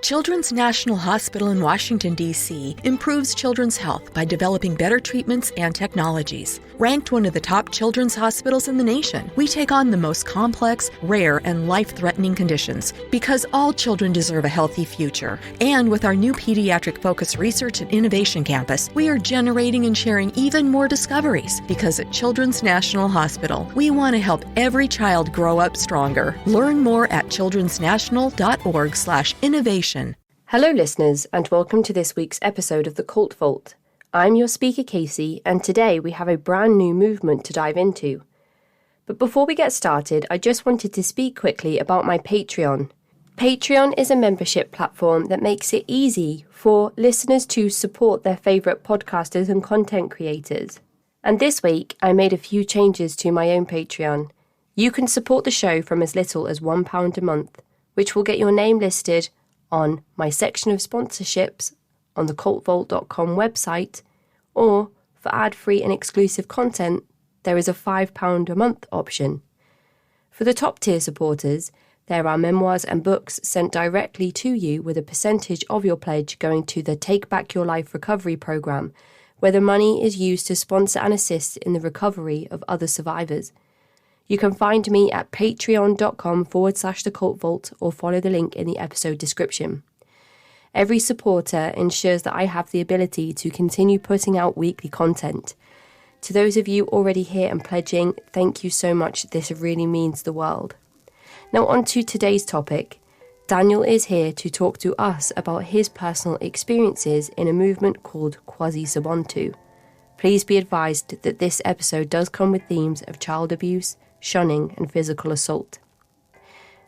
Children's National Hospital in Washington, D.C. improves children's health by developing better treatments and technologies. Ranked one of the top children's hospitals in the nation, we take on the most complex, rare, and life-threatening conditions because all children deserve a healthy future. And with our new pediatric-focused research and innovation campus, we are generating and sharing even more discoveries because at Children's National Hospital, we want to help every child grow up stronger. Learn more at childrensnational.org/innovation. Hello listeners, and welcome to this week's episode of the Cult Vault. I'm your speaker Casey, and today we have a brand new movement to dive into. But before we get started, I just wanted to speak quickly about my Patreon. Patreon is a membership platform that makes it easy for listeners to support their favourite podcasters and content creators. And this week, I made a few changes to my own Patreon. You can support the show from as little as £1 a month, which will get your name listed on my section of sponsorships on the cultvault.com website, or for ad-free and exclusive content, there is a £5 a month option. For the top tier supporters, there are memoirs and books sent directly to you with a percentage of your pledge going to the Take Back Your Life recovery programme, where the money is used to sponsor and assist in the recovery of other survivors. You can find me at patreon.com/thecultvault or follow the link in the episode description. Every supporter ensures that I have the ability to continue putting out weekly content. To those of you already here and pledging, thank you so much. This really means the world. Now on to today's topic. Daniel is here to talk to us about his personal experiences in a movement called KwaSizabantu. Please be advised that this episode does come with themes of child abuse, shunning and physical assault.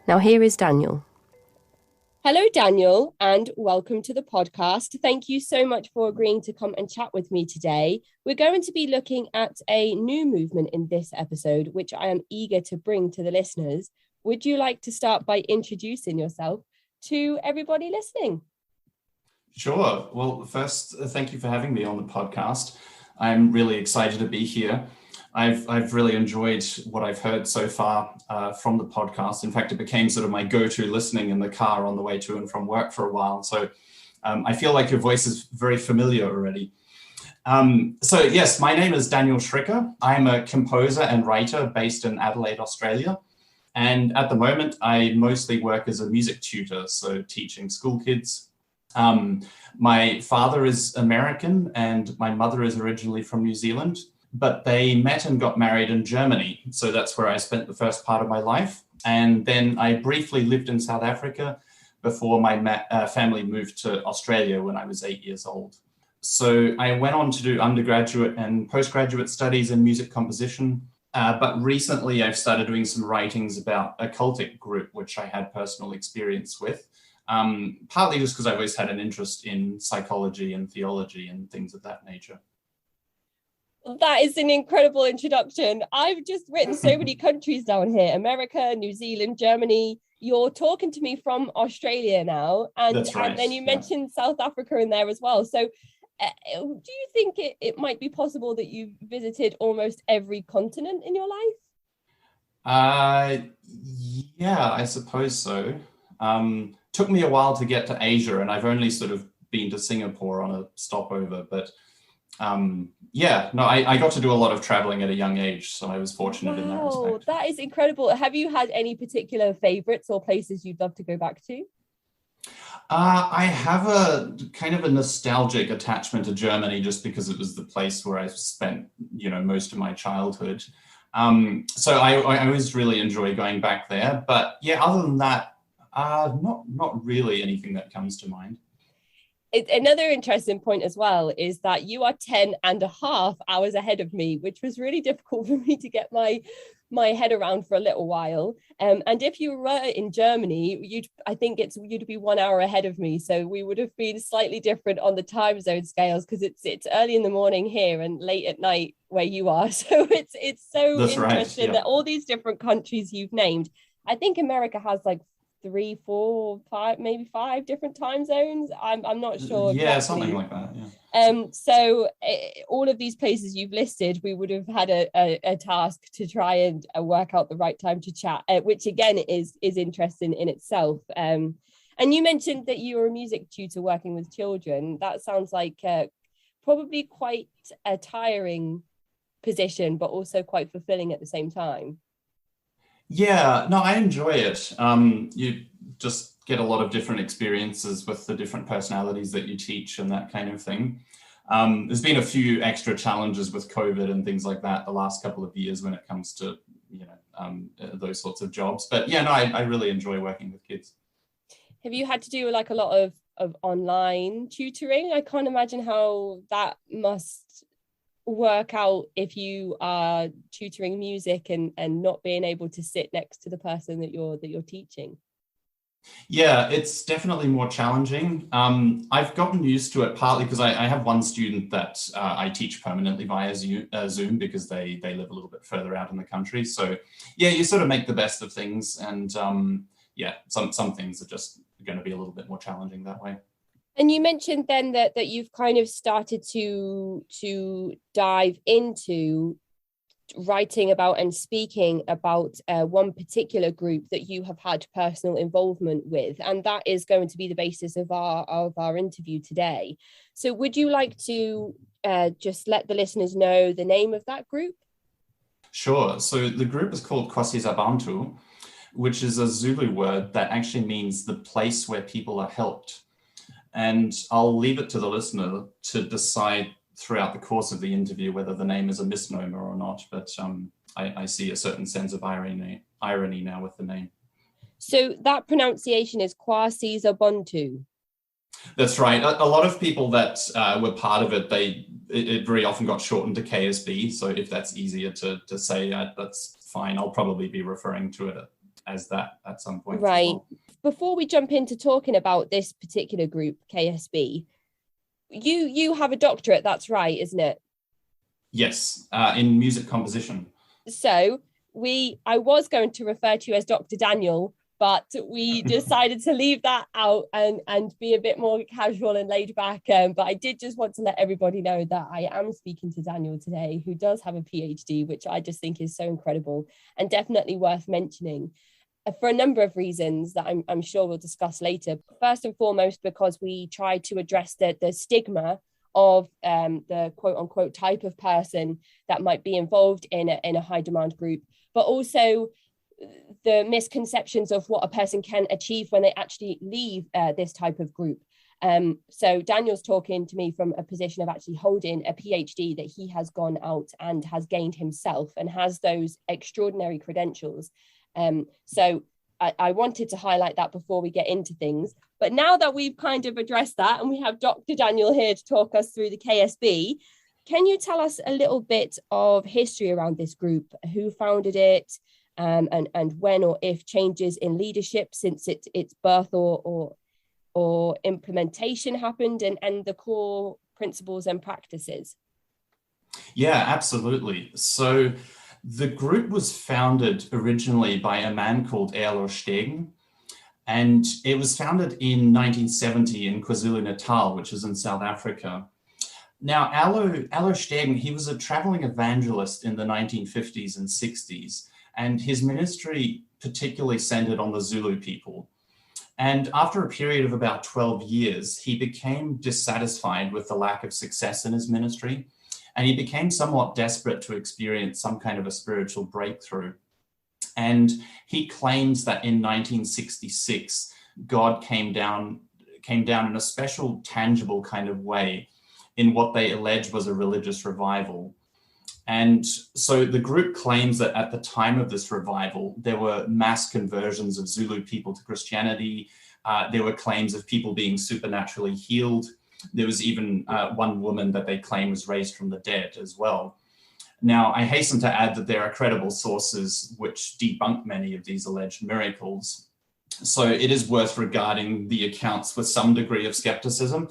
Now here is Daniel. Hello Daniel, and welcome to the podcast. Thank you so much for agreeing to come and chat with me today. We're going to be looking at a new movement in this episode, which I am eager to bring to the listeners. Would you like to start by introducing yourself to everybody listening? Sure. Well, first, thank you for having me on the podcast. I'm really excited to be here. I've really enjoyed what I've heard so far from the podcast. In fact, it became sort of my go-to listening in the car on the way to and from work for a while. So I feel like your voice is very familiar already. So yes, my name is Daniel Schricker. I'm a composer and writer based in Adelaide, Australia. And at the moment, I mostly work as a music tutor, so teaching school kids. My father is American and my mother is originally from New Zealand. But they met and got married in Germany. So that's where I spent the first part of my life. And then I briefly lived in South Africa before my family moved to Australia when I was 8 years old. So I went on to do undergraduate and postgraduate studies in music composition. But recently I've started doing some writings about a cultic group, which I had personal experience with, partly just because I always had an interest in psychology and theology and things of that nature. That is an incredible introduction. I've just written so many countries down here: America, New Zealand, Germany. You're talking to me from Australia now. And, That's right. And then you mentioned South Africa in there as well. So do you think it might be possible that you've visited almost every continent in your life? Yeah, I suppose so. Took me a while to get to Asia, and I've only sort of been to Singapore on a stopover, but I got to do a lot of traveling at a young age, so I was fortunate in that respect. That is incredible. Have you had any particular favorites or places you'd love to go back to? I have a kind of a nostalgic attachment to Germany just because it was the place where I spent, most of my childhood. So I always really enjoy going back there. But yeah, other than that, not really anything that comes to mind. Another interesting point as well is that you are 10.5 hours ahead of me, which was really difficult for me to get my head around for a little while. And if you were in Germany, you'd be 1 hour ahead of me. So we would have been slightly different on the time zone scales because it's early in the morning here and late at night where you are. So it's so That's interesting, right, yeah. That all these different countries you've named. I think America has like 3, 4, 5, maybe 5 different time zones. I'm not sure. Yeah, exactly. Something like that. Yeah. So all of these places you've listed, we would have had a task to try and work out the right time to chat, which again is interesting in itself. And And you mentioned that you were a music tutor working with children. That sounds like probably quite a tiring position, but also quite fulfilling at the same time. Yeah, no, I enjoy it. You just get a lot of different experiences with the different personalities that you teach and that kind of thing. There's been a few extra challenges with COVID and things like that the last couple of years when it comes to, those sorts of jobs. But yeah, no, I really enjoy working with kids. Have you had to do like a lot of online tutoring? I can't imagine how that must work out if you are tutoring music and not being able to sit next to the person that you're teaching. Yeah, it's definitely more challenging. I've gotten used to it partly because I have one student that I teach permanently via Zoom because they live a little bit further out in the country. So yeah, you sort of make the best of things, and some things are just going to be a little bit more challenging that way. And you mentioned then that you've kind of started to dive into writing about and speaking about one particular group that you have had personal involvement with, and that is going to be the basis of our interview today. So would you like to just let the listeners know the name of that group? Sure. So the group is called KwaSizabantu, which is a Zulu word that actually means the place where people are helped. And I'll leave it to the listener to decide throughout the course of the interview whether the name is a misnomer or not. But I see a certain sense of irony now with the name. So that pronunciation is KwaSizabantu. That's right. A lot of people that were part of it, it very often got shortened to KSB. So if that's easier to say, that's fine. I'll probably be referring to it as that at some point. Right. Well. Before we jump into talking about this particular group, KSB, you have a doctorate, that's right, isn't it? Yes, in music composition. So I was going to refer to you as Dr. Daniel, but we decided to leave that out and be a bit more casual and laid back. But I did just want to let everybody know that I am speaking to Daniel today, who does have a PhD, which I just think is so incredible and definitely worth mentioning for a number of reasons that I'm sure we'll discuss later. First and foremost, because we try to address the stigma of the quote unquote type of person that might be involved in a high demand group, but also the misconceptions of what a person can achieve when they actually leave this type of group. So Daniel's talking to me from a position of actually holding a PhD that he has gone out and has gained himself and has those extraordinary credentials. So I wanted to highlight that before we get into things. But now that we've kind of addressed that and we have Dr. Daniel here to talk us through the KSB, can you tell us a little bit of history around this group? Who founded it, and when or if changes in leadership since its birth or implementation happened, and the core principles and practices? Yeah, absolutely. So the group was founded originally by a man called Erlo Stegen, and it was founded in 1970 in KwaZulu-Natal, which is in South Africa. Now, Erlo Stegen, he was a traveling evangelist in the 1950s and 60s, and his ministry particularly centered on the Zulu people. And after a period of about 12 years, he became dissatisfied with the lack of success in his ministry. And he became somewhat desperate to experience some kind of a spiritual breakthrough. And he claims that in 1966, God came down in a special, tangible kind of way in what they allege was a religious revival. And so the group claims that at the time of this revival, there were mass conversions of Zulu people to Christianity. There were claims of people being supernaturally healed. There was even one woman that they claim was raised from the dead as well. Now, I hasten to add that there are credible sources which debunk many of these alleged miracles. So it is worth regarding the accounts with some degree of skepticism.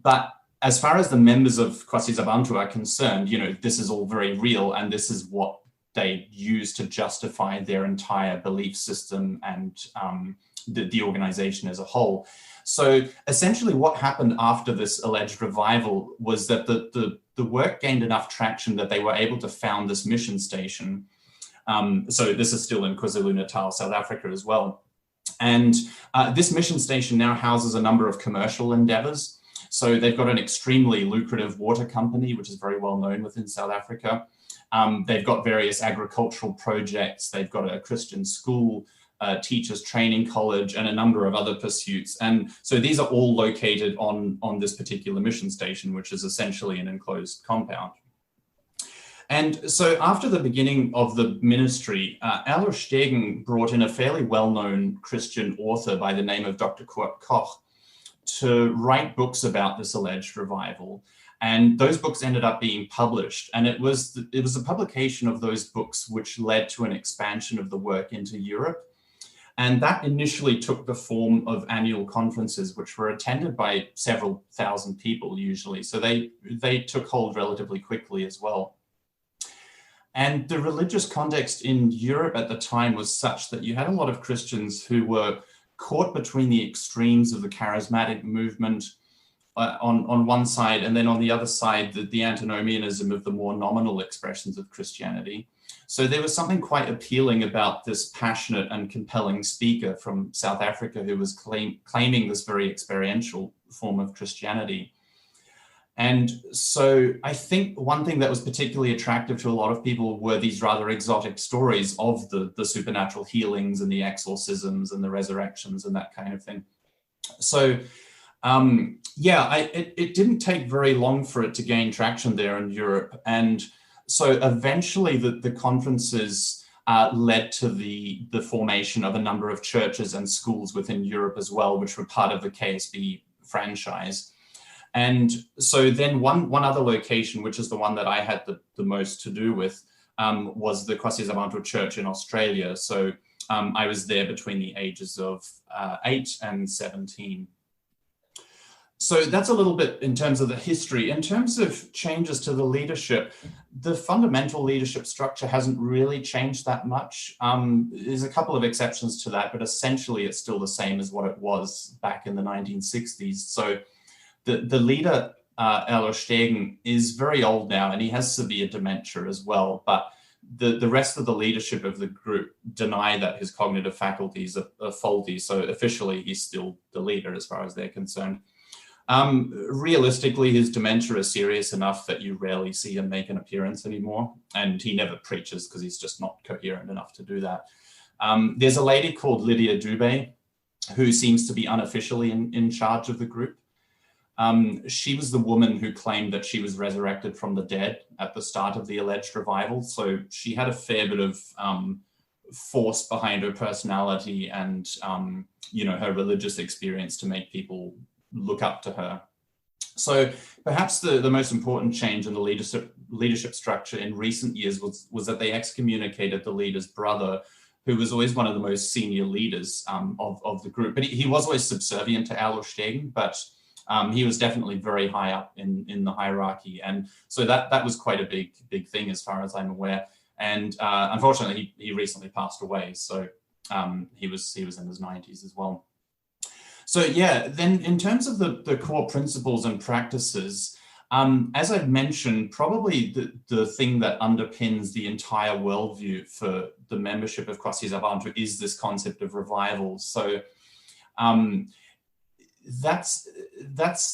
But as far as the members of KwaSizabantu are concerned, this is all very real, and this is what they use to justify their entire belief system and the organization as a whole. So essentially what happened after this alleged revival was that the work gained enough traction that they were able to found this mission station. So this is still in KwaZulu-Natal, South Africa as well. And this mission station now houses a number of commercial endeavors. So they've got an extremely lucrative water company, which is very well known within South Africa. They've got various agricultural projects. They've got a Christian school, teachers training college, and a number of other pursuits. And so these are all located on this particular mission station, which is essentially an enclosed compound. And so after the beginning of the ministry, Aller Stegen brought in a fairly well-known Christian author by the name of Dr. Kurt Koch to write books about this alleged revival. And those books ended up being published. And it was a publication of those books which led to an expansion of the work into Europe. And that initially took the form of annual conferences, which were attended by several thousand people usually. So they took hold relatively quickly as well. And the religious context in Europe at the time was such that you had a lot of Christians who were caught between the extremes of the charismatic movement on one side, and then on the other side, the antinomianism of the more nominal expressions of Christianity. So there was something quite appealing about this passionate and compelling speaker from South Africa who was claiming this very experiential form of Christianity. And so I think one thing that was particularly attractive to a lot of people were these rather exotic stories of the supernatural healings and the exorcisms and the resurrections and that kind of thing. So it didn't take very long for it to gain traction there in Europe. And so eventually the conferences led to the formation of a number of churches and schools within Europe as well, which were part of the KSB franchise. And so then one other location, which is the one that I had the most to do with, was the KwaSizabantu church in Australia. So I was there between the ages of 8 and 17. So that's a little bit in terms of the history. In terms of changes to the leadership, the fundamental leadership structure hasn't really changed that much. There's a couple of exceptions to that, but essentially it's still the same as what it was back in the 1960s. So the leader, Aller Stegen, is very old now, and he has severe dementia as well. But the rest of the leadership of the group deny that his cognitive faculties are faulty. So officially, he's still the leader as far as they're concerned. Realistically, his dementia is serious enough that you rarely see him make an appearance anymore. And he never preaches because he's just not coherent enough to do that. There's a lady called Lydia Dubé who seems to be unofficially in charge of the group. She was the woman who claimed that she was resurrected from the dead at the start of the alleged revival. So she had a fair bit of force behind her personality and, her religious experience to make people look up to her. So perhaps the most important change in the leadership structure in recent years was that they excommunicated the leader's brother, who was always one of the most senior leaders of the group. But he was always subservient to Aller Stegen, but he was definitely very high up in the hierarchy. And so that was quite a big thing as far as I'm aware. And unfortunately, he recently passed away. So he was in his 90s as well. So yeah, then in terms of the core principles and practices, as I've mentioned, probably the thing that underpins the entire worldview for the membership of KwaSizabantu is this concept of revival. So that's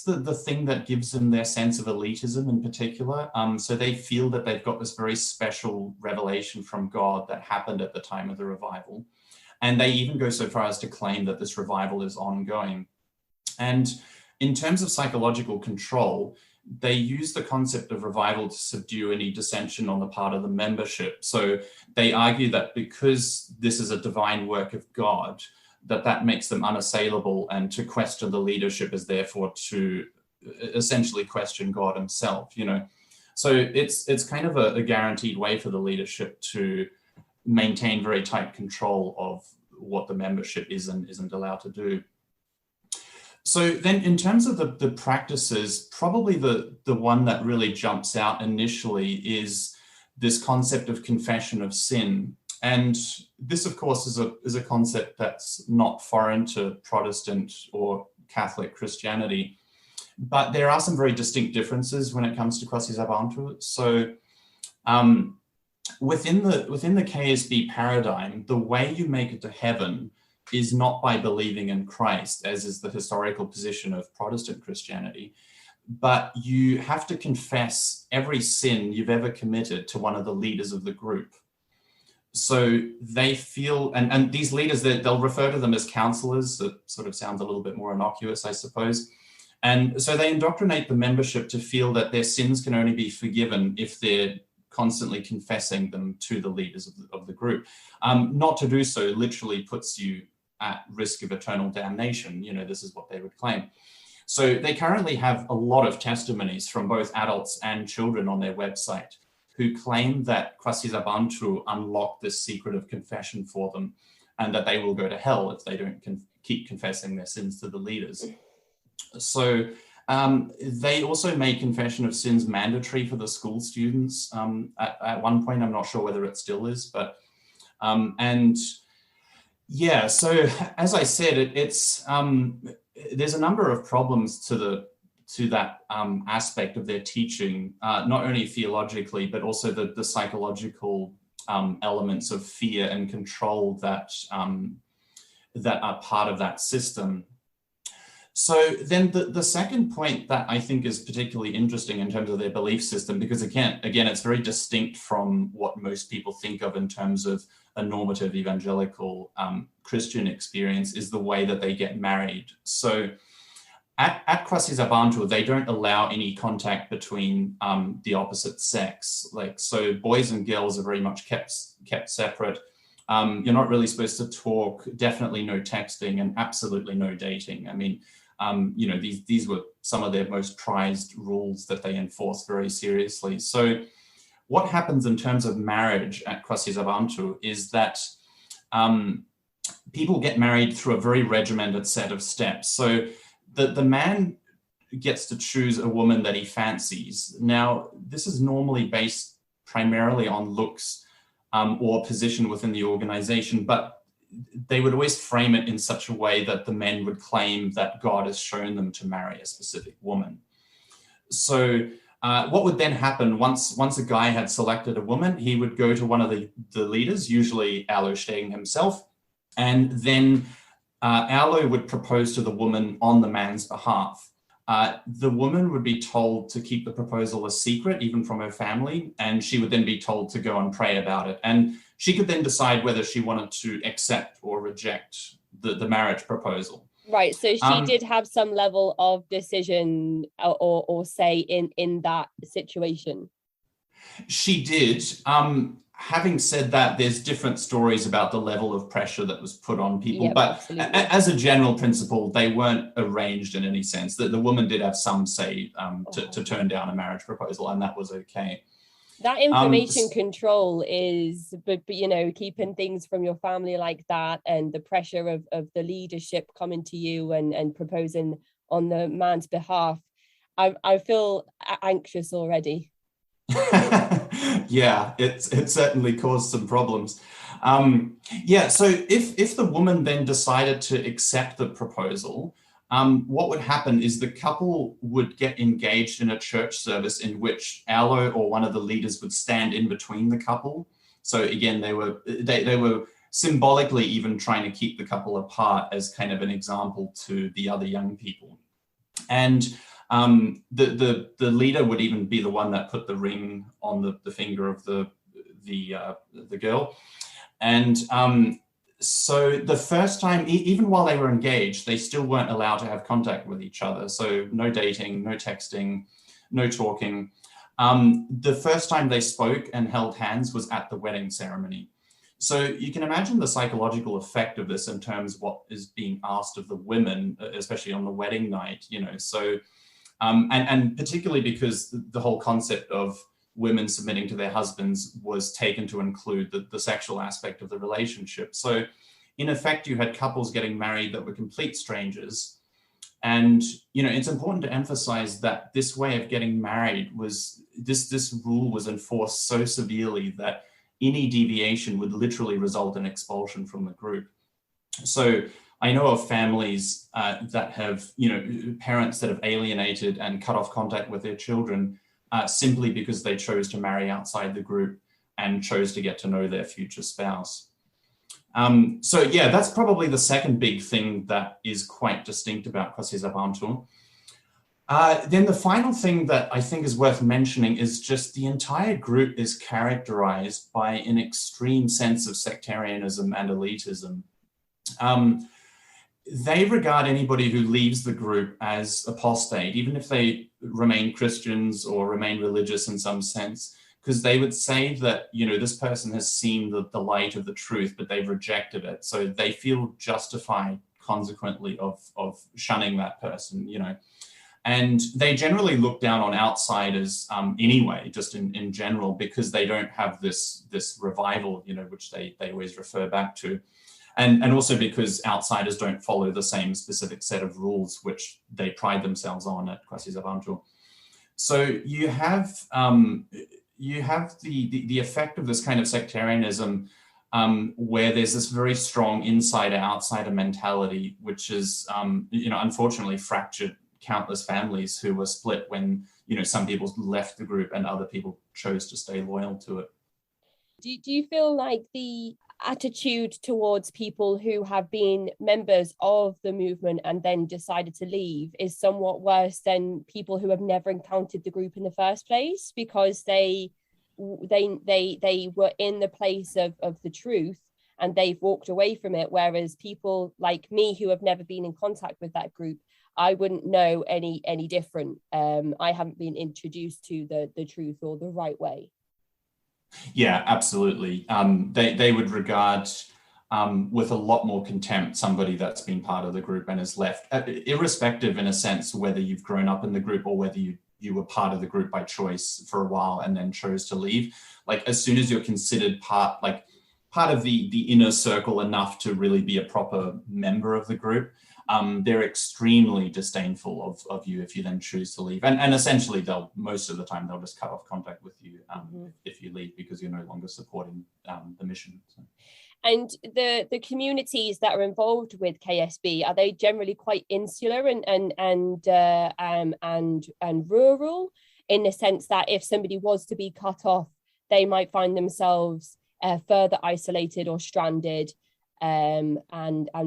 the thing that gives them their sense of elitism in particular. So they feel that they've got this very special revelation from God that happened at the time of the revival. And they even go so far as to claim that this revival is ongoing. And in terms of psychological control, they use the concept of revival to subdue any dissension on the part of the membership. So they argue that because this is a divine work of God, that makes them unassailable, and to question the leadership is therefore to essentially question God himself, So it's kind of a guaranteed way for the leadership to maintain very tight control of what the membership is and isn't allowed to do. So then in terms of the practices, probably the one that really jumps out initially is this concept of confession of sin. And this, of course, is a concept that's not foreign to Protestant or Catholic Christianity. But there are some very distinct differences when it comes to KwaSizabantu. So within the KSB paradigm, the way you make it to heaven is not by believing in Christ, as is the historical position of Protestant Christianity, but you have to confess every sin you've ever committed to one of the leaders of the group. So they feel, and these leaders, they'll refer to them as counselors. That sort of sounds a little bit more innocuous, I suppose. And so they indoctrinate the membership to feel that their sins can only be forgiven if they're constantly confessing them to the leaders of the group. Not to do so literally puts you at risk of eternal damnation. This is what they would claim. So they currently have a lot of testimonies from both adults and children on their website who claim that KwaSizabantu unlocked this secret of confession for them, and that they will go to hell if they don't keep confessing their sins to the leaders. So they also made confession of sins mandatory for the school students at one point. I'm not sure whether it still is, but so as I said, it's there's a number of problems to that aspect of their teaching, not only theologically, but also the psychological elements of fear and control that are part of that system. So then the second point that I think is particularly interesting in terms of their belief system, because again, it's very distinct from what most people think of in terms of a normative evangelical Christian experience, is the way that they get married. So at KwaSizabantu, they don't allow any contact between the opposite sex. So boys and girls are very much kept separate. You're not really supposed to talk, definitely no texting, and absolutely no dating. I mean, these were some of their most prized rules that they enforce very seriously. So what happens in terms of marriage at KwaSizabantu is that people get married through a very regimented set of steps. So the man gets to choose a woman that he fancies. Now, this is normally based primarily on looks or position within the organization, but they would always frame it in such a way that the men would claim that God has shown them to marry a specific woman. So what would then happen once a guy had selected a woman, he would go to one of the leaders, usually Alo Stegen himself, and then Alo would propose to the woman on the man's behalf. The woman would be told to keep the proposal a secret, even from her family, and she would then be told to go and pray about it. And she could then decide whether she wanted to accept or reject the marriage proposal. Right, so she did have some level of decision or say in that situation. She did. Having said that, there's different stories about the level of pressure that was put on people. Yep, but absolutely. As a general principle, they weren't arranged in any sense. The woman did have some say to turn down a marriage proposal, and that was okay. That information control is, but keeping things from your family like that, and the pressure of the leadership coming to you and proposing on the man's behalf, I feel anxious already. Yeah, it certainly caused some problems. So if the woman then decided to accept the proposal, what would happen is the couple would get engaged in a church service in which Alo or one of the leaders would stand in between the couple. So again, they were symbolically even trying to keep the couple apart as kind of an example to the other young people. And the leader would even be the one that put the ring on the finger of the girl. And so the first time, even while they were engaged, they still weren't allowed to have contact with each other. So no dating, no texting, no talking. The first time they spoke and held hands was at the wedding ceremony. So you can imagine the psychological effect of this in terms of what is being asked of the women, especially on the wedding night, So, and particularly because the whole concept of women submitting to their husbands was taken to include the sexual aspect of the relationship. So in effect, you had couples getting married that were complete strangers. And, it's important to emphasize that this way of getting married was, this rule was enforced so severely that any deviation would literally result in expulsion from the group. So I know of families that have, parents that have alienated and cut off contact with their children simply because they chose to marry outside the group and chose to get to know their future spouse. So yeah, that's probably the second big thing that is quite distinct about KwaSizabantu. Then the final thing that I think is worth mentioning is just the entire group is characterized by an extreme sense of sectarianism and elitism. They regard anybody who leaves the group as apostate, even if they remain Christians or remain religious in some sense, because they would say that, this person has seen the light of the truth, but they've rejected it. So they feel justified consequently of shunning that person, And they generally look down on outsiders anyway, just in general, because they don't have this revival, which they always refer back to. And also because outsiders don't follow the same specific set of rules, which they pride themselves on at KwaSizabantu. So you have the effect of this kind of sectarianism, where there's this very strong insider-outsider mentality, which is, unfortunately fractured countless families who were split when, some people left the group and other people chose to stay loyal to it. Do you feel like the attitude towards people who have been members of the movement and then decided to leave is somewhat worse than people who have never encountered the group in the first place, because they were in the place of the truth and they've walked away from it, whereas people like me who have never been in contact with that group, I wouldn't know any different. I haven't been introduced to the truth or the right way. Yeah, absolutely. They would regard with a lot more contempt somebody that's been part of the group and has left, irrespective in a sense whether you've grown up in the group or whether you were part of the group by choice for a while and then chose to leave. Like, as soon as you're considered part of the inner circle enough to really be a proper member of the group, they're extremely disdainful of you if you then choose to leave. And essentially most of the time they'll just cut off contact with you if you leave, because you're no longer supporting the mission. So. And the communities that are involved with KSB, are they generally quite insular and rural, in the sense that if somebody was to be cut off, they might find themselves further isolated or stranded, and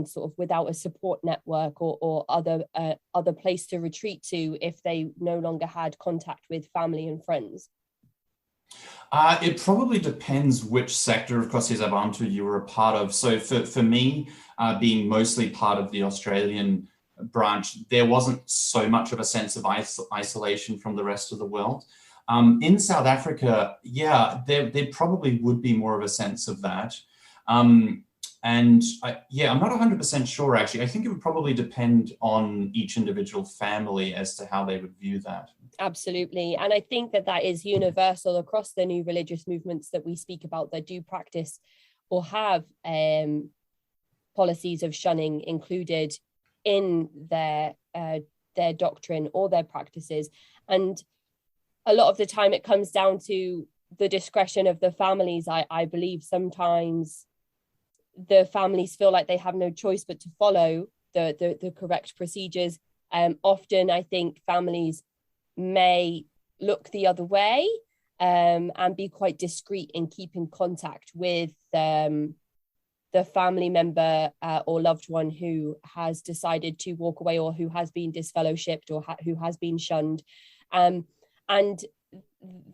sort of without a support network or other place to retreat to if they no longer had contact with family and friends? It probably depends which sector of KwaSizabantu you were a part of. So for me, being mostly part of the Australian branch, there wasn't so much of a sense of isolation from the rest of the world. In South Africa, yeah, there probably would be more of a sense of that. I'm not 100% sure, actually. I think it would probably depend on each individual family as to how they would view that. Absolutely. And I think that is universal across the new religious movements that we speak about that do practice or have policies of shunning included in their doctrine or their practices. And a lot of the time it comes down to the discretion of the families. I believe sometimes the families feel like they have no choice but to follow the correct procedures. Often I think families may look the other way and be quite discreet in keeping contact with the family member or loved one who has decided to walk away, or who has been disfellowshipped, or who has been shunned. And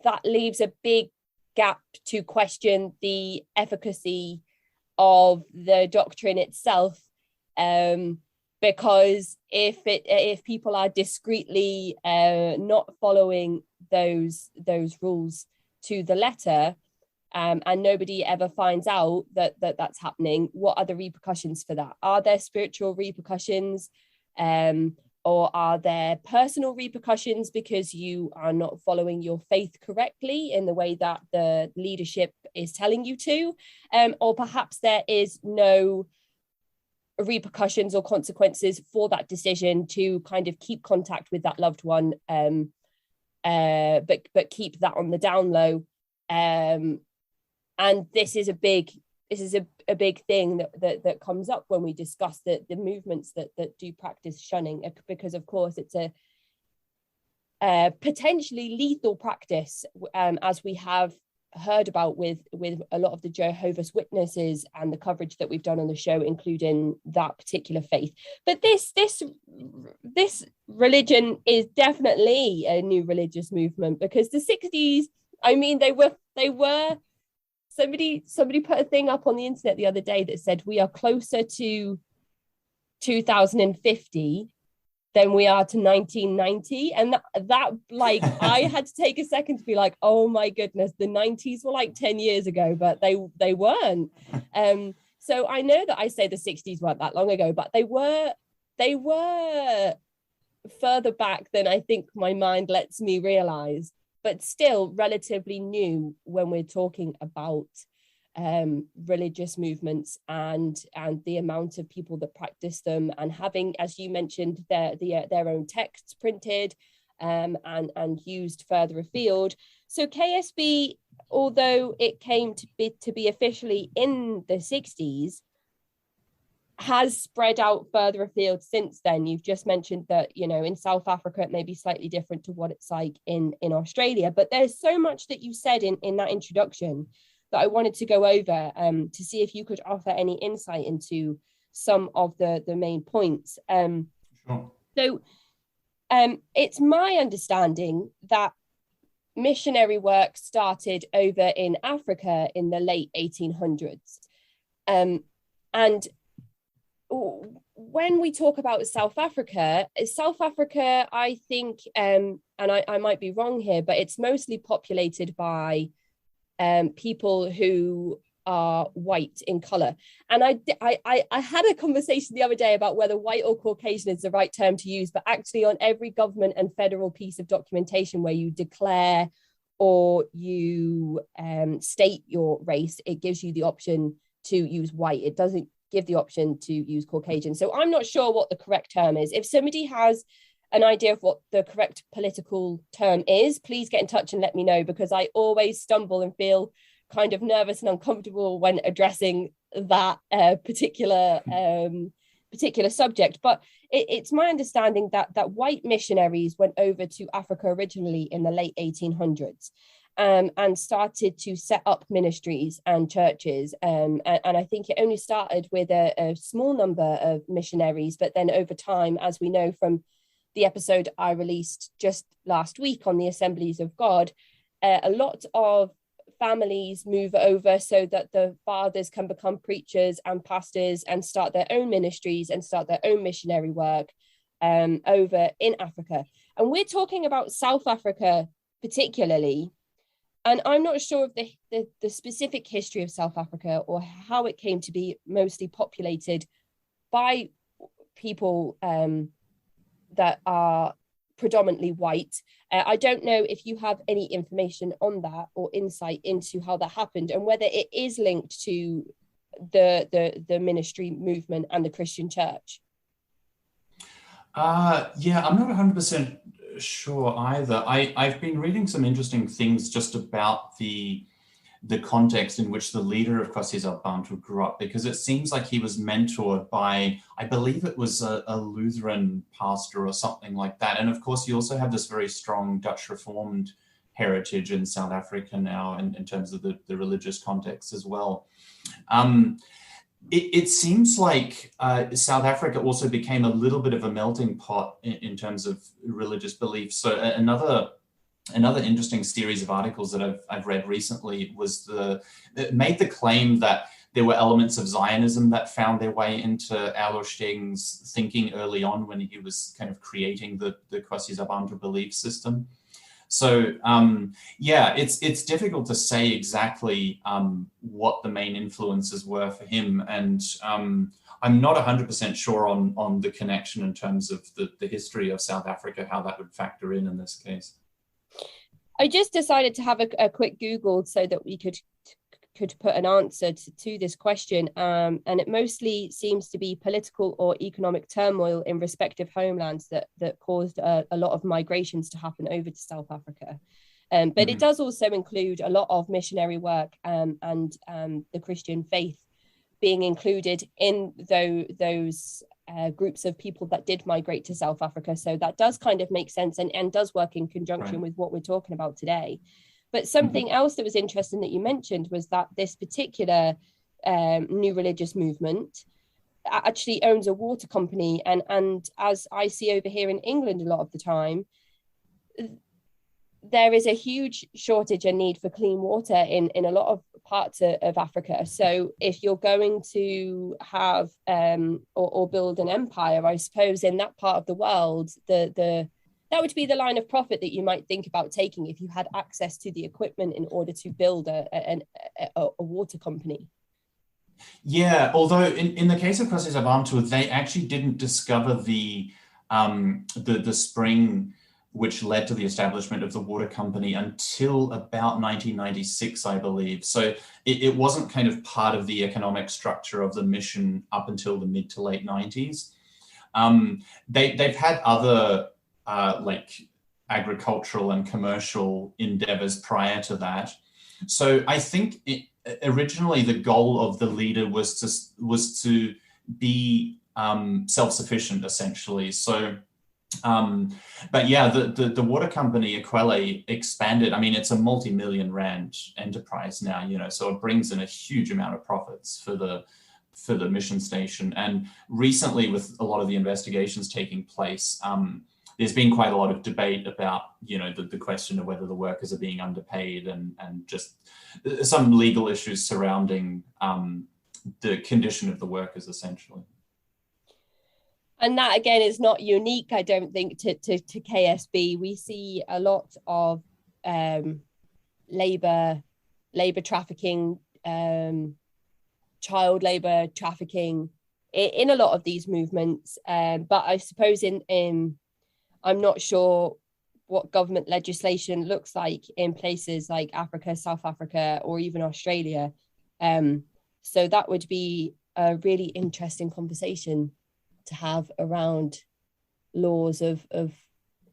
that leaves a big gap to question the efficacy of the doctrine itself, because if people are discreetly not following those rules to the letter, and nobody ever finds out that's happening, what are the repercussions for that? Are there spiritual repercussions, or are there personal repercussions because you are not following your faith correctly in the way that the leadership is telling you to? Or perhaps there is no repercussions or consequences for that decision to kind of keep contact with that loved one, but keep that on the down low. And this is a big thing that comes up when we discuss the movements that do practice shunning, because of course it's a potentially lethal practice, as we have heard about with a lot of the Jehovah's Witnesses and the coverage that we've done on the show, including that particular faith. But this religion is definitely a new religious movement, because the 60s, I mean, they were somebody put a thing up on the internet the other day that said we are closer to 2050 than we are to 1990, and that like I had to take a second to be like, oh my goodness, the 90s were like 10 years ago, but they weren't. So I know that I say the 60s weren't that long ago, but they were further back than I think my mind lets me realize, but still relatively new when we're talking about religious movements and the amount of people that practice them, and having, as you mentioned, their own texts printed and used further afield. So KSB, although it came to be officially in the 60s, has spread out further afield since then. You've just mentioned that, you know, in South Africa it may be slightly different to what it's like in Australia, but there's so much that you said in that introduction that I wanted to go over to see if you could offer any insight into some of the main points. Sure. So it's my understanding that missionary work started over in Africa in the late 1800s. And when we talk about South Africa, I think, and I might be wrong here, but it's mostly populated by people who are white in color. And I had a conversation the other day about whether white or Caucasian is the right term to use, but actually on every government and federal piece of documentation where you declare or you state your race, it gives you the option to use white. It doesn't give the option to use Caucasian. So I'm not sure what the correct term is. If somebody has an idea of what the correct political term is, please get in touch and let me know, because I always stumble and feel kind of nervous and uncomfortable when addressing that particular subject. But it's my understanding that white missionaries went over to Africa originally in the late 1800s and started to set up ministries and churches. And I think it only started with a small number of missionaries, but then over time, as we know from the episode I released just last week on the Assemblies of God, a lot of families move over so that the fathers can become preachers and pastors and start their own ministries and start their own missionary work over in Africa. And we're talking about South Africa particularly. And I'm not sure of the specific history of South Africa or how it came to be mostly populated by people that are predominantly white. I don't know if you have any information on that or insight into how that happened and whether it is linked to the ministry movement and the Christian church. Yeah, I'm not 100% sure either. I've been reading some interesting things just about the context in which the leader of KwaSizabantu grew up, because it seems like he was mentored by, I believe it was a Lutheran pastor or something like that. And of course, you also have this very strong Dutch Reformed heritage in South Africa now in terms of the religious context as well. It seems like South Africa also became a little bit of a melting pot in terms of religious beliefs. So another interesting series of articles that I've read recently was it made the claim that there were elements of Zionism that found their way into Alosting's thinking early on when he was kind of creating the KwaSizabantu belief system. So yeah, it's difficult to say exactly what the main influences were for him, and I'm not 100% sure on the connection in terms of the history of South Africa, how that would factor in this case. I just decided to have a quick Google so that we could put an answer to this question. And it mostly seems to be political or economic turmoil in respective homelands that caused a lot of migrations to happen over to South Africa. But it does also include a lot of missionary work and the Christian faith being included in those groups of people that did migrate to South Africa. So that does kind of make sense and does work in conjunction with what we're talking about today. But something else that was interesting that you mentioned was that this particular new religious movement actually owns a water company. And as I see over here in England a lot of the time, there is a huge shortage and need for clean water in a lot of parts of Africa. So if you're going to have or build an empire, I suppose in that part of the world, that would be the line of profit that you might think about taking if you had access to the equipment in order to build a water company. Yeah, although in the case of KwaSizabantu, they actually didn't discover the spring which led to the establishment of the water company until about 1996, I believe. So it wasn't kind of part of the economic structure of the mission up until the mid to late 90s. They've had other like agricultural and commercial endeavors prior to that. So I think originally the goal of the leader was to be self-sufficient, essentially. So but yeah, the water company Equelle expanded. I mean, it's a multi-million rand enterprise now, you know, so it brings in a huge amount of profits for the mission station. And recently, with a lot of the investigations taking place, there's been quite a lot of debate about, you know, the question of whether the workers are being underpaid and just some legal issues surrounding the condition of the workers, essentially. And that, again, is not unique, I don't think, to KSB. We see a lot of labor trafficking, child labor trafficking in a lot of these movements. But I suppose I'm not sure what government legislation looks like in places like Africa, South Africa, or even Australia. So that would be a really interesting conversation to have around laws of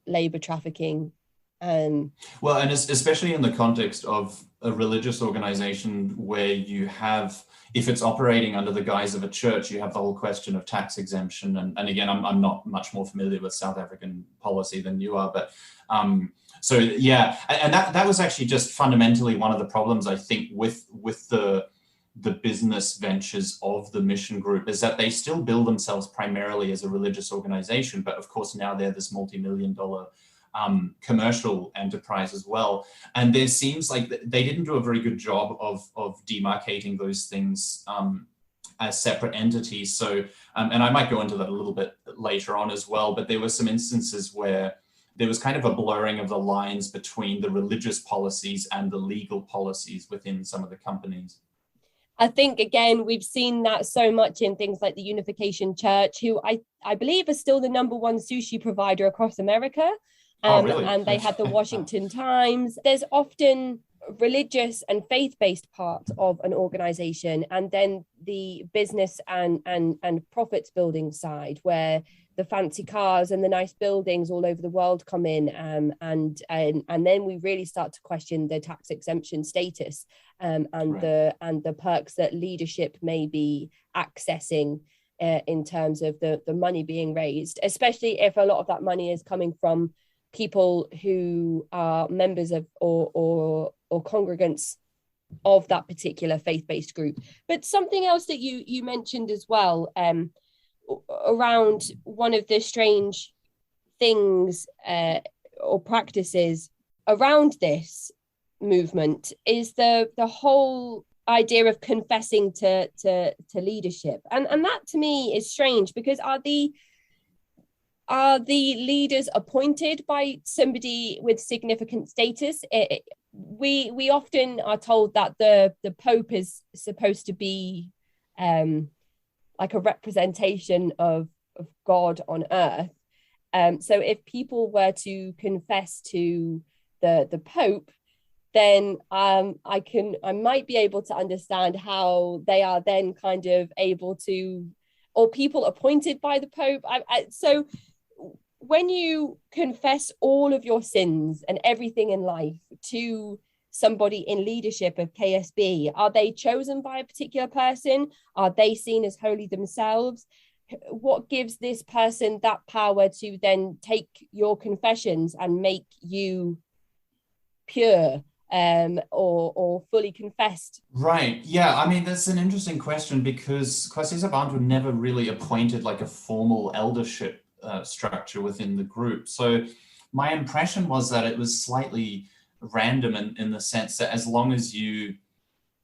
labor trafficking. Well, and especially in the context of a religious organization where you have, if it's operating under the guise of a church, you have the whole question of tax exemption. And again, I'm not much more familiar with South African policy than you are, but so yeah, and that was actually just fundamentally one of the problems, I think, with the business ventures of the mission group, is that they still build themselves primarily as a religious organization, but of course now they're this multi-million-dollar commercial enterprise as well. And there seems like they didn't do a very good job of demarcating those things as separate entities. So, and I might go into that a little bit later on as well, but there were some instances where there was kind of a blurring of the lines between the religious policies and the legal policies within some of the companies. I think, again, we've seen that so much in things like the Unification Church, who I believe are still the #1 sushi provider across America. Really? And they had the Washington Times. There's often religious and faith-based part of an organization, and then the business and profits building side, where the fancy cars and the nice buildings all over the world come in, and then we really start to question the tax exemption status and the perks that leadership may be accessing in terms of the money being raised, especially if a lot of that money is coming from people who are members of or congregants of that particular faith-based group. But something else that you mentioned as well, around one of the strange things or practices around this movement is the whole idea of confessing to leadership, and that to me is strange, because are the leaders appointed by somebody with significant status? We often are told that the Pope is supposed to be like a representation of God on earth. So if people were to confess to the Pope, then I might be able to understand how they are then kind of able to, or people appointed by the Pope. So when you confess all of your sins and everything in life to somebody in leadership of KSB, are they chosen by a particular person? Are they seen as holy themselves? What gives this person that power to then take your confessions and make you pure or fully confessed? Right. Yeah. I mean, that's an interesting question because KwaSizabantu never really appointed like a formal eldership structure within the group. So my impression was that it was slightly random in the sense that as long as you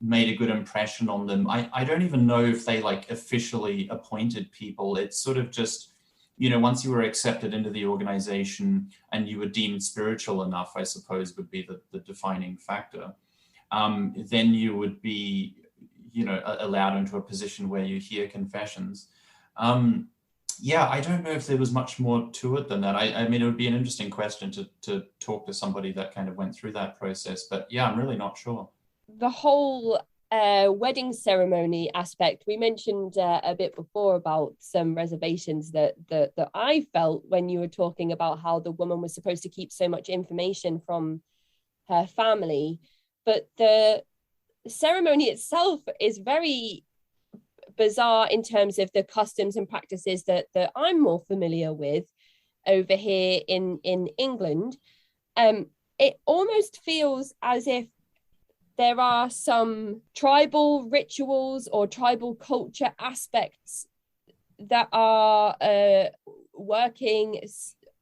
made a good impression on them, I don't even know if they like officially appointed people. It's sort of just, once you were accepted into the organization and you were deemed spiritual enough, I suppose would be the defining factor. Then you would be, allowed into a position where you hear confessions. Yeah, I don't know if there was much more to it than that. I mean, it would be an interesting question to talk to somebody that kind of went through that process. But yeah, I'm really not sure. The whole wedding ceremony aspect, we mentioned a bit before about some reservations that I felt when you were talking about how the woman was supposed to keep so much information from her family. But the ceremony itself is very bizarre in terms of the customs and practices that I'm more familiar with over here in England. It almost feels as if there are some tribal rituals or tribal culture aspects that are working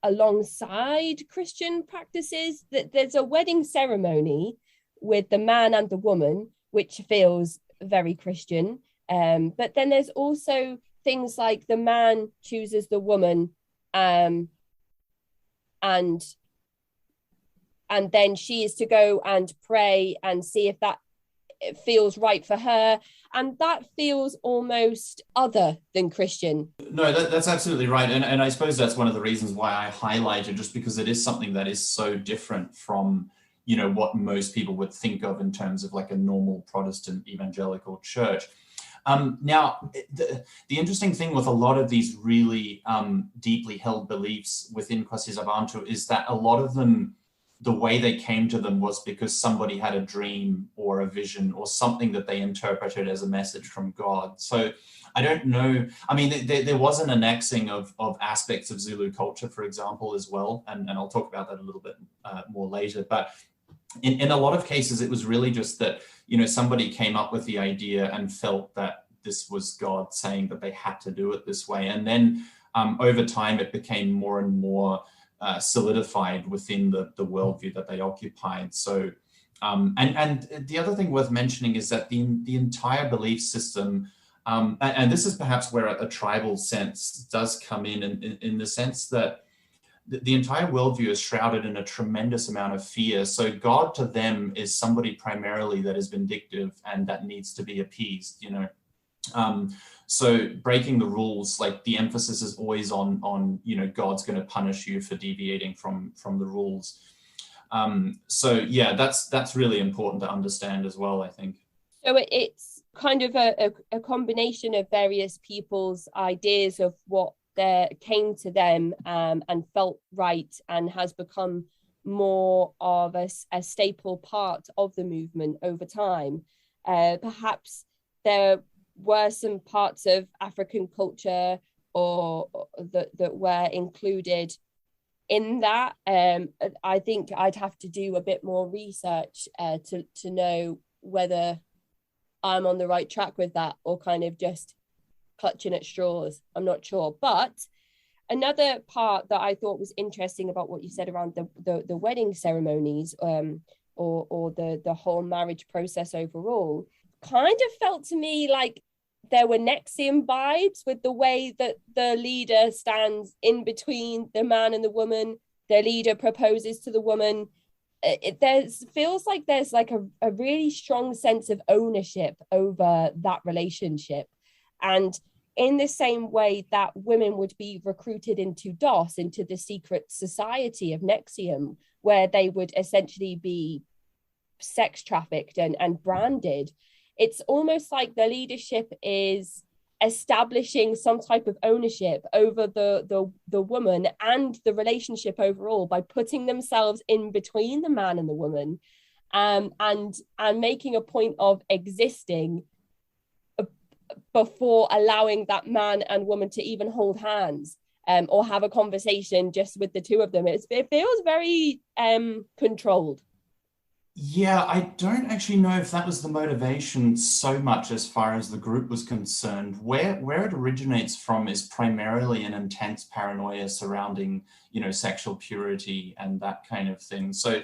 alongside Christian practices. That there's a wedding ceremony with the man and the woman, which feels very Christian. But then there's also things like the man chooses the woman, and then she is to go and pray and see if that feels right for her. And that feels almost other than Christian. No, that's absolutely right. And I suppose that's one of the reasons why I highlighted, just because it is something that is so different from, what most people would think of in terms of like a normal Protestant evangelical church. Now, the interesting thing with a lot of these really deeply held beliefs within KwaSizabantu is that a lot of them, the way they came to them was because somebody had a dream or a vision or something that they interpreted as a message from God. So I don't know. I mean, there was an annexing of aspects of Zulu culture, for example, as well. And I'll talk about that a little bit more later. But in a lot of cases, it was really just that, somebody came up with the idea and felt that this was God saying that they had to do it this way. And then over time, it became more and more solidified within the worldview that they occupied. So, and the other thing worth mentioning is that the entire belief system, and this is perhaps where a tribal sense does come in the sense that the entire worldview is shrouded in a tremendous amount of fear. So God to them is somebody primarily that is vindictive and that needs to be appeased, So breaking the rules, like the emphasis is always on God's going to punish you for deviating from the rules. So yeah, that's really important to understand as well, I think. So it's kind of a combination of various people's ideas of what came to them and felt right and has become more of a staple part of the movement over time. Perhaps there were some parts of African culture or that were included in that. I think I'd have to do a bit more research to know whether I'm on the right track with that or kind of just clutching at straws. I'm not sure. But another part that I thought was interesting about what you said around the wedding ceremonies or the whole marriage process overall kind of felt to me like there were NXIVM vibes with the way that the leader stands in between the man and the woman. The leader proposes to the woman. Feels like there's like a really strong sense of ownership over that relationship. And in the same way that women would be recruited into DOS, into the secret society of NXIVM, where they would essentially be sex trafficked and branded, it's almost like the leadership is establishing some type of ownership over the woman and the relationship overall by putting themselves in between the man and the woman, and making a point of existing before allowing that man and woman to even hold hands or have a conversation just with the two of them. It feels very controlled. Yeah, I don't actually know if that was the motivation so much as far as the group was concerned. Where it originates from is primarily an intense paranoia surrounding, sexual purity and that kind of thing. So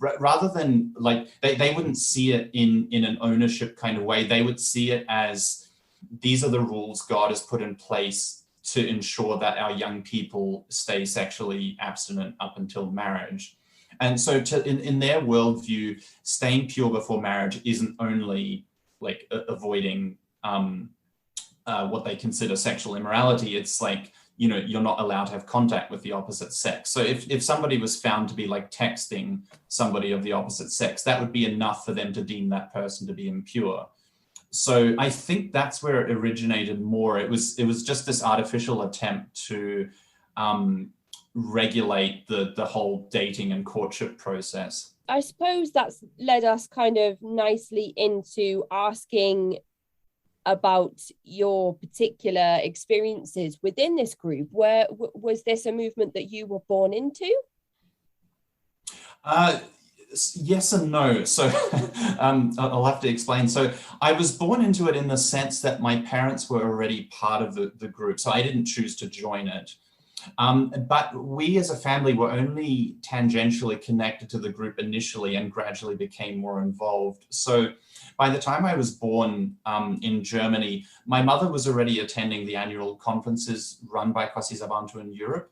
rather than like they wouldn't see it in an ownership kind of way, they would see it as these are the rules God has put in place to ensure that our young people stay sexually abstinent up until marriage. And so in their worldview, staying pure before marriage isn't only like avoiding what they consider sexual immorality. It's like, you're not allowed to have contact with the opposite sex. So if somebody was found to be like texting somebody of the opposite sex, that would be enough for them to deem that person to be impure. So I think that's where it originated more. It was just this artificial attempt to regulate the whole dating and courtship process. I suppose that's led us kind of nicely into asking about your particular experiences within this group. Where was this a movement that you were born into? Yes and no. So I'll have to explain. So I was born into it in the sense that my parents were already part of the group. So I didn't choose to join it. But we as a family were only tangentially connected to the group initially and gradually became more involved. So by the time I was born in Germany, my mother was already attending the annual conferences run by KwaSizabantu in Europe.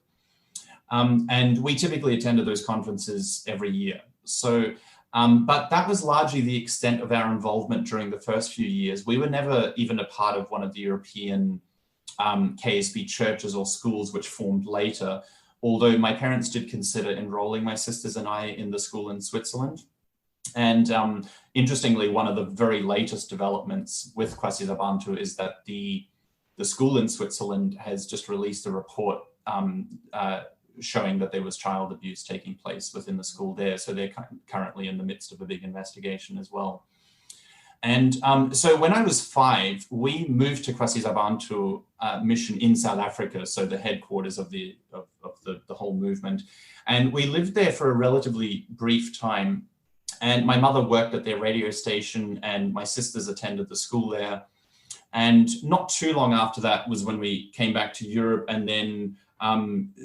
And we typically attended those conferences every year. So, but that was largely the extent of our involvement during the first few years. We were never even a part of one of the European KSB churches or schools which formed later, although my parents did consider enrolling my sisters and I in the school in Switzerland. And interestingly, one of the very latest developments with KwaSizabantu is that the school in Switzerland has just released a report showing that there was child abuse taking place within the school there. So they're currently in the midst of a big investigation as well. And so when I was 5, we moved to KwaSizabantu mission in South Africa, so the headquarters of the whole movement. And we lived there for a relatively brief time. And my mother worked at their radio station and my sisters attended the school there. And not too long after that was when we came back to Europe, and then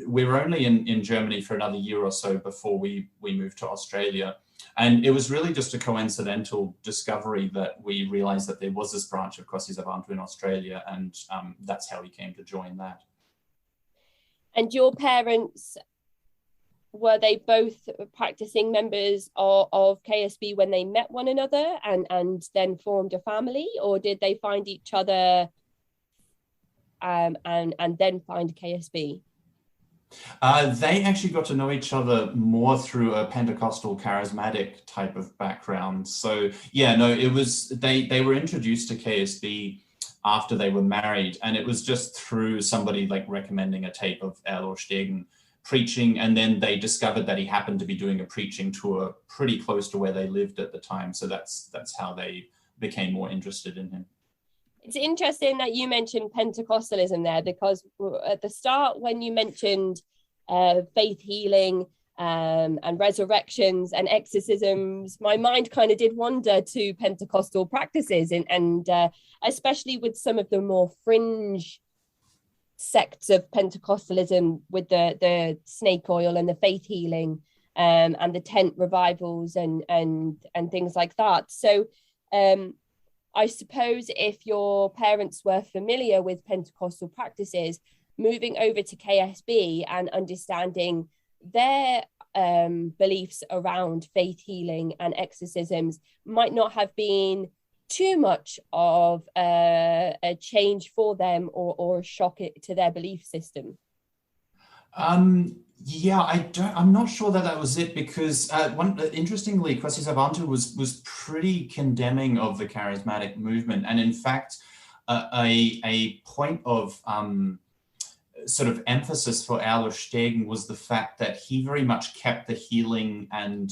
we were only in Germany for another year or so before we moved to Australia. And it was really just a coincidental discovery that we realized that there was this branch of KwaSizabantu in Australia, and that's how we came to join that. And your parents, were they both practicing members of KSB when they met one another and then formed a family, or did they find each other and then find KSB? They actually got to know each other more through a Pentecostal charismatic type of background. So yeah, no, it was, they were introduced to KSB after they were married, and it was just through somebody like recommending a tape of Erlo Stegen preaching, and then they discovered that he happened to be doing a preaching tour pretty close to where they lived at the time. So that's how they became more interested in him. It's interesting that you mentioned Pentecostalism there, because at the start, when you mentioned faith healing and resurrections and exorcisms, my mind kind of did wander to Pentecostal practices, and especially with some of the more fringe sects of Pentecostalism, with the snake oil and the faith healing and the tent revivals and things like that. So I suppose if your parents were familiar with Pentecostal practices, moving over to KSB and understanding their beliefs around faith healing and exorcisms might not have been too much of a change for them or a shock to their belief system. Yeah, I'm not sure that was it, because interestingly, KwaSizabantu was pretty condemning of the charismatic movement. And in fact, a point of sort of emphasis for Erlo Stegen was the fact that he very much kept the healing and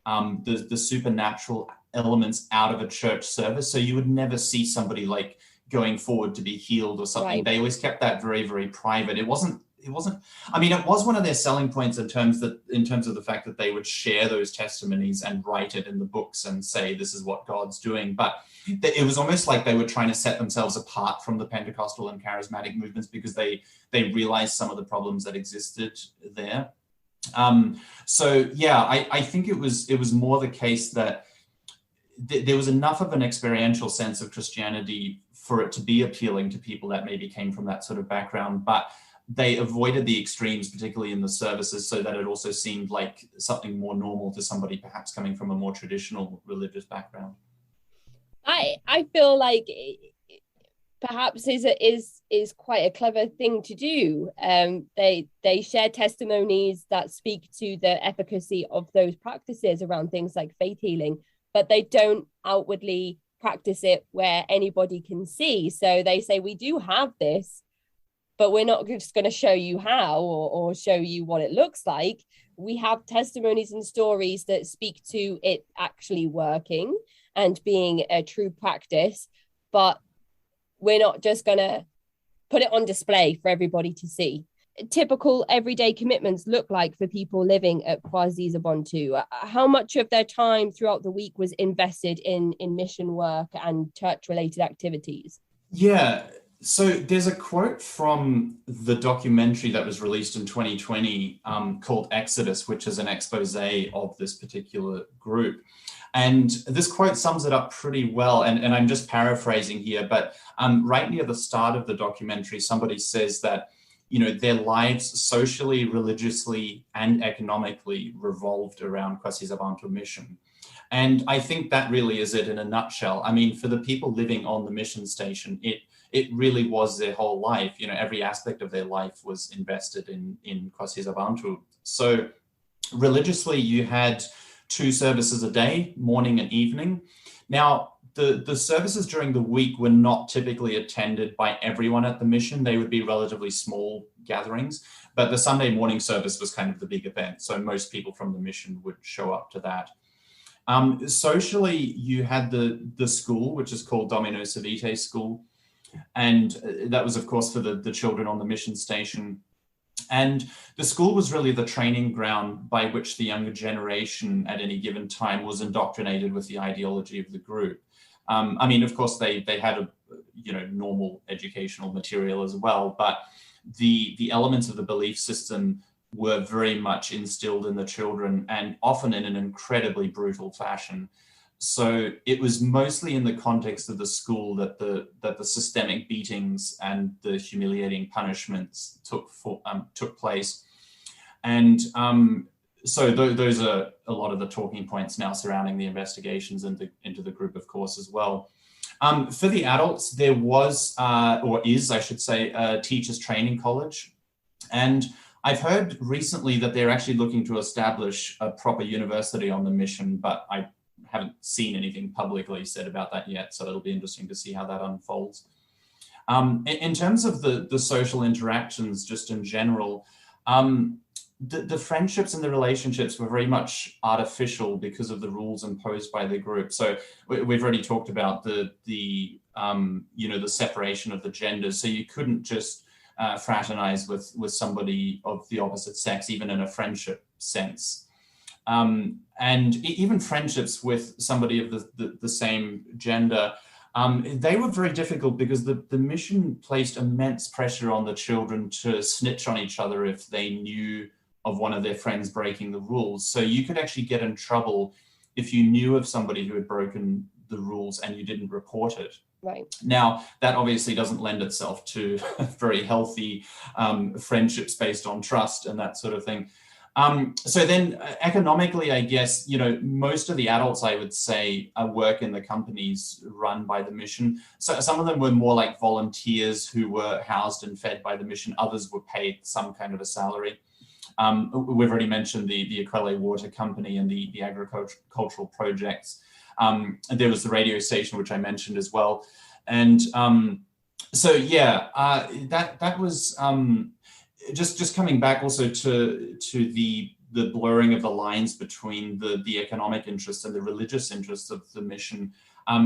the supernatural elements out of a church service. So you would never see somebody like going forward to be healed or something. Right. They always kept that very, very private. It wasn't it wasn't, I mean, it was one of their selling points in terms of the fact that they would share those testimonies and write it in the books and say, this is what God's doing. But it was almost like they were trying to set themselves apart from the Pentecostal and charismatic movements because they realized some of the problems that existed there. So yeah, I think it was more the case that there was enough of an experiential sense of Christianity for it to be appealing to people that maybe came from that sort of background, but they avoided the extremes, particularly in the services, so that it also seemed like something more normal to somebody perhaps coming from a more traditional religious background. I feel like perhaps is quite a clever thing to do. They share testimonies that speak to the efficacy of those practices around things like faith healing, but they don't outwardly practice it where anybody can see. So they say, we do have this, but we're not just going to show you how or show you what it looks like. We have testimonies and stories that speak to it actually working and being a true practice, but we're not just going to put it on display for everybody to see. Typical everyday commitments look like for people living at KwaSizabantu? How much of their time throughout the week was invested in mission work and church-related activities? Yeah, so there's a quote from the documentary that was released in 2020 called Exodus, which is an expose of this particular group. And this quote sums it up pretty well. And I'm just paraphrasing here, but right near the start of the documentary, somebody says that, their lives socially, religiously, and economically revolved around KwaSizabantu mission. And I think that really is it in a nutshell. I mean, for the people living on the mission station, it really was their whole life. Every aspect of their life was invested in KwaSizabantu. So religiously, you had 2 services a day, morning and evening. Now, the services during the week were not typically attended by everyone at the mission. They would be relatively small gatherings, but the Sunday morning service was kind of the big event. So most people from the mission would show up to that. Socially, you had the school, which is called Domino Savite School. And that was, of course, for the children on the mission station. And the school was really the training ground by which the younger generation at any given time was indoctrinated with the ideology of the group. I mean, of course, they had normal educational material as well, but the elements of the belief system were very much instilled in the children and often in an incredibly brutal fashion. So it was mostly in the context of the school that the systemic beatings and the humiliating punishments took place. And so those are a lot of the talking points now surrounding the investigations into the group, of course, as well. For the adults, there was, or is, I should say, a teachers training college. And I've heard recently that they're actually looking to establish a proper university on the mission, but I haven't seen anything publicly said about that yet. So it'll be interesting to see how that unfolds. In terms of the social interactions, just in general, the friendships and the relationships were very much artificial because of the rules imposed by the group. So we've already talked about the separation of the genders. So you couldn't just fraternize with somebody of the opposite sex, even in a friendship sense. And even friendships with somebody of the same gender, they were very difficult because the mission placed immense pressure on the children to snitch on each other if they knew of one of their friends breaking the rules. So you could actually get in trouble if you knew of somebody who had broken the rules and you didn't report it. Right. Now, that obviously doesn't lend itself to very healthy friendships based on trust and that sort of thing. So then economically, I guess, most of the adults, I would say, work in the companies run by the mission. So some of them were more like volunteers who were housed and fed by the mission. Others were paid some kind of a salary. We've already mentioned the Aquele Water Company and the agricultural projects. There was the radio station, which I mentioned as well. And so, yeah, that was... Just coming back also to the blurring of the lines between the economic interests and the religious interests of the mission.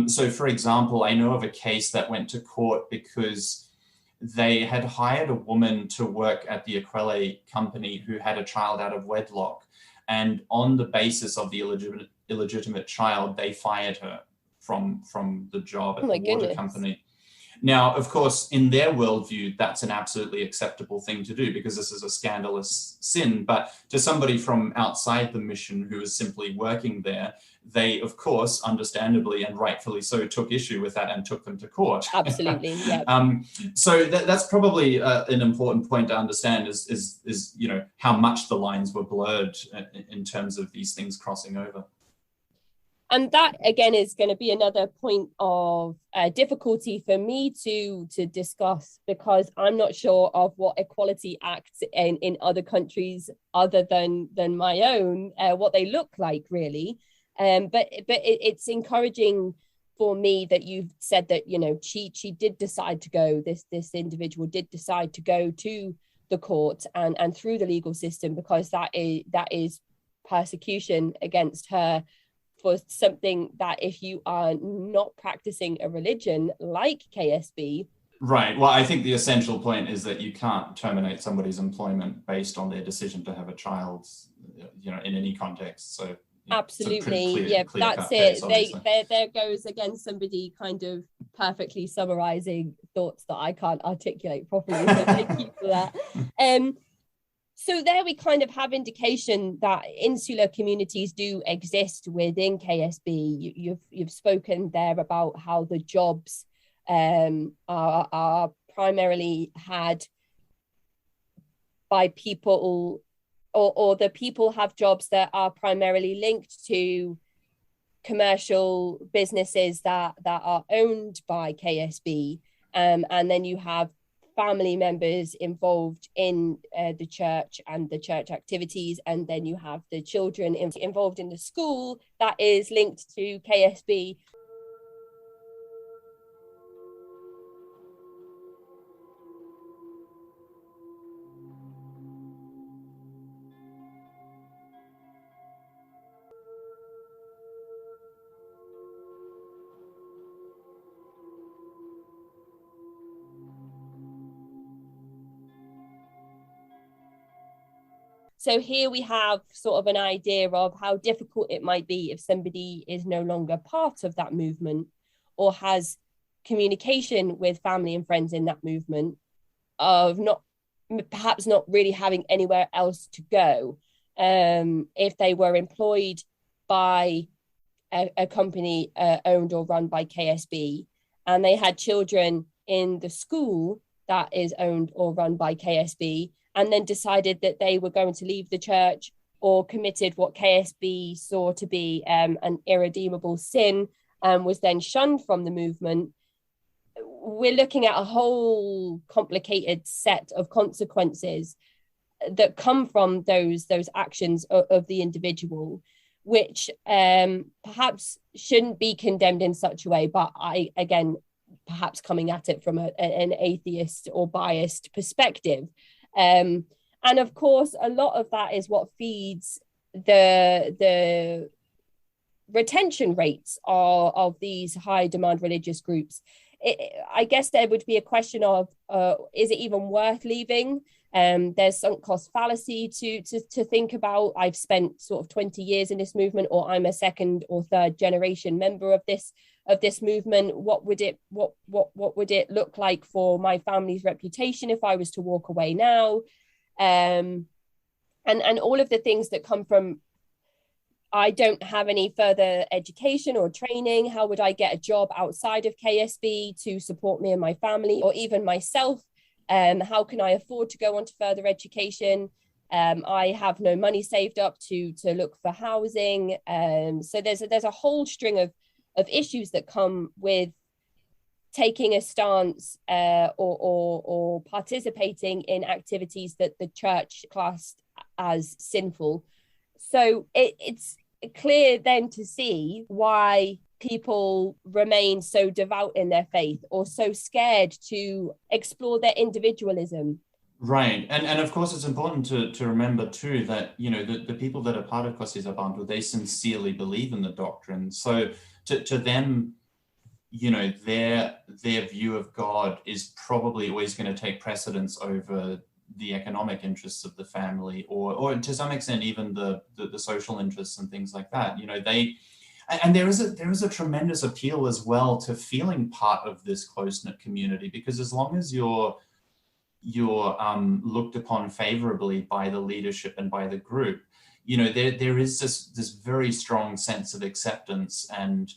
So, for example, I know of a case that went to court because they had hired a woman to work at the Aquile company who had a child out of wedlock. And on the basis of the illegitimate child, they fired her from the job at the water company. Now, of course, in their worldview, that's an absolutely acceptable thing to do because this is a scandalous sin. But to somebody from outside the mission who is simply working there, they, of course, understandably and rightfully so, took issue with that and took them to court. Absolutely, yeah. So that's probably an important point to understand is how much the lines were blurred in terms of these things crossing over. And that, again, is going to be another point of difficulty for me to discuss, because I'm not sure of what equality acts in other countries other than my own, what they look like, really. But it's encouraging for me that you've said that, she did decide to go, this individual did decide to go to the court and through the legal system, because that is persecution against her for something that, if you are not practicing a religion like KSB. Right. Well, I think the essential point is that you can't terminate somebody's employment based on their decision to have a child, in any context. So absolutely, clear that's it. There goes again somebody kind of perfectly summarizing thoughts that I can't articulate properly. So thank you for that. So there we kind of have indication that insular communities do exist within KSB. You've spoken there about how the jobs are primarily had by people, or the people have jobs that are primarily linked to commercial businesses that are owned by KSB. And then you have family members involved in the church and the church activities, and then you have the children involved in the school that is linked to KSB. So here we have sort of an idea of how difficult it might be if somebody is no longer part of that movement or has communication with family and friends in that movement, of perhaps not really having anywhere else to go. If they were employed by a company owned or run by KSB, and they had children in the school that is owned or run by KSB, and then decided that they were going to leave the church, or committed what KSB saw to be an irredeemable sin, and was then shunned from the movement, we're looking at a whole complicated set of consequences that come from those actions of the individual, which perhaps shouldn't be condemned in such a way. But perhaps coming at it from an atheist or biased perspective. And of course, a lot of that is what feeds the retention rates of these high demand religious groups. I guess there would be a question of, is it even worth leaving? There's sunk cost fallacy to think about. I've spent sort of 20 years in this movement, or I'm a second or third generation member of this movement. What would it look like for my family's reputation if I was to walk away now? And all of the things that come from, I don't have any further education or training. How would I get a job outside of KSB to support me and my family, or even myself? How can I afford to go on to further education? I have no money saved up to look for housing. So there's a whole string of issues that come with taking a stance or participating in activities that the church classed as sinful. So it's clear then to see why people remain so devout in their faith, or so scared to explore their individualism. Right. And of course, it's important to remember too that, the people that are part of KwaSizabantu, they sincerely believe in the doctrine. So to them, their view of God is probably always going to take precedence over the economic interests of the family, or to some extent even the social interests and things like that. And there is a tremendous appeal as well to feeling part of this close-knit community, because as long as you're looked upon favorably by the leadership and by the group, there is this very strong sense of acceptance and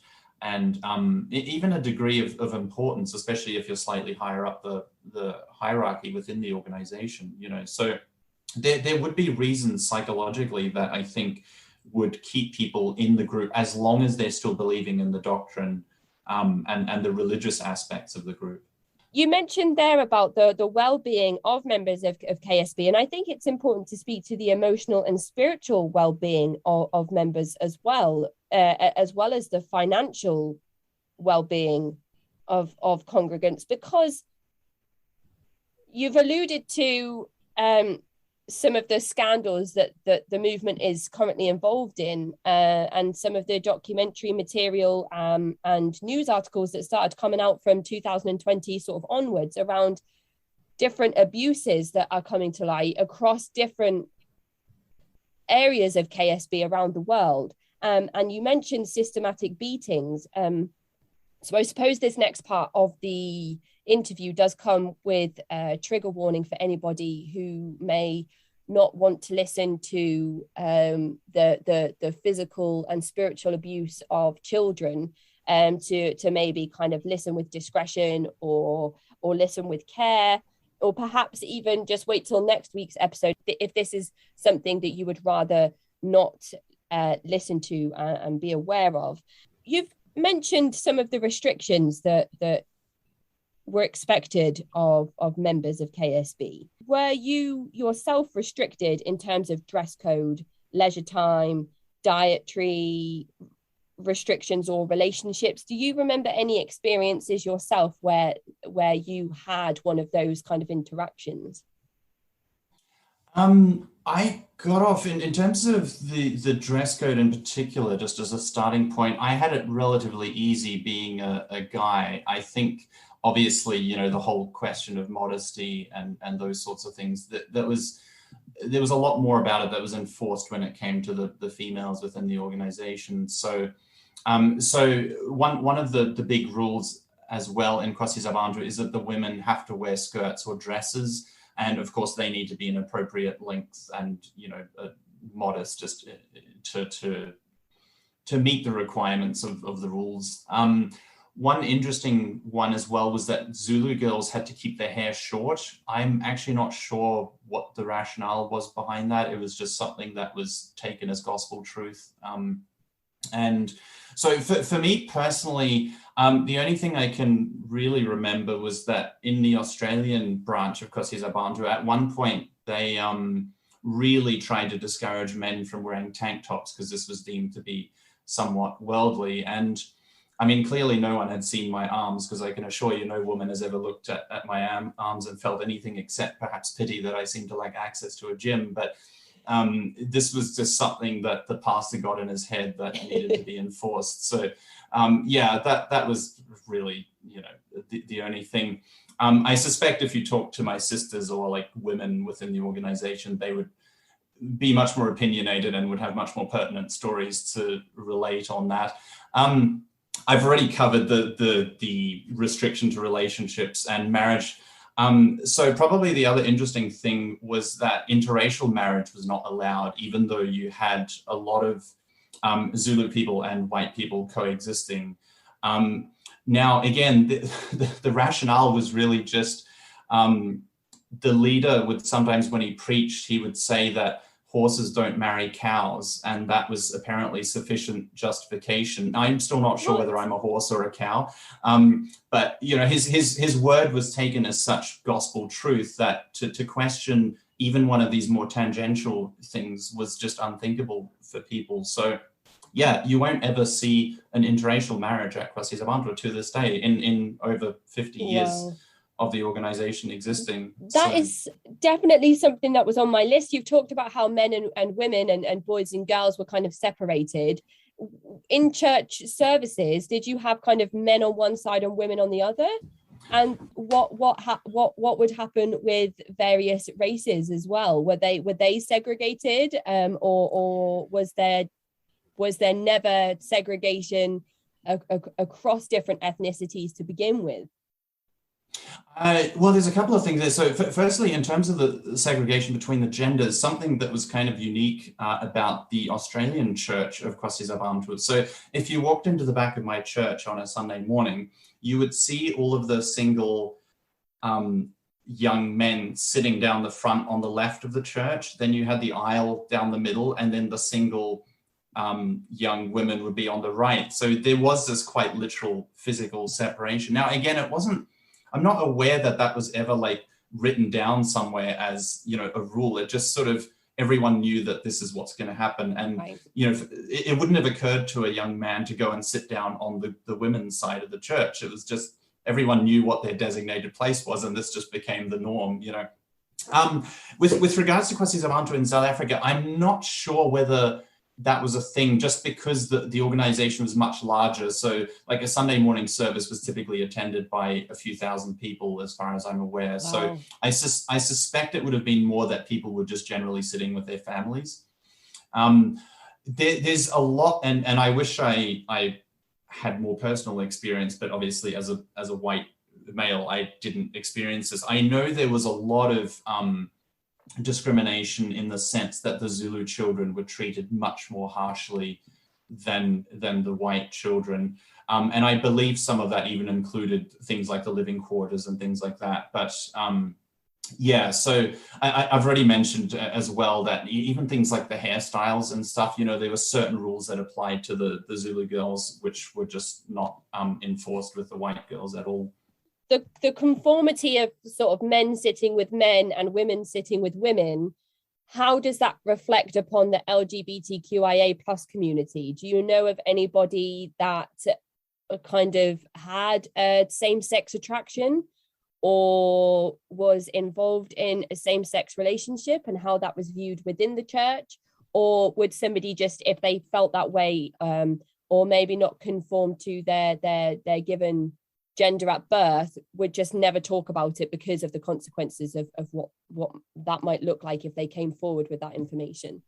even a degree of importance, especially if you're slightly higher up the hierarchy within the organization. So there would be reasons psychologically that I think would keep people in the group as long as they're still believing in the doctrine and the religious aspects of the group. You mentioned there about the well-being of members of KSB, and I think it's important to speak to the emotional and spiritual well-being of members as well as the financial well-being of congregants, because you've alluded to some of the scandals that the movement is currently involved in, and some of the documentary material and news articles that started coming out from 2020 sort of onwards around different abuses that are coming to light across different areas of KSB around the world. And you mentioned systematic beatings. So I suppose this next part of the interview does come with a trigger warning for anybody who may not want to listen to the physical and spiritual abuse of children, to maybe kind of listen with discretion or listen with care, or perhaps even just wait till next week's episode if this is something that you would rather not listen to and be aware of. You've mentioned some of the restrictions that were expected of members of KSB. Were you yourself restricted in terms of dress code, leisure time, dietary restrictions, or relationships? Do you remember any experiences yourself where you had one of those kind of interactions? I got off in terms of the dress code in particular, just as a starting point. I had it relatively easy being a guy. I think obviously, the whole question of modesty and those sorts of things, there was a lot more about it that was enforced when it came to the females within the organization. So one of the big rules as well in KwaSizabantu is that the women have to wear skirts or dresses. And of course, they need to be an appropriate length and, modest, just to meet the requirements of the rules. One interesting one as well was that Zulu girls had to keep their hair short. I'm actually not sure what the rationale was behind that. It was just something that was taken as gospel truth. And so for me personally, the only thing I can really remember was that in the Australian branch of KwaSizabantu, at one point they really tried to discourage men from wearing tank tops because this was deemed to be somewhat worldly. And I mean, clearly no one had seen my arms, because I can assure you no woman has ever looked at my arms and felt anything except perhaps pity that I seem to lack access to a gym. But this was just something that the pastor got in his head that needed to be enforced. So that was really, the only thing. I suspect if you talk to my sisters or like women within the organization, they would be much more opinionated and would have much more pertinent stories to relate on that. I've already covered the restriction to relationships and marriage. So probably the other interesting thing was that interracial marriage was not allowed, even though you had a lot of Zulu people and white people coexisting. Now, again, the rationale was really just the leader would sometimes, when he preached, he would say that horses don't marry cows, and that was apparently sufficient justification. I'm still not sure whether I'm a horse or a cow, but his word was taken as such gospel truth that to question even one of these more tangential things was just unthinkable for people. So yeah, you won't ever see an interracial marriage at KwaSizabantu to this day in over 50 years of the organization existing. That is definitely something that was on my list. You've talked about how men and women and boys and girls were kind of separated. in church services, did you have kind of men on one side and women on the other? And what would happen with various races as well? Were they segregated, or was there never segregation across different ethnicities to begin with? Well, there's a couple of things there. So firstly, in terms of the segregation between the genders, something that was kind of unique about the Australian Church of KwaSizabantu. So if you walked into the back of my church on a Sunday morning, you would see all of the single young men sitting down the front on the left of the church. Then you had the aisle down the middle, and then the single young women would be on the right. So there was this quite literal physical separation. Now, again, I'm not aware that was ever like written down somewhere as, a rule. It just sort of, everyone knew that this is what's going to happen. And, right. It wouldn't have occurred to a young man to go and sit down on the women's side of the church. It was just, everyone knew what their designated place was, and this just became the norm, With regards to KwaSizabantu in South Africa, I'm not sure whether that was a thing, just because the organization was much larger. So like a Sunday morning service was typically attended by a few thousand people, as far as I'm aware. Wow. So I suspect it would have been more that people were just generally sitting with their families. There's a lot, and I wish I had more personal experience, but obviously as a white male, I didn't experience this. I know there was a lot of discrimination in the sense that the Zulu children were treated much more harshly than the white children. And I believe some of that even included things like the living quarters and things like that. But so I've already mentioned as well that even things like the hairstyles and stuff, there were certain rules that applied to the Zulu girls, which were just not enforced with the white girls at all. The conformity of sort of men sitting with men and women sitting with women, how does that reflect upon the LGBTQIA plus community? Do you know of anybody that kind of had a same-sex attraction or was involved in a same-sex relationship, and how that was viewed within the church? Or would somebody just, if they felt that way, or maybe not conform to their given gender at birth, would just never talk about it because of the consequences of what that might look like if they came forward with that information?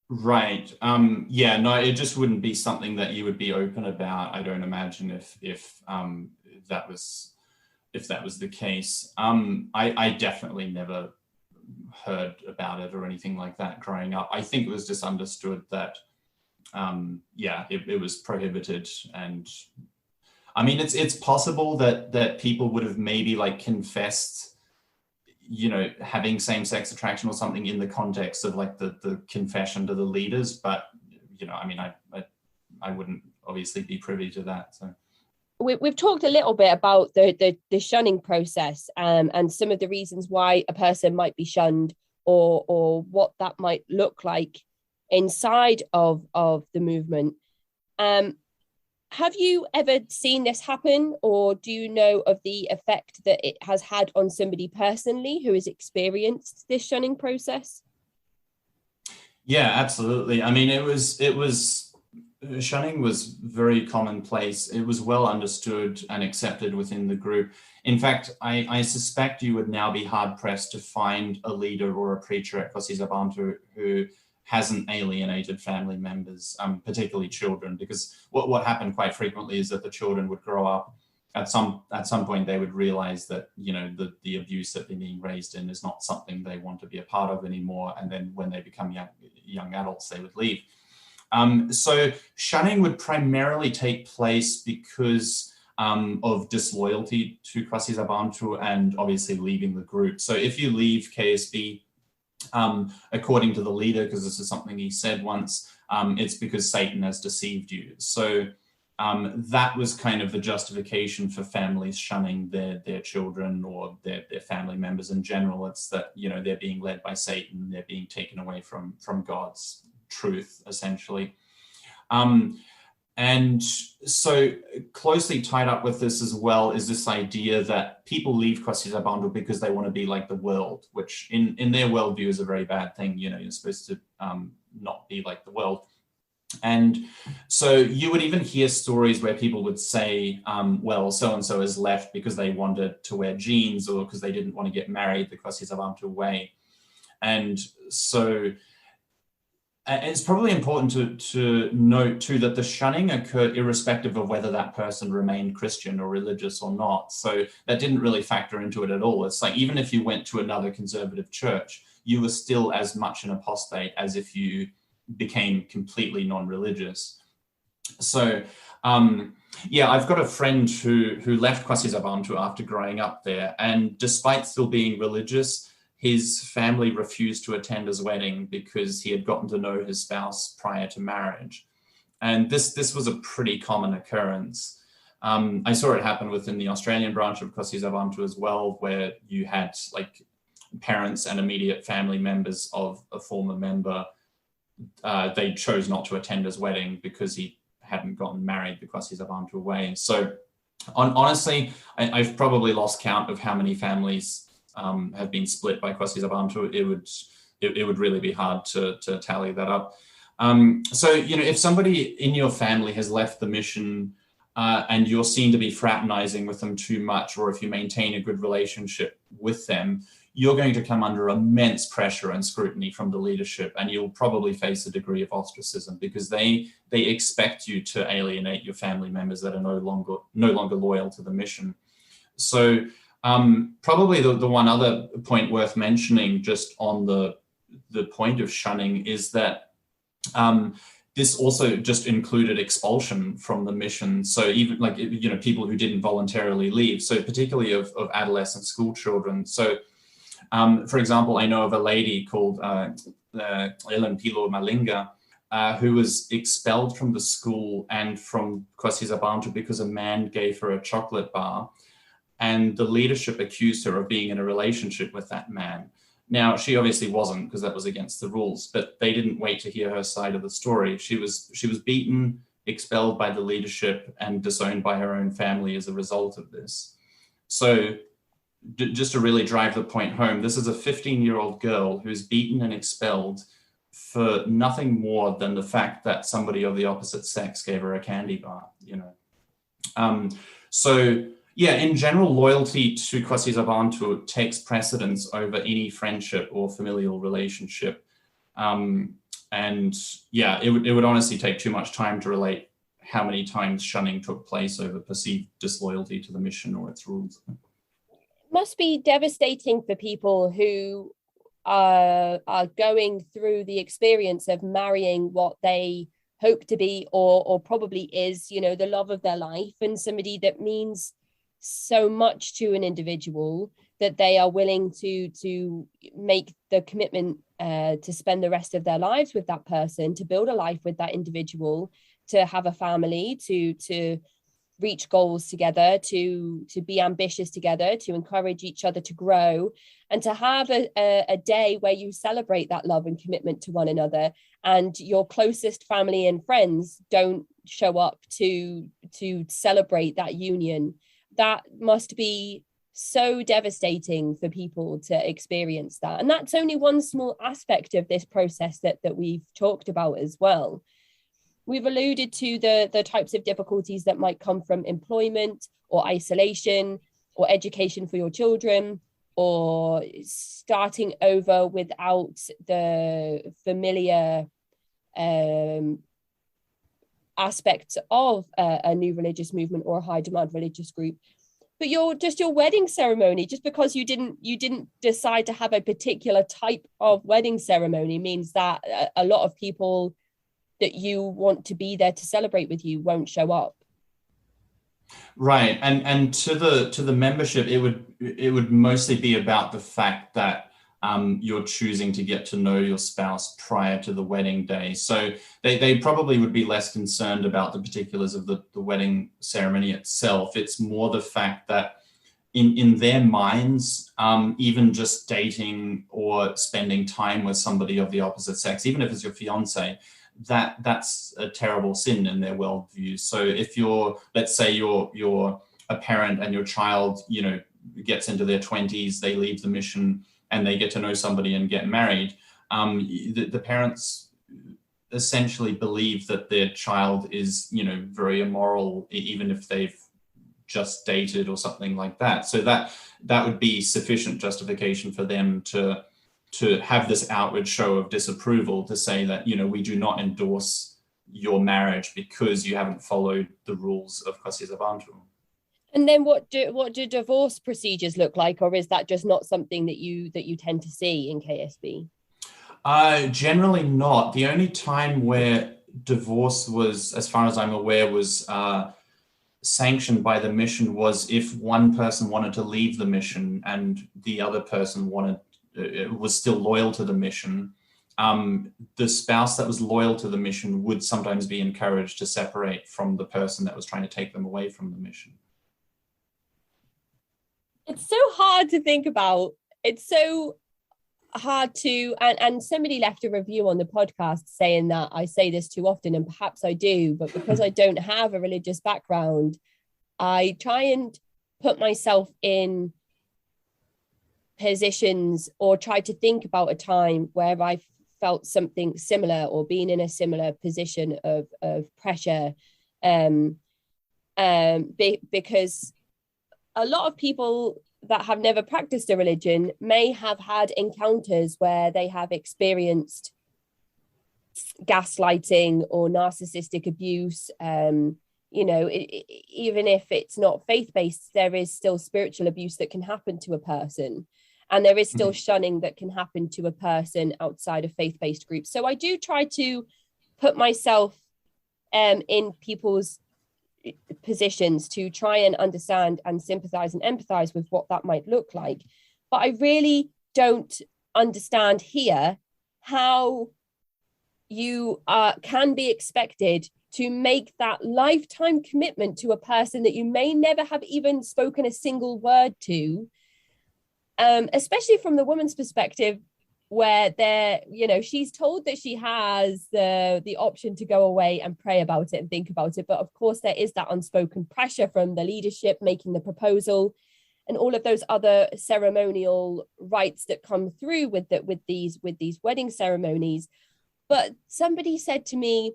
Right. It just wouldn't be something that you would be open about, I don't imagine, if that was the case. I definitely never heard about it or anything like that growing up. I think it was just understood that it was prohibited. And I mean, it's possible that people would have maybe like confessed, having same-sex attraction or something in the context of like the confession to the leaders. But, I wouldn't obviously be privy to that. So we've talked a little bit about the shunning process, and some of the reasons why a person might be shunned, or what that might look like inside of the movement. Have you ever seen this happen, or do you know of the effect that it has had on somebody personally who has experienced this shunning process? Yeah, absolutely. I mean, shunning was very commonplace. It was well understood and accepted within the group. In fact, I suspect you would now be hard pressed to find a leader or a preacher at KwaSizabantu who hasn't alienated family members, particularly children, because what happened quite frequently is that the children would grow up. At some point, they would realize that, the abuse that they're being raised in is not something they want to be a part of anymore. And then when they become young adults, they would leave. So shunning would primarily take place because of disloyalty to KwaSizabantu and obviously leaving the group. So if you leave KSB, according to the leader, because this is something he said once, it's because Satan has deceived you. So that was kind of the justification for families shunning their children or their family members in general. It's that, they're being led by Satan, they're being taken away from God's truth, essentially. And so closely tied up with this as well is this idea that people leave KwaSizabantu because they want to be like the world, which in their worldview is a very bad thing. You're supposed to not be like the world. And so you would even hear stories where people would say, well, so-and-so has left because they wanted to wear jeans or because they didn't want to get married the KwaSizabantu way. And so it's probably important to note too that the shunning occurred irrespective of whether that person remained Christian or religious or not. So that didn't really factor into it at all. It's like, even if you went to another conservative church, you were still as much an apostate as if you became completely non-religious. So I've got a friend who left KwaSizabantu after growing up there, and despite still being religious, his family refused to attend his wedding because he had gotten to know his spouse prior to marriage. And this was a pretty common occurrence. I saw it happen within the Australian branch of KwaSizabantu as well, where you had like parents and immediate family members of a former member. They chose not to attend his wedding because he hadn't gotten married the KwaSizabantu way. So honestly, I've probably lost count of how many families have been split by KwaSizabantu. It would really be hard to tally that up. So, if somebody in your family has left the mission and you're seen to be fraternizing with them too much, or if you maintain a good relationship with them, you're going to come under immense pressure and scrutiny from the leadership, and you'll probably face a degree of ostracism because they expect you to alienate your family members that are no longer loyal to the mission. So probably the one other point worth mentioning just on the point of shunning is that this also just included expulsion from the mission. So even people who didn't voluntarily leave, so particularly of adolescent school children. So for example, I know of a lady called Ellen Pilo Malinga, who was expelled from the school and from KwaSizabantu because a man gave her a chocolate bar, and the leadership accused her of being in a relationship with that man. Now, she obviously wasn't, because that was against the rules, but they didn't wait to hear her side of the story. She was beaten, expelled by the leadership, and disowned by her own family as a result of this. So just to really drive the point home, this is a 15-year-old girl who's beaten and expelled for nothing more than the fact that somebody of the opposite sex gave her a candy bar, in general, loyalty to KwaSizabantu takes precedence over any friendship or familial relationship. It would honestly take too much time to relate how many times shunning took place over perceived disloyalty to the mission or its rules. Must be devastating for people who are going through the experience of marrying what they hope to be or probably is, the love of their life, and somebody that means so much to an individual that they are willing to make the commitment to spend the rest of their lives with that person, to build a life with that individual, to have a family, to reach goals together, to be ambitious together, to encourage each other to grow, and to have a day where you celebrate that love and commitment to one another, and your closest family and friends don't show up to celebrate that union. That must be so devastating for people to experience that. And that's only one small aspect of this process that we've talked about as well. We've alluded to the types of difficulties that might come from employment or isolation or education for your children, or starting over without the familiar aspects of a new religious movement or a high demand religious group. But your wedding ceremony, just because you didn't decide to have a particular type of wedding ceremony, means that a lot of people that you want to be there to celebrate with you won't show up. Right, and to the membership, it would mostly be about the fact that you're choosing to get to know your spouse prior to the wedding day. So they probably would be less concerned about the particulars of the wedding ceremony itself. It's more the fact that in their minds, even just dating or spending time with somebody of the opposite sex, even if it's your fiance, that's a terrible sin in their worldview. So if let's say you're a parent and your child, gets into their 20s, they leave the mission and they get to know somebody and get married, the parents essentially believe that their child is, very immoral, even if they've just dated or something like that. So that would be sufficient justification for them to have this outward show of disapproval, to say that, we do not endorse your marriage because you haven't followed the rules of KwaSizabantu. And then what do divorce procedures look like, or is that just not something that you tend to see in KSB? Generally not. The only time where divorce was, as far as I'm aware, was sanctioned by the mission was if one person wanted to leave the mission and the other person was still loyal to the mission. The spouse that was loyal to the mission would sometimes be encouraged to separate from the person that was trying to take them away from the mission. It's so hard to think about. It's so hard to, and somebody left a review on the podcast saying that I say this too often, and perhaps I do, but because I don't have a religious background, I try and put myself in positions or try to think about a time where I felt something similar or been in a similar position of pressure, because a lot of people that have never practiced a religion may have had encounters where they have experienced gaslighting or narcissistic abuse. Even if it's not faith-based, there is still spiritual abuse that can happen to a person. And there is still shunning that can happen to a person outside of faith-based groups. So I do try to put myself in people's positions to try and understand and sympathize and empathize with what that might look like. But I really don't understand here how you can be expected to make that lifetime commitment to a person that you may never have even spoken a single word to, especially from the woman's perspective, where she's told that she has the option to go away and pray about it and think about it. But of course, there is that unspoken pressure from the leadership making the proposal and all of those other ceremonial rites that come through with these wedding ceremonies. But somebody said to me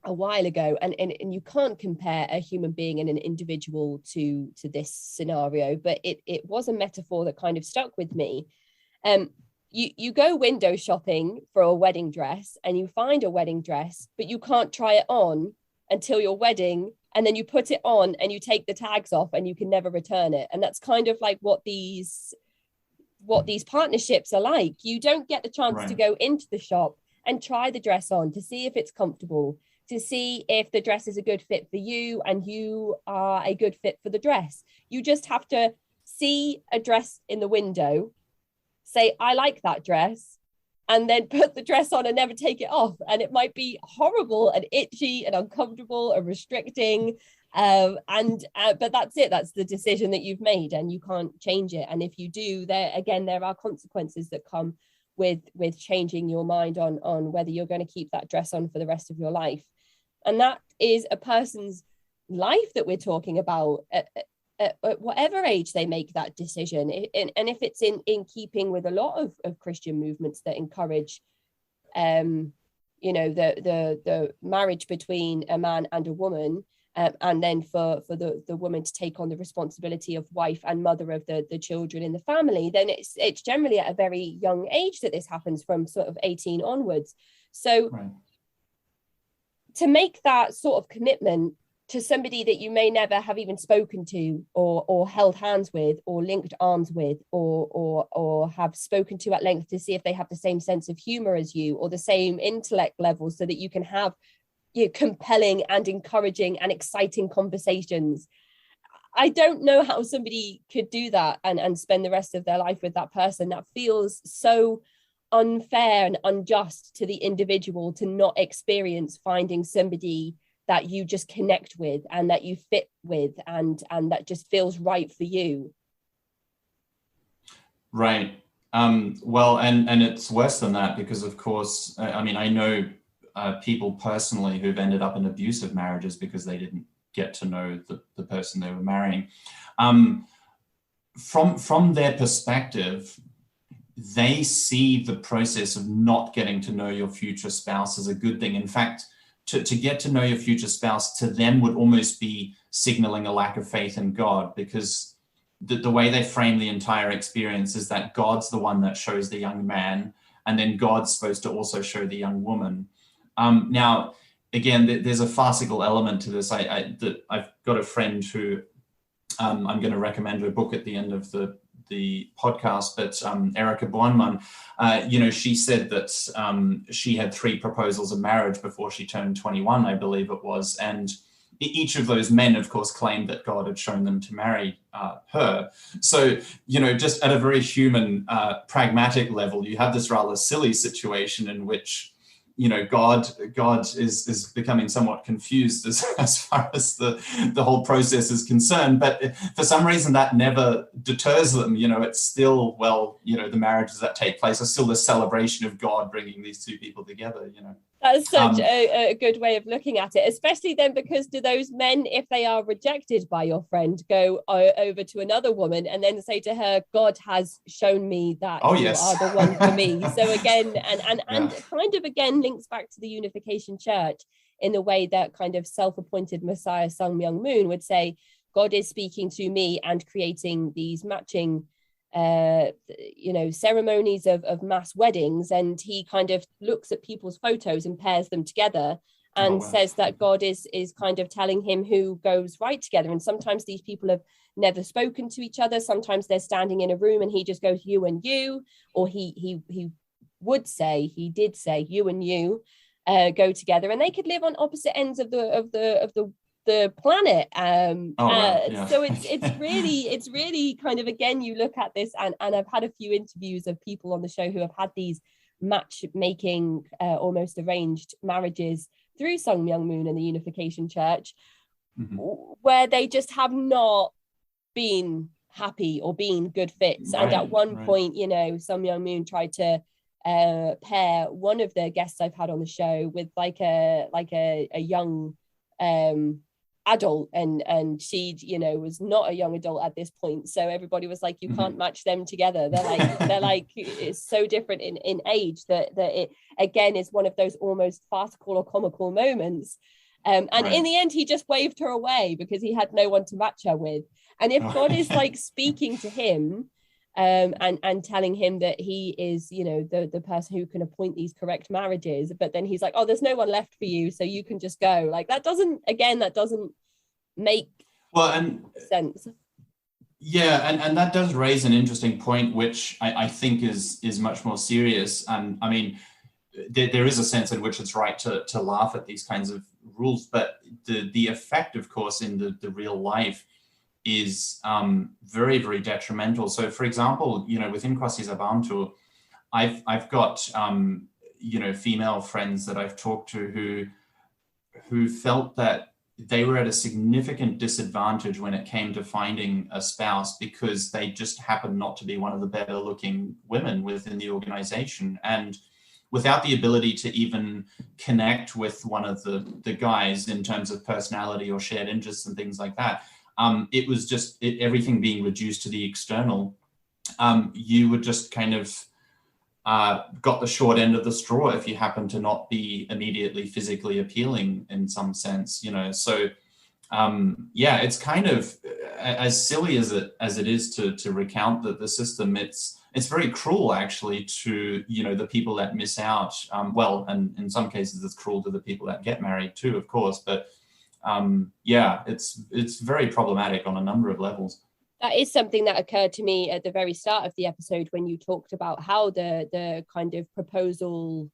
a while ago, and you can't compare a human being and an individual to this scenario, but it was a metaphor that kind of stuck with me. You go window shopping for a wedding dress and you find a wedding dress, but you can't try it on until your wedding. And then you put it on and you take the tags off and you can never return it. And that's kind of like what these partnerships are like. You don't get the chance to go into the shop and try the dress on to see if it's comfortable, to see if the dress is a good fit for you and you are a good fit for the dress. You just have to see a dress in the window, say, I like that dress, and then put the dress on and never take it off. And it might be horrible and itchy and uncomfortable and restricting. But that's it. That's the decision that you've made and you can't change it. And if you do, there are consequences that come with changing your mind on whether you're going to keep that dress on for the rest of your life. And that is a person's life that we're talking about. At whatever age they make that decision, and if it's in keeping with a lot of Christian movements that encourage, the marriage between a man and a woman, and then for the woman to take on the responsibility of wife and mother of the children in the family, then it's generally at a very young age that this happens, from sort of 18 onwards. So to make that sort of commitment to somebody that you may never have even spoken to or held hands with or linked arms with or have spoken to at length to see if they have the same sense of humor as you or the same intellect level, so that you can have compelling and encouraging and exciting conversations. I don't know how somebody could do that and spend the rest of their life with that person. That feels so unfair and unjust to the individual to not experience finding somebody that you just connect with and that you fit with and that just feels right for you. Right. Well, and it's worse than that, because of course, I know people personally who've ended up in abusive marriages because they didn't get to know the person they were marrying. From their perspective, they see the process of not getting to know your future spouse as a good thing. In fact, to get to know your future spouse to them would almost be signaling a lack of faith in God, because the way they frame the entire experience is that God's the one that shows the young man, and then God's supposed to also show the young woman. Now, again, there's a farcical element to this. I've got a friend who I'm going to recommend her book at the end of the podcast, but Erica Bornman, she said that she had 3 proposals of marriage before she turned 21, I believe it was. And each of those men, of course, claimed that God had shown them to marry her. So, just at a very human, pragmatic level, you have this rather silly situation in which, God is becoming somewhat confused as far as the whole process is concerned. But for some reason, that never deters them. It's still, the marriages that take place are still the celebration of God bringing these 2 people together, That's such a good way of looking at it, especially then, because do those men, if they are rejected by your friend, go over to another woman and then say to her, God has shown me that you are the one for me. So again, and kind of again links back to the Unification Church in the way that kind of self-appointed Messiah Sung Myung Moon would say, God is speaking to me and creating these matching ceremonies of mass weddings, and he kind of looks at people's photos and pairs them together and says that God is kind of telling him who goes right together. And sometimes these people have never spoken to each other. Sometimes they're standing in a room and he just goes, you and you, or he did say you and you go together, and they could live on opposite ends of the planet. So it's really kind of, again, you look at this, and I've had a few interviews of people on the show who have had these matchmaking almost arranged marriages through Sung Myung Moon and the Unification Church, where they just have not been happy or been good fits. And at one point, Sung Myung Moon tried to pair one of the guests I've had on the show with like a young adult, and she was not a young adult at this point, so everybody was like, you can't match them together. They're like it's so different in age that it again is one of those almost farcical or comical moments, and in the end he just waved her away because he had no one to match her with. And if God is like speaking to him and telling him that he is the person who can appoint these correct marriages, but then he's like, oh, there's no one left for you, so you can just go, like that doesn't make sense. And that does raise an interesting point, which I think is much more serious. And I mean, there is a sense in which it's right to laugh at these kinds of rules, but the effect, of course, in the real life is very, very detrimental. So, for example, within KwaSizabantu, I've got female friends that I've talked to who felt that they were at a significant disadvantage when it came to finding a spouse because they just happened not to be one of the better looking women within the organization. And without the ability to even connect with one of the guys in terms of personality or shared interests and things like that, it was just everything being reduced to the external. You would just kind of got the short end of the straw if you happen to not be immediately physically appealing in some sense, So, it's kind of as silly as it is to recount the system. It's very cruel, actually, to the people that miss out. And in some cases, it's cruel to the people that get married too, of course. But it's very problematic on a number of levels. That is something that occurred to me at the very start of the episode when you talked about how the kind of proposal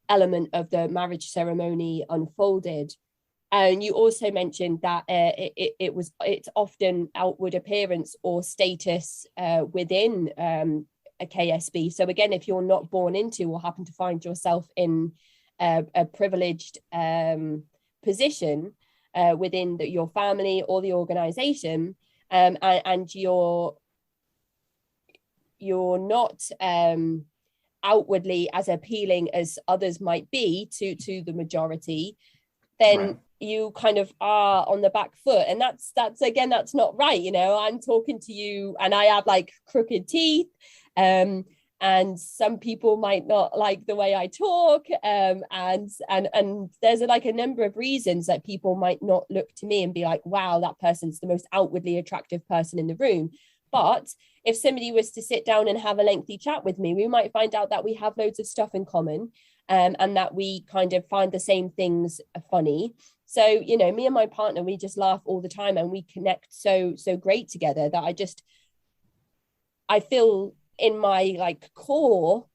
element of the marriage ceremony unfolded. And you also mentioned that it's often outward appearance or status within a KSB. So again, if you're not born into or happen to find yourself in a privileged position within your family or the organization, and you're not outwardly as appealing as others might be to the majority, then you kind of are on the back foot. And that's again, that's not right. You know, I'm talking to you and I have like crooked teeth, and some people might not like the way I talk, and there's like a number of reasons that people might not look to me and be like, wow, that person's the most outwardly attractive person in the room. But if somebody was to sit down and have a lengthy chat with me, we might find out that we have loads of stuff in common, and that we kind of find the same things funny. So, you know, me and my partner, we just laugh all the time and we connect so great together that I feel in my like core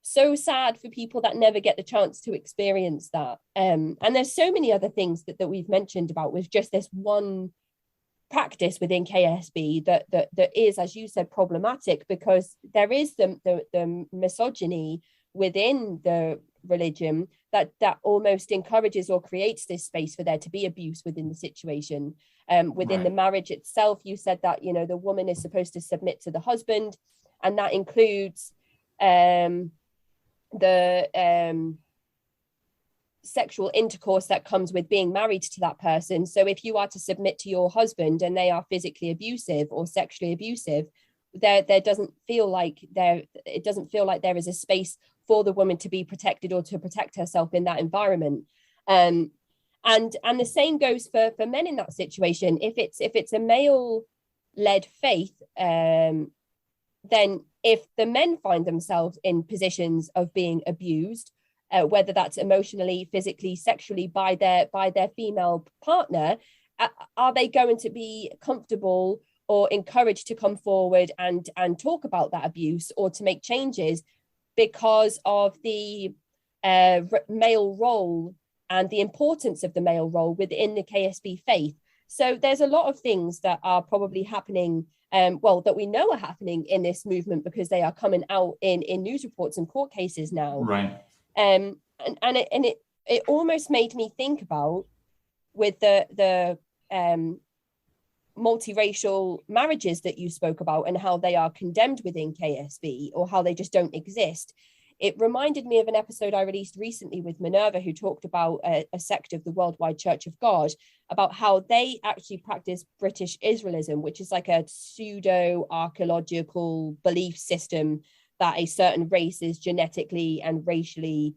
so sad for people that never get the chance to experience that. And there's so many other things that we've mentioned about with just this one practice within KSB that is, as you said, problematic, because there is the misogyny within the religion that almost encourages or creates this space for there to be abuse within the situation. Within Right. the marriage itself, you said that, you know, the woman is supposed to submit to the husband, and that includes the sexual intercourse that comes with being married to that person. So if you are to submit to your husband and they are physically abusive or sexually abusive, there doesn't feel like there is a space for the woman to be protected or to protect herself in that environment. And the same goes for men in that situation. If it's a male led faith, then if the men find themselves in positions of being abused, whether that's emotionally, physically, sexually by their female partner, are they going to be comfortable or encouraged to come forward and talk about that abuse or to make changes because of the male role and the importance of the male role within the KSB faith? So there's a lot of things that are probably happening, that we know are happening in this movement, because they are coming out in news reports and court cases now. Right. And it almost made me think about with the multiracial marriages that you spoke about and how they are condemned within KSB or how they just don't exist. It reminded me of an episode I released recently with Minerva, who talked about a sect of the Worldwide Church of God, about how they actually practice British Israelism, which is like a pseudo-archaeological belief system that a certain race is genetically and racially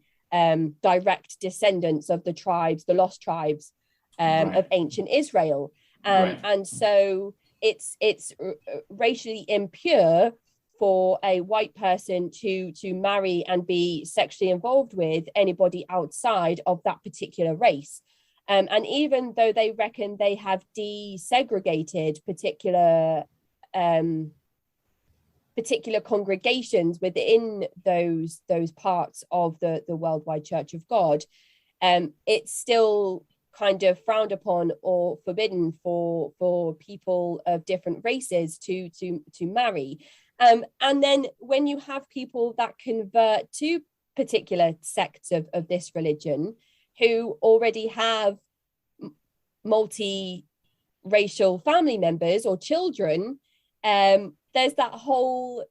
direct descendants of the tribes, the lost tribes of ancient Israel. And so it's racially impure for a white person to marry and be sexually involved with anybody outside of that particular race. And even though they reckon they have desegregated particular congregations within those parts of the Worldwide Church of God, it's still kind of frowned upon or forbidden for people of different races to marry. And then when you have people that convert to particular sects of this religion who already have multi-racial family members or children, there's that whole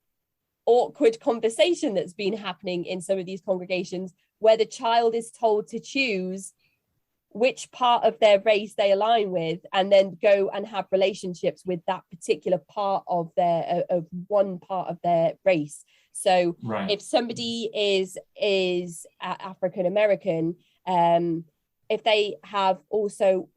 awkward conversation that's been happening in some of these congregations where the child is told to choose which part of their race they align with and then go and have relationships with that particular part of one part of their race. So if somebody is African American, if they have also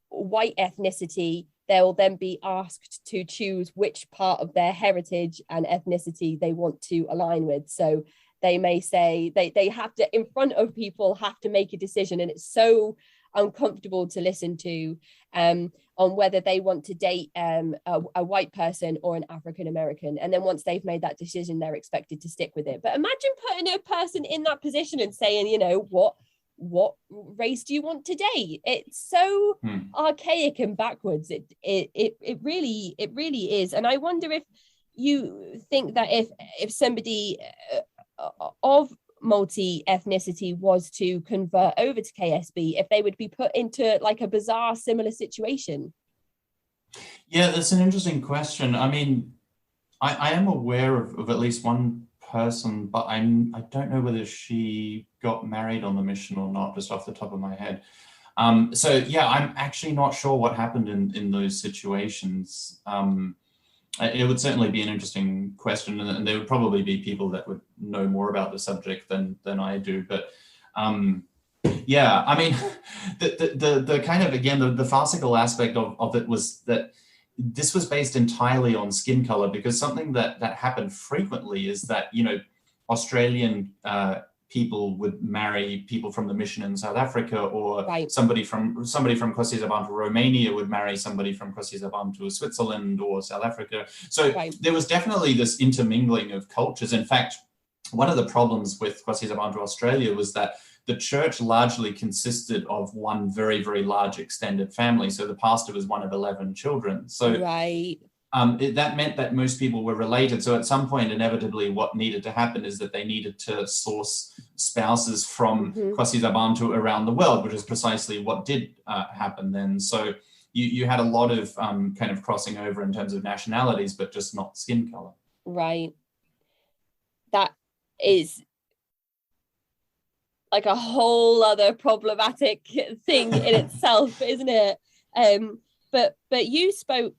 white ethnicity, they will then be asked to choose which part of their heritage and ethnicity they want to align with. So they may say they have to, in front of people, have to make a decision, and it's so uncomfortable to listen to on whether they want to date a white person or an African American. And then once they've made that decision, they're expected to stick with it. But imagine putting a person in that position and saying, you know, what race do you want to date? It's so archaic and backwards. It really is. And I wonder if you think that if somebody of multi-ethnicity was to convert over to KSB, if they would be put into like a bizarre similar situation. Yeah, that's an interesting question. I mean, I am aware of at least one person, but I don't know whether she got married on the mission or not, just off the top of my head. So yeah, I'm actually not sure what happened in those situations. It would certainly be an interesting question, and there would probably be people that would know more about the subject than I do. But yeah, I mean, the kind of, again, the farcical aspect of it was that this was based entirely on skin color, because something that happened frequently is that, Australian people would marry people from the mission in South Africa, or Right. somebody from KwaSizabantu Romania would marry somebody from KwaSizabantu Switzerland or South Africa. So Right. there was definitely this intermingling of cultures. In fact, one of the problems with KwaSizabantu Australia was that the church largely consisted of one very, very large extended family. So the pastor was one of 11 children. So Right. that meant that most people were related. So at some point, inevitably, what needed to happen is that they needed to source spouses from KwaSizabantu around the world, which is precisely what did happen then. So you had a lot of kind of crossing over in terms of nationalities, but just not skin color. Right. That is like a whole other problematic thing in itself, isn't it? But you spoke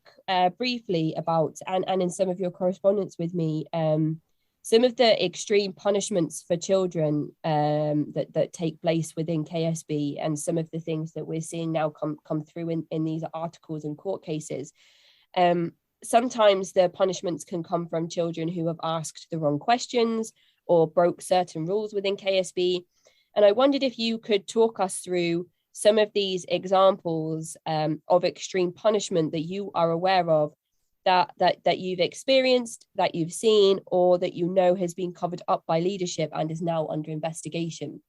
briefly about, and in some of your correspondence with me, some of the extreme punishments for children that take place within KSB, and some of the things that we're seeing now come through in these articles and court cases. Sometimes the punishments can come from children who have asked the wrong questions or broke certain rules within KSB. And I wondered if you could talk us through some of these examples of extreme punishment that you are aware of, that you've experienced, that you've seen, or that you know has been covered up by leadership and is now under investigation.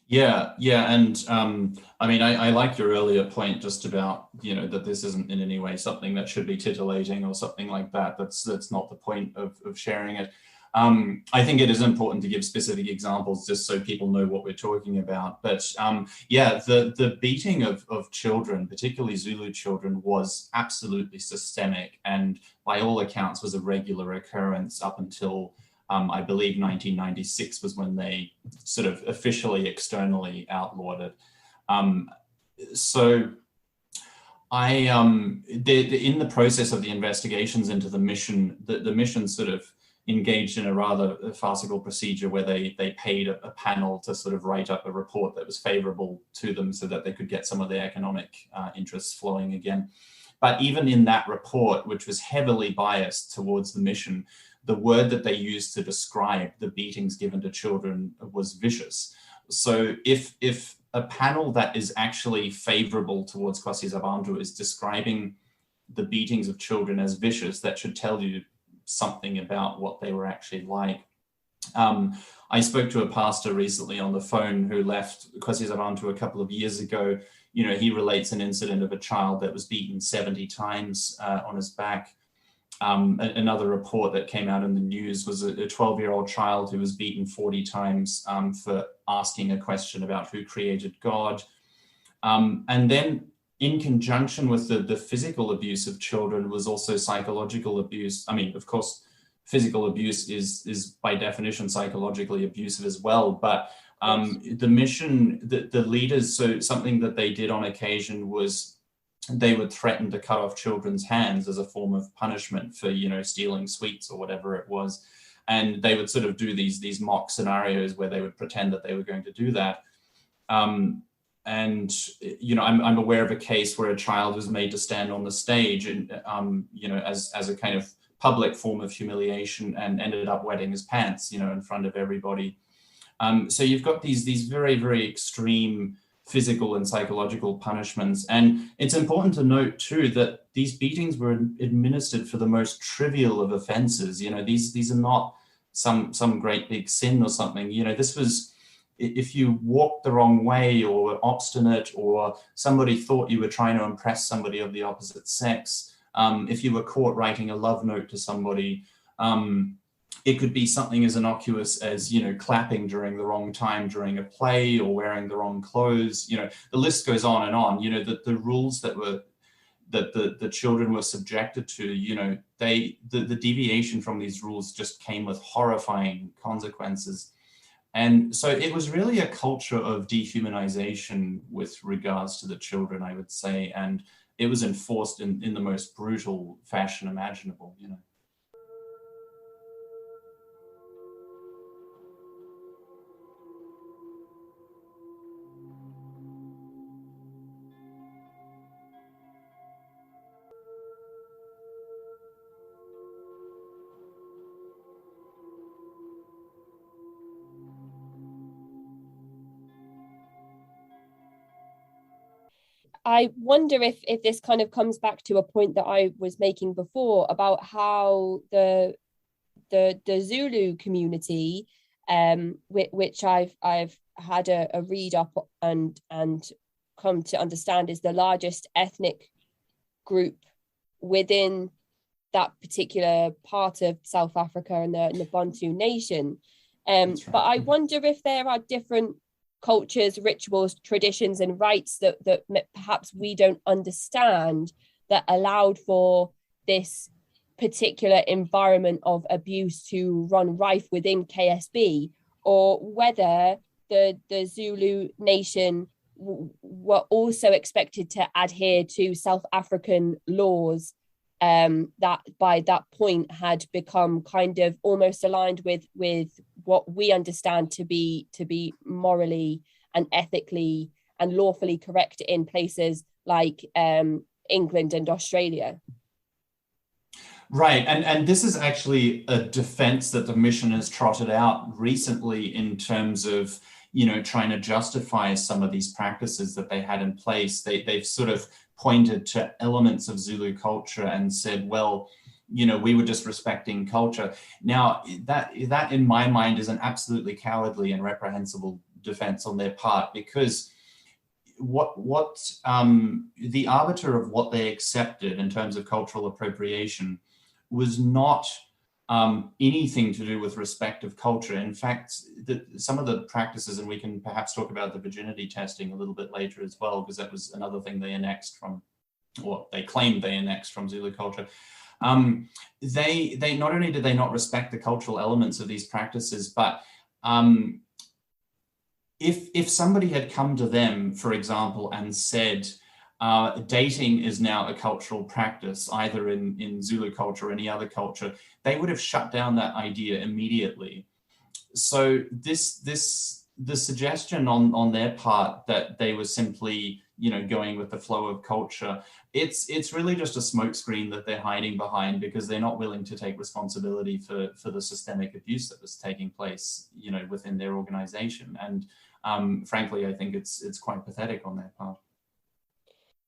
Yeah. And I mean, I like your earlier point just about, that this isn't in any way something that should be titillating or something like that. That's not the point of sharing it. I think it is important to give specific examples just so people know what we're talking about. But yeah, the beating of children, particularly Zulu children, was absolutely systemic, and by all accounts was a regular occurrence up until I believe 1996 was when they sort of officially externally outlawed it. So I in the process of the investigations into the mission, the mission sort of engaged in a rather farcical procedure where they paid a panel to sort of write up a report that was favorable to them so that they could get some of their economic interests flowing again. But even in that report, which was heavily biased towards the mission, the word that they used to describe the beatings given to children was vicious. So if a panel that is actually favorable towards KwaSizabantu is describing the beatings of children as vicious, that should tell you something about what they were actually like. I spoke to a pastor recently on the phone who left KwaSizabantu a couple of years ago. He relates an incident of a child that was beaten 70 times on his back. Another report that came out in the news was a 12-year-old child who was beaten 40 times for asking a question about who created God. And then in conjunction with the physical abuse of children was also psychological abuse. I mean, of course, physical abuse is by definition psychologically abusive as well. But the mission, the leaders, so something that they did on occasion was they would threaten to cut off children's hands as a form of punishment for, stealing sweets or whatever it was. And they would sort of do these mock scenarios where they would pretend that they were going to do that. And, I'm aware of a case where a child was made to stand on the stage and, as a kind of public form of humiliation, and ended up wetting his pants, in front of everybody. So you've got these very, very extreme physical and psychological punishments. And it's important to note too that these beatings were administered for the most trivial of offenses. These are not some great big sin or something. This was, if you walked the wrong way or were obstinate, or somebody thought you were trying to impress somebody of the opposite sex, if you were caught writing a love note to somebody, it could be something as innocuous as, clapping during the wrong time during a play, or wearing the wrong clothes. The list goes on and on. The rules that the children were subjected to, the deviation from these rules just came with horrifying consequences. And so it was really a culture of dehumanization with regards to the children, I would say. And it was enforced in the most brutal fashion imaginable, you know. I wonder if this kind of comes back to a point that I was making before about how the Zulu community, which I've had a read up and come to understand is the largest ethnic group within that particular part of South Africa and the Bantu nation. Right. But I wonder if there are different cultures, rituals, traditions, and rites that perhaps we don't understand that allowed for this particular environment of abuse to run rife within KSB, or whether the Zulu nation were also expected to adhere to South African laws that by that point had become kind of almost aligned with what we understand to be morally and ethically and lawfully correct in places like England and Australia. Right, and this is actually a defense that the mission has trotted out recently in terms of, you know, trying to justify some of these practices that they had in place. They've sort of pointed to elements of Zulu culture and said, well, you know, we were just respecting culture. Now, that in my mind is an absolutely cowardly and reprehensible defense on their part, because what the arbiter of what they accepted in terms of cultural appropriation was not anything to do with respect of culture. In fact, some of the practices, and we can perhaps talk about the virginity testing a little bit later as well, because that was another thing they annexed from, or they claimed they annexed from Zulu culture. They not only did they not respect the cultural elements of these practices, but if somebody had come to them, for example, and said, dating is now a cultural practice, either in Zulu culture or any other culture, they would have shut down that idea immediately. So the suggestion on their part that they were simply, you know, going with the flow of culture, it's really just a smokescreen that they're hiding behind, because they're not willing to take responsibility for the systemic abuse that was taking place, you know, within their organization. And frankly, I think it's quite pathetic on their part.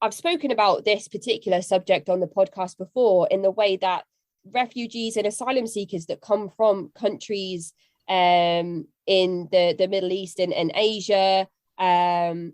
I've spoken about this particular subject on the podcast before, in the way that refugees and asylum seekers that come from countries in the Middle East and Asia and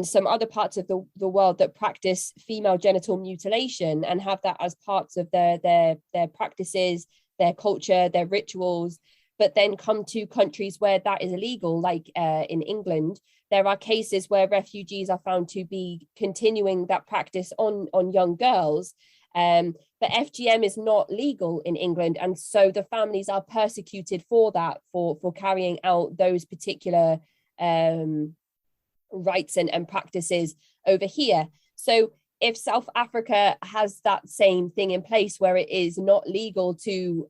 some other parts of the world that practice female genital mutilation and have that as parts of their practices, their culture, their rituals, but then come to countries where that is illegal, like in England. There are cases where refugees are found to be continuing that practice on young girls. But FGM is not legal in England. And so the families are persecuted for that, for carrying out those particular rights and practices over here. So if South Africa has that same thing in place, where it is not legal to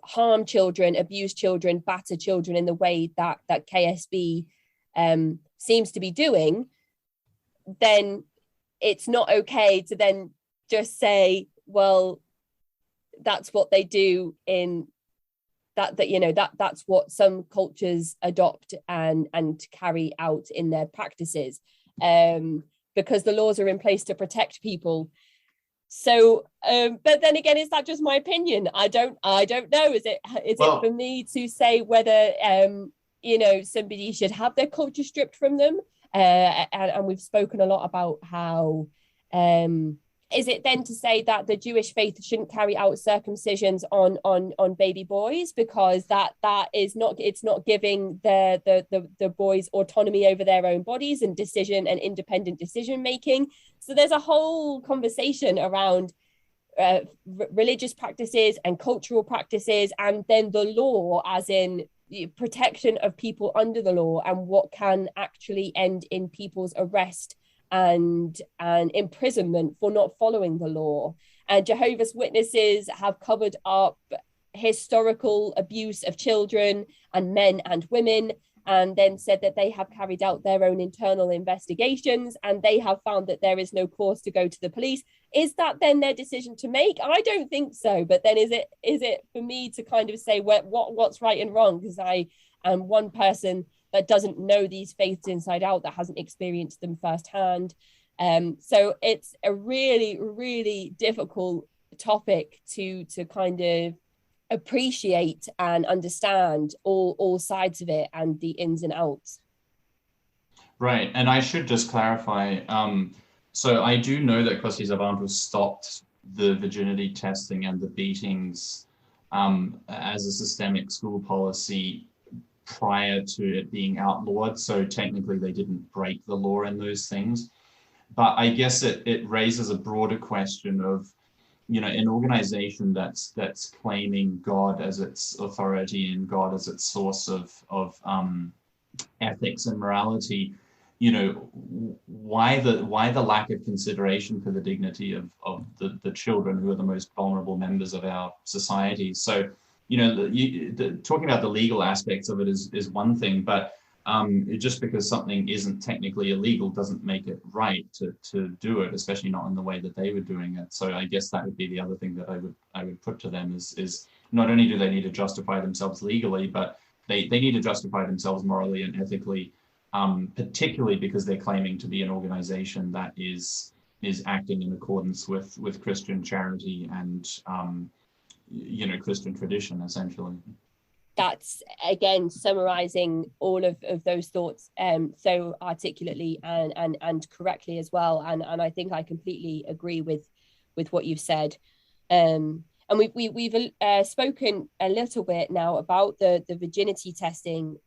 harm children, abuse children, batter children in the way that KSB seems to be doing, then it's not okay to then just say, well, that's what they do in that you know, that's what some cultures adopt and carry out in their practices, because the laws are in place to protect people. So, but then again, is that just my opinion? I don't know. Is it for me to say whether you know, somebody should have their culture stripped from them? And we've spoken a lot about how is it then to say that the Jewish faith shouldn't carry out circumcisions on baby boys, because that is not, it's not giving the boys autonomy over their own bodies and decision and independent decision making. So there's a whole conversation around religious practices and cultural practices, and then the law, as in protection of people under the law, and what can actually end in people's arrest and imprisonment for not following the law. And Jehovah's Witnesses have covered up historical abuse of children and men and women, and then said that they have carried out their own internal investigations and they have found that there is no cause to go to the police. Is that then their decision to make? I don't think so. But then is it for me to kind of say what's right and wrong? Because I am one person that doesn't know these faiths inside out, that hasn't experienced them firsthand. So it's a really, really difficult topic to kind of appreciate and understand all sides of it and the ins and outs. Right, and I should just clarify. So I do know that KwaSizabantu stopped the virginity testing and the beatings as a systemic school policy prior to it being outlawed. So technically they didn't break the law in those things. But I guess it raises a broader question of, an organization that's claiming God as its authority and God as its source of ethics and morality, why the lack of consideration for the dignity of the children who are the most vulnerable members of our society. So, talking about the legal aspects of it is one thing, but just because something isn't technically illegal doesn't make it right to do it, especially not in the way that they were doing it. So I guess that would be the other thing that I would put to them is not only do they need to justify themselves legally, but they need to justify themselves morally and ethically, particularly because they're claiming to be an organization that is acting in accordance with Christian charity and Christian tradition, essentially. That's again summarizing all of those thoughts so articulately and correctly as well, and I think I completely agree with what you've said. And we've spoken a little bit now about the virginity testing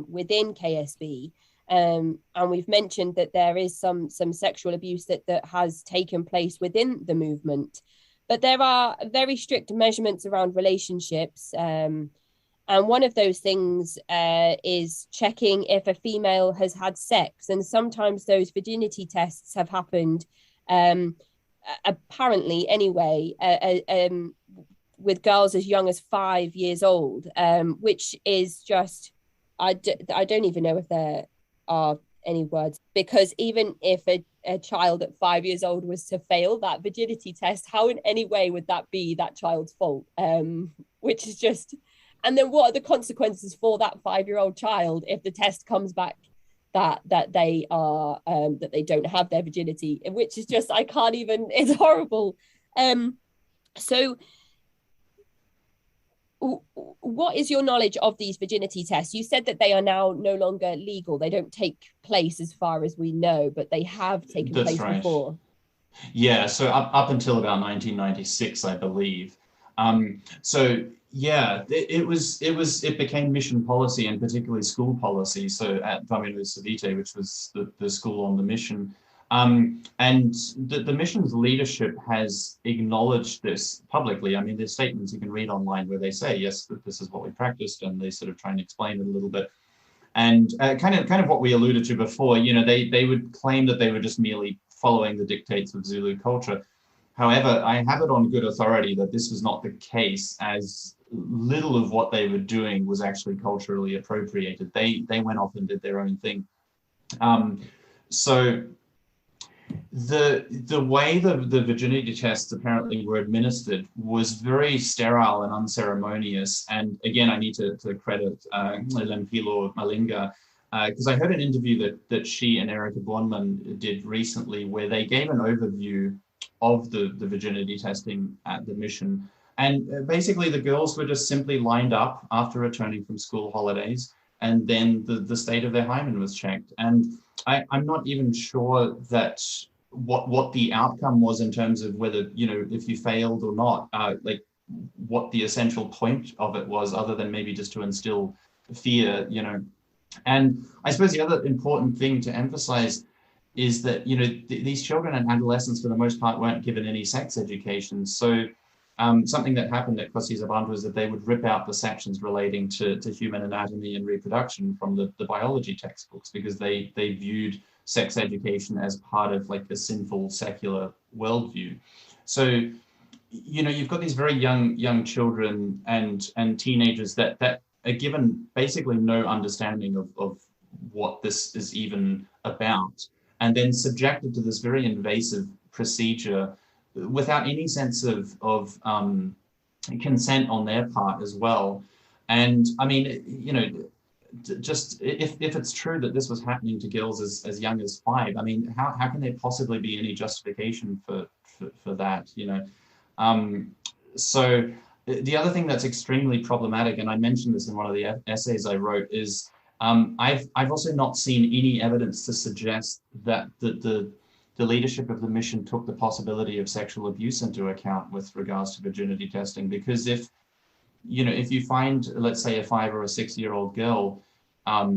within KSB, and we've mentioned that there is some sexual abuse that has taken place within the movement, but there are very strict measurements around relationships. And one of those things is checking if a female has had sex. And sometimes those virginity tests have happened, apparently anyway, with girls as young as 5 years old, which is just, I don't even know if there are any words, because even if a child at 5 years old was to fail that virginity test, how in any way would that be that child's fault? Which is just... And then what are the consequences for that 5-year-old child if the test comes back that they are that they don't have their virginity, which is just, I can't even, it's horrible. So what is your knowledge of these virginity tests? You said that they are now no longer legal. They don't take place as far as we know, but they have taken place before. Yeah, so up until about 1996, I believe. Yeah, it became mission policy and particularly school policy. So at Domino Savite, which was the school on the mission, and the mission's leadership has acknowledged this publicly. I mean, there's statements you can read online where they say, yes, that this is what we practiced, and they sort of try and explain it a little bit. And kind of what we alluded to before, they would claim that they were just merely following the dictates of Zulu culture. However, I have it on good authority that this was not the case, as little of what they were doing was actually culturally appropriated. They went off and did their own thing. So the way the virginity tests apparently were administered was very sterile and unceremonious. And again, I need to credit Lempilo Malinga, because I heard an interview that she and Erica Bonman did recently where they gave an overview of the virginity testing at the mission. And basically the girls were just simply lined up after returning from school holidays, and then the state of their hymen was checked. And I'm not even sure that what the outcome was in terms of whether, if you failed or not, like what the essential point of it was, other than maybe just to instill fear, And I suppose the other important thing to emphasize is that, these children and adolescents, for the most part, weren't given any sex education. So something that happened at KwaSizabantu was that they would rip out the sections relating to human anatomy and reproduction from the biology textbooks, because they viewed sex education as part of like a sinful secular worldview. So, you've got these very young children and teenagers that are given basically no understanding of what this is even about, and then subjected to this very invasive procedure without any sense of consent on their part as well. And I mean, just if it's true that this was happening to girls as young as 5, I mean, how can there possibly be any justification for that? So the other thing that's extremely problematic, and I mentioned this in one of the essays I wrote, is I've also not seen any evidence to suggest that the leadership of the mission took the possibility of sexual abuse into account with regards to virginity testing. Because if you find, let's say, a 5 or a 6-year-old girl, where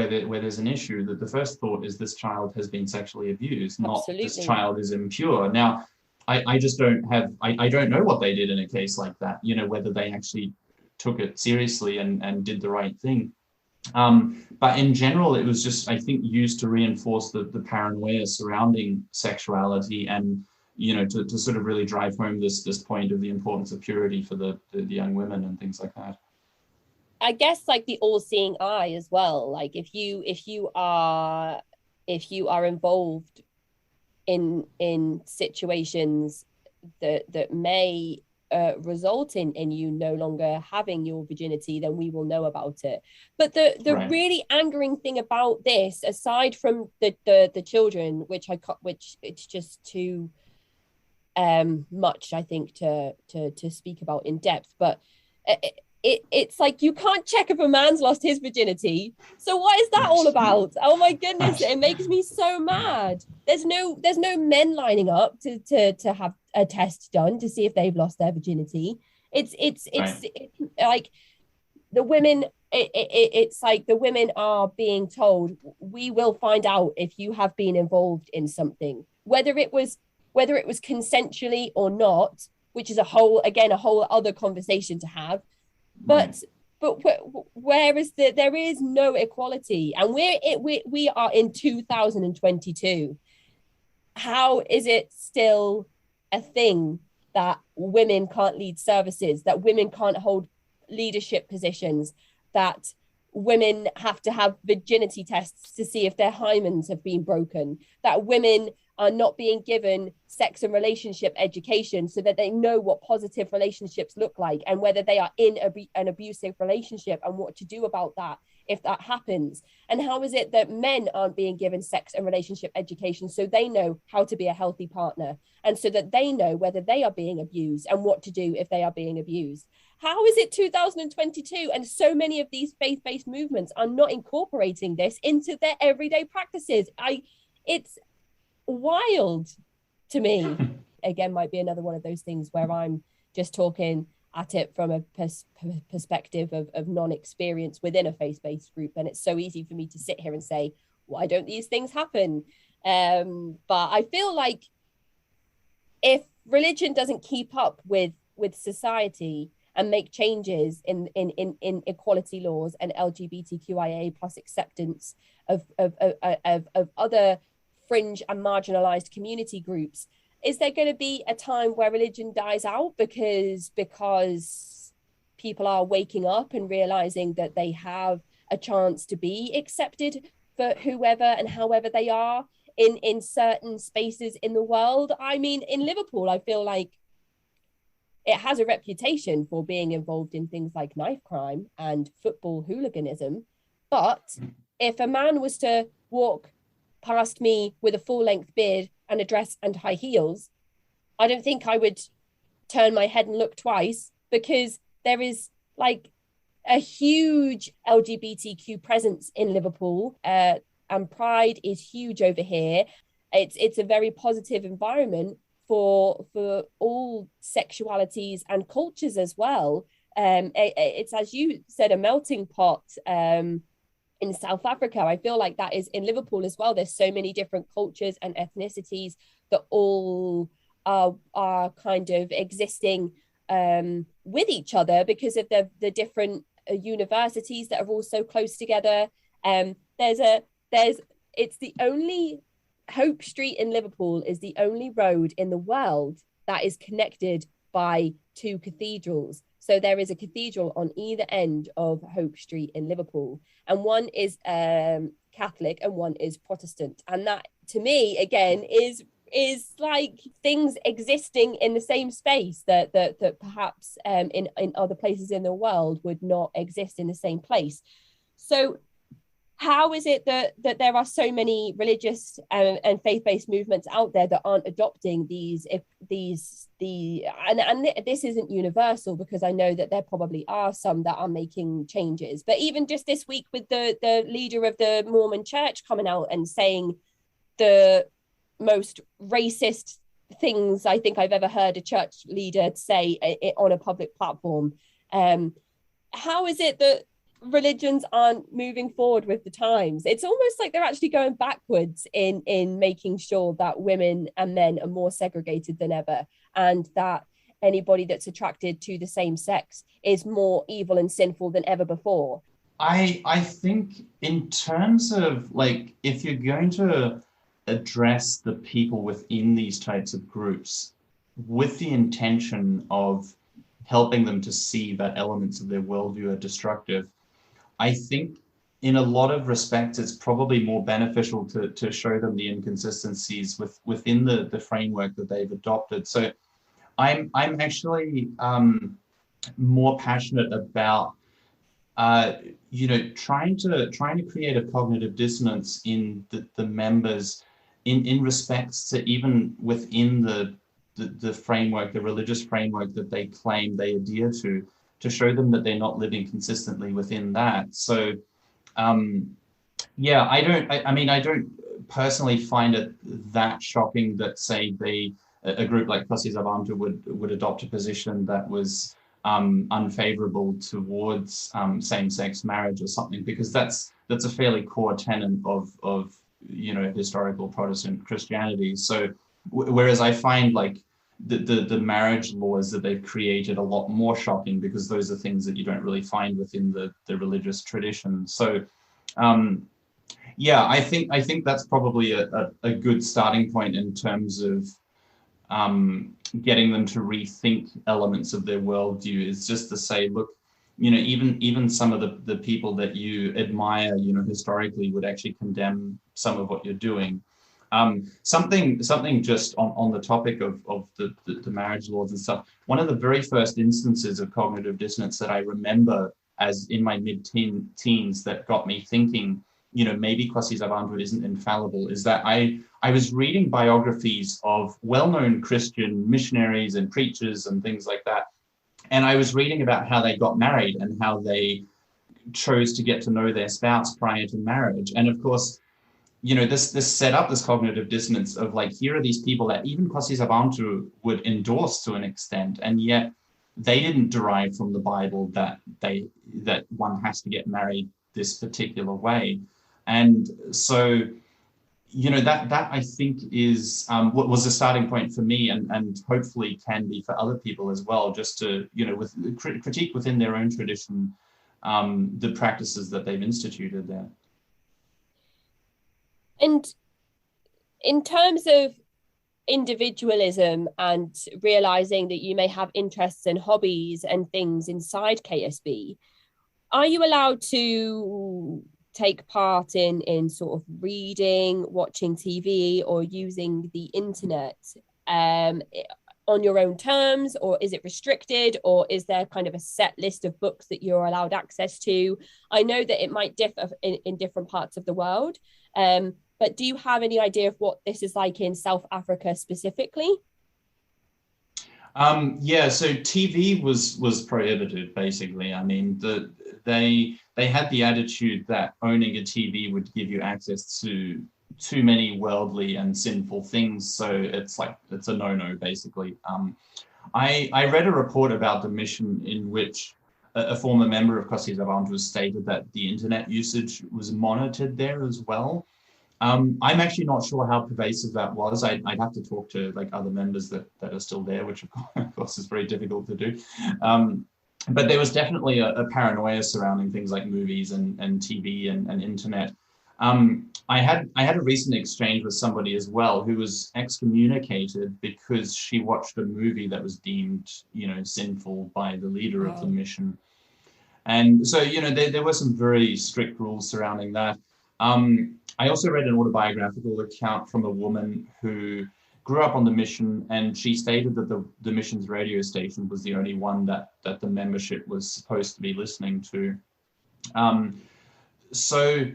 there's an issue, that the first thought is this child has been sexually abused, not Absolutely. This child is impure. Now, I just don't know what they did in a case like that, whether they actually took it seriously and did the right thing. But in general, it was just, I think, used to reinforce the paranoia surrounding sexuality, and to sort of really drive home this point of the importance of purity for the young women and things like that. I guess like the all-seeing eye as well. Like if you are involved in situations that may result in you no longer having your virginity, then we will know about it. But the Right. really angering thing about this, aside from the children, which it's just too much, I think, to speak about in depth, but it's like you can't check if a man's lost his virginity. So what is that all about? Oh my goodness, it makes me so mad. There's no men lining up to have a test done to see if they've lost their virginity. It's like the women. It's like the women are being told, we will find out if you have been involved in something, whether it was consensually or not, which is a whole other conversation to have. But whereas there is no equality, and we are in 2022. How is it still a thing that women can't lead services, that women can't hold leadership positions, that women have to have virginity tests to see if their hymens have been broken, that women are not being given sex and relationship education so that they know what positive relationships look like, and whether they are in an abusive relationship and what to do about that if that happens? And how is it that men aren't being given sex and relationship education so they know how to be a healthy partner, and so that they know whether they are being abused and what to do if they are being abused? How is it 2022 and so many of these faith-based movements are not incorporating this into their everyday practices? It's wild to me. Again, might be another one of those things where I'm just talking at it from a perspective of non-experience within a faith-based group, and it's so easy for me to sit here and say, why don't these things happen? But I feel like if religion doesn't keep up with society and make changes in equality laws and LGBTQIA plus acceptance of other fringe and marginalized community groups, is there going to be a time where religion dies out because people are waking up and realizing that they have a chance to be accepted for whoever and however they are in certain spaces in the world? I mean, in Liverpool, I feel like it has a reputation for being involved in things like knife crime and football hooliganism. But if a man was to walk past me with a full-length beard and a dress and high heels, I don't think I would turn my head and look twice, because there is like a huge LGBTQ presence in Liverpool, and pride is huge over here. It's a very positive environment for all sexualities and cultures as well. It's, as you said, a melting pot. in South Africa. I feel like that is in Liverpool as well. There's so many different cultures and ethnicities that all are kind of existing with each other because of the different universities that are all so close together. It's the only Hope Street in Liverpool is the only road in the world that is connected by two cathedrals. So there is a cathedral on either end of Hope Street in Liverpool, and one is Catholic and one is Protestant. And that, to me, again, is like things existing in the same space that perhaps in other places in the world would not exist in the same place. So how is it that there are so many religious and faith-based movements out there that aren't adopting these and this isn't universal, because I know that there probably are some that are making changes, but even just this week with the leader of the Mormon church coming out and saying the most racist things I think I've ever heard a church leader say on a public platform. How is it that religions aren't moving forward with the times? It's almost like they're actually going backwards in making sure that women and men are more segregated than ever, and that anybody that's attracted to the same sex is more evil and sinful than ever before. I think in terms of, like, if you're going to address the people within these types of groups with the intention of helping them to see that elements of their worldview are destructive, I think in a lot of respects, it's probably more beneficial to show them the inconsistencies within the framework that they've adopted. So I'm actually more passionate about trying to create a cognitive dissonance in the members in respects to even within the framework, the religious framework that they claim they adhere to show them that they're not living consistently within that. So, I don't personally find it that shocking that, say, a group like KwaSizabantu would adopt a position that was unfavorable towards same-sex marriage or something, because that's a fairly core tenet of historical Protestant Christianity. So, whereas I find like the marriage laws that they've created a lot more shocking, because those are things that you don't really find within the religious tradition. So I think that's probably a good starting point in terms of getting them to rethink elements of their worldview, is just to say, look, even some of the people that you admire, historically, would actually condemn some of what you're doing. Something just on the topic of the marriage laws and stuff. One of the very first instances of cognitive dissonance that I remember as in my mid-teens that got me thinking, maybe KwaSizabantu isn't infallible, is that I was reading biographies of well-known Christian missionaries and preachers and things like that. And I was reading about how they got married and how they chose to get to know their spouse prior to marriage. And of course, this set up this cognitive dissonance of like, here are these people that even KwaSizabantu would endorse to an extent, and yet they didn't derive from the Bible that one has to get married this particular way. And so, that I think is what was a starting point for me, and hopefully can be for other people as well, just to, with critique within their own tradition, the practices that they've instituted there. And in terms of individualism and realizing that you may have interests and hobbies and things inside KSB, are you allowed to take part in sort of reading, watching TV, or using the internet on your own terms, or is it restricted, or is there kind of a set list of books that you're allowed access to? I know that it might differ in different parts of the world, but do you have any idea of what this is like in South Africa specifically? So TV was prohibited, basically. I mean, they had the attitude that owning a TV would give you access to too many worldly and sinful things. So it's a no-no, basically. I read a report about the mission in which a former member of KwaSizabantu stated that the internet usage was monitored there as well. I'm actually not sure how pervasive that was. I'd have to talk to like other members that are still there, which of course is very difficult to do. But there was definitely a paranoia surrounding things like movies and TV and internet. I had a recent exchange with somebody as well who was excommunicated because she watched a movie that was deemed, sinful by the leader of the mission. And so, there were some very strict rules surrounding that. I also read an autobiographical account from a woman who grew up on the mission, and she stated that the mission's radio station was the only one that the membership was supposed to be listening to. So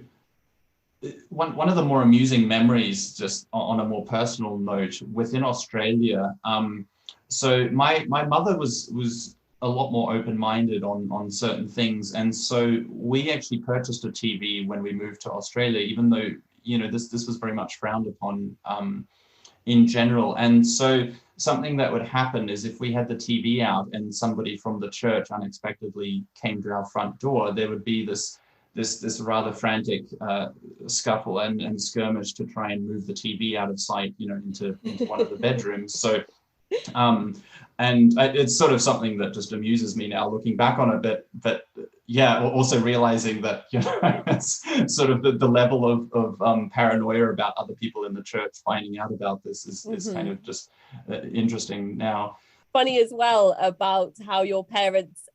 one of the more amusing memories, just on a more personal note, within Australia, so my mother was a lot more open-minded on certain things, and so we actually purchased a TV when we moved to Australia, even though this was very much frowned upon in general. And so something that would happen is if we had the TV out and somebody from the church unexpectedly came to our front door, there would be this rather frantic scuffle and skirmish to try and move the TV out of sight, into one of the bedrooms. So, and it's sort of something that just amuses me now looking back on it, but yeah, also realizing that, it's sort of the level of paranoia about other people in the church finding out about this is kind of just interesting now. Funny as well about how your parents,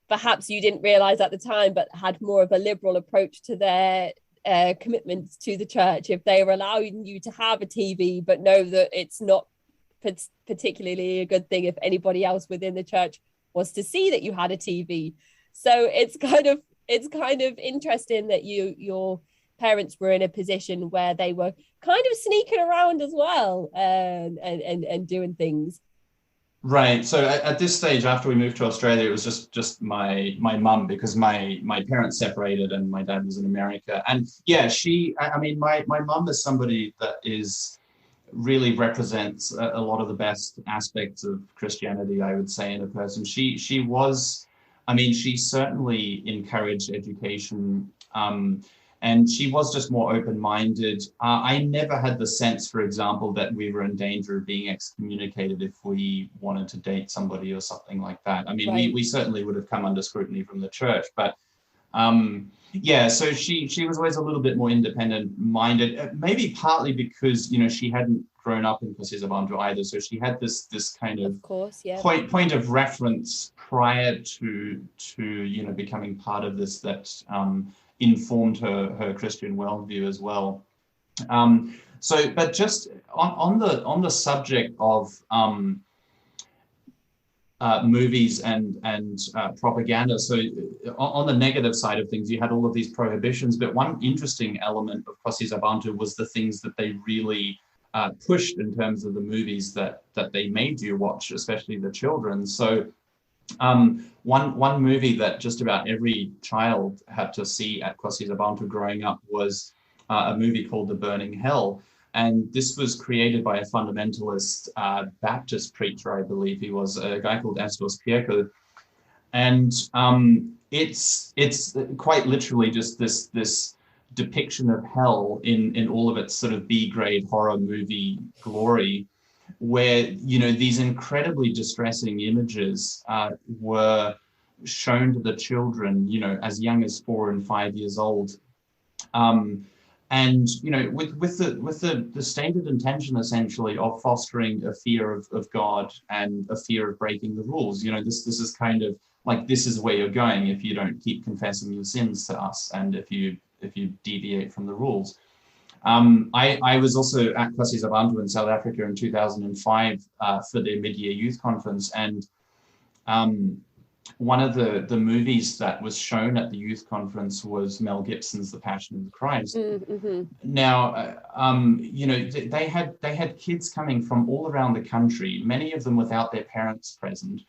perhaps you didn't realize at the time, but had more of a liberal approach to their commitments to the church. If they were allowing you to have a TV, but know that it's not particularly a good thing if anybody else within the church was to see that you had a TV. So it's kind of interesting that your parents were in a position where they were kind of sneaking around as well and doing things. Right. So at this stage, after we moved to Australia, it was just my mum, because my parents separated and my dad was in America. And yeah, my mum is somebody that really represents a lot of the best aspects of Christianity, I would say, in a person. She certainly encouraged education, and she was just more open-minded. I never had the sense, for example, that we were in danger of being excommunicated if we wanted to date somebody or something like that. Right. we certainly would have come under scrutiny from the church, but so she was always a little bit more independent-minded, maybe partly because, she hadn't grown up in KwaSizabantu either, so she had this kind of course, yeah, point of reference prior to becoming part of this that informed her Christian worldview as well. But just on the subject of movies and propaganda. So on the negative side of things, you had all of these prohibitions, but one interesting element of KwaSizabantu was the things that they really pushed in terms of the movies that they made you watch, especially the children. So one movie that just about every child had to see at KwaSizabantu growing up was a movie called The Burning Hell. And this was created by a fundamentalist Baptist preacher, I believe he was, a guy called Schricker. And it's quite literally just this depiction of hell in all of its sort of B-grade horror movie glory, where, these incredibly distressing images were shown to the children, as young as 4 and 5 years old. And, with the stated intention, essentially, of fostering a fear of God and a fear of breaking the rules. This is kind of like, this is where you're going if you don't keep confessing your sins to us, and if you deviate from the rules. I was also at KwaSizabantu in South Africa in 2005 for their mid-year youth conference, and one of the movies that was shown at the youth conference was Mel Gibson's The Passion of the Christ. Mm-hmm. Now, they had kids coming from all around the country, many of them without their parents present.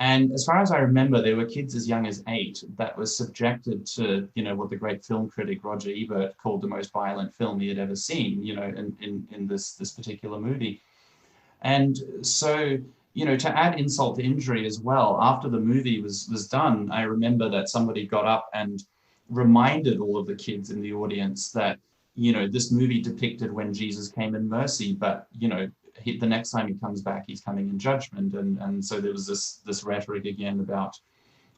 And as far as I remember, there were kids as young as 8 that were subjected to, what the great film critic Roger Ebert called the most violent film he had ever seen, in this particular movie. And so, to add insult to injury as well, after the movie was done, I remember that somebody got up and reminded all of the kids in the audience that, this movie depicted when Jesus came in mercy, but, the next time he comes back, he's coming in judgment. And so there was this rhetoric again about,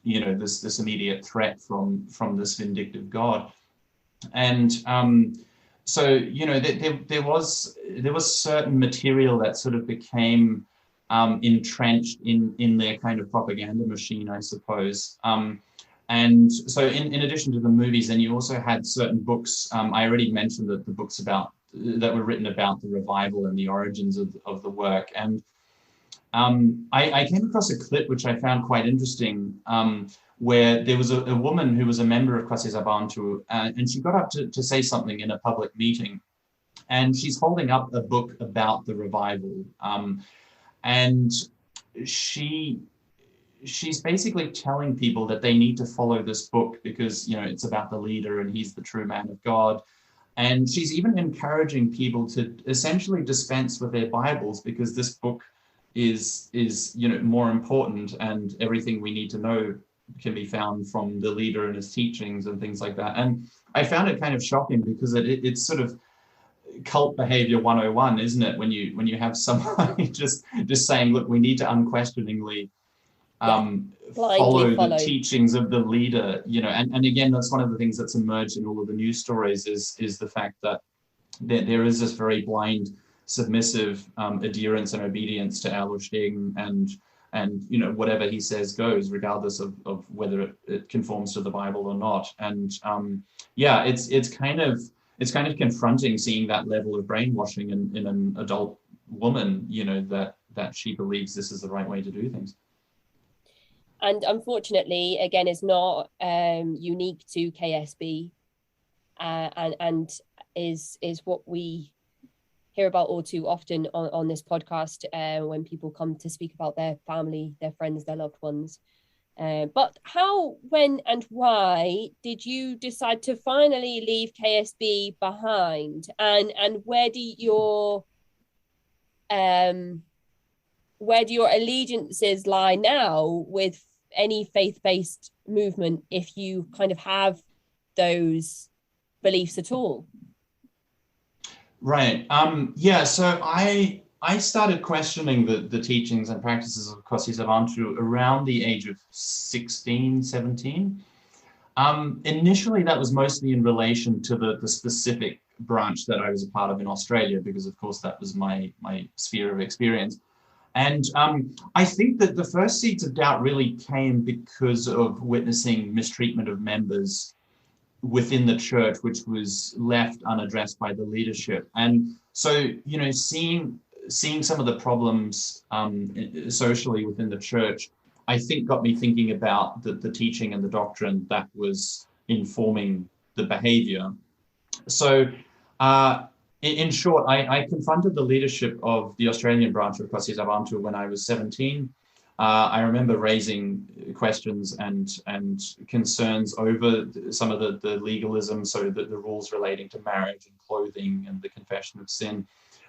this immediate threat from this vindictive God. And so, there was certain material that sort of became entrenched in their kind of propaganda machine, I suppose. And so in addition to the movies, then you also had certain books. I already mentioned that the books that were written about the revival and the origins of the work. And I came across a clip which I found quite interesting, where there was a woman who was a member of KwaSizabantu, and she got up to say something in a public meeting. And she's holding up a book about the revival. And she's basically telling people that they need to follow this book because, it's about the leader and he's the true man of God. And she's even encouraging people to essentially dispense with their Bibles because this book is more important, and everything we need to know can be found from the leader and his teachings and things like that. And I found it kind of shocking because it's sort of cult behavior 101, isn't it? When you have somebody just saying, look, we need to unquestioningly follow the teachings of the leader, and again, that's one of the things that's emerged in all of the news stories is the fact that there is this very blind, submissive adherence and obedience to our Lushding, and whatever he says goes, regardless of whether it conforms to the Bible or not. And it's kind of confronting seeing that level of brainwashing in an adult woman, that she believes this is the right way to do things. And unfortunately, again, it's not unique to KSB, and is what we hear about all too often on this podcast when people come to speak about their family, their friends, their loved ones. But how, when, and why did you decide to finally leave KSB behind? And where do your allegiances lie now with any faith-based movement, if you kind of have those beliefs at all? Right. So I started questioning the teachings and practices of KwaSizabantu around the age of 16, 17. Initially, that was mostly in relation to the specific branch that I was a part of in Australia, because of course that was my sphere of experience. And I think that the first seeds of doubt really came because of witnessing mistreatment of members within the church, which was left unaddressed by the leadership. And so, seeing some of the problems socially within the church, I think got me thinking about the teaching and the doctrine that was informing the behavior. So in short, I confronted the leadership of the Australian branch of KwaSizabantu when I was 17. I remember raising questions and concerns over some of the legalism, so the rules relating to marriage and clothing and the confession of sin.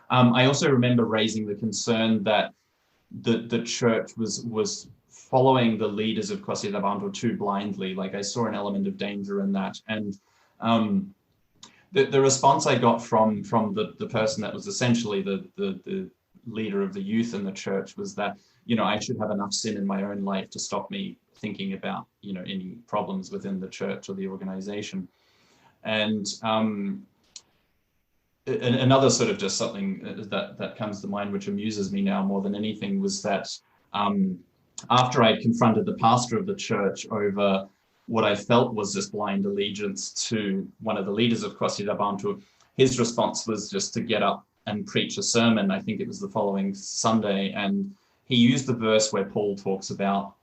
I also remember raising the concern that the church was following the leaders of KwaSizabantu too blindly. Like, I saw an element of danger in that. And the response I got from the person that was essentially the leader of the youth in the church was that, I should have enough sin in my own life to stop me thinking about, any problems within the church or the organization. And another sort of just something that comes to mind, which amuses me now more than anything, was that after I confronted the pastor of the church over what I felt was this blind allegiance to one of the leaders of KwaSizabantu, his response was just to get up and preach a sermon. I think it was the following Sunday, and he used the verse where Paul talks about,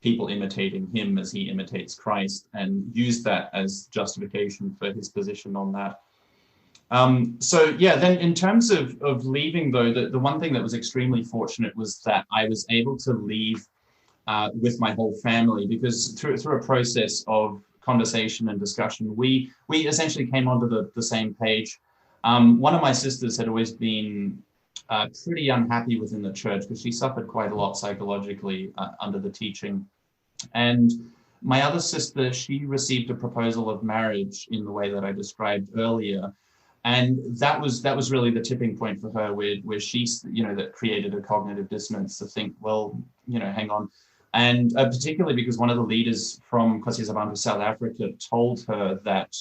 people imitating him as he imitates Christ, and used that as justification for his position on that. Then in terms of leaving, though, the one thing that was extremely fortunate was that I was able to leave with my whole family, because through a process of conversation and discussion, we essentially came onto the same page. One of my sisters had always been pretty unhappy within the church because she suffered quite a lot psychologically under the teaching. And my other sister, she received a proposal of marriage in the way that I described earlier. And that was really the tipping point for her, where she, that created a cognitive dissonance to think, well, hang on. And particularly because one of the leaders from KwaSizabantu South Africa told her that,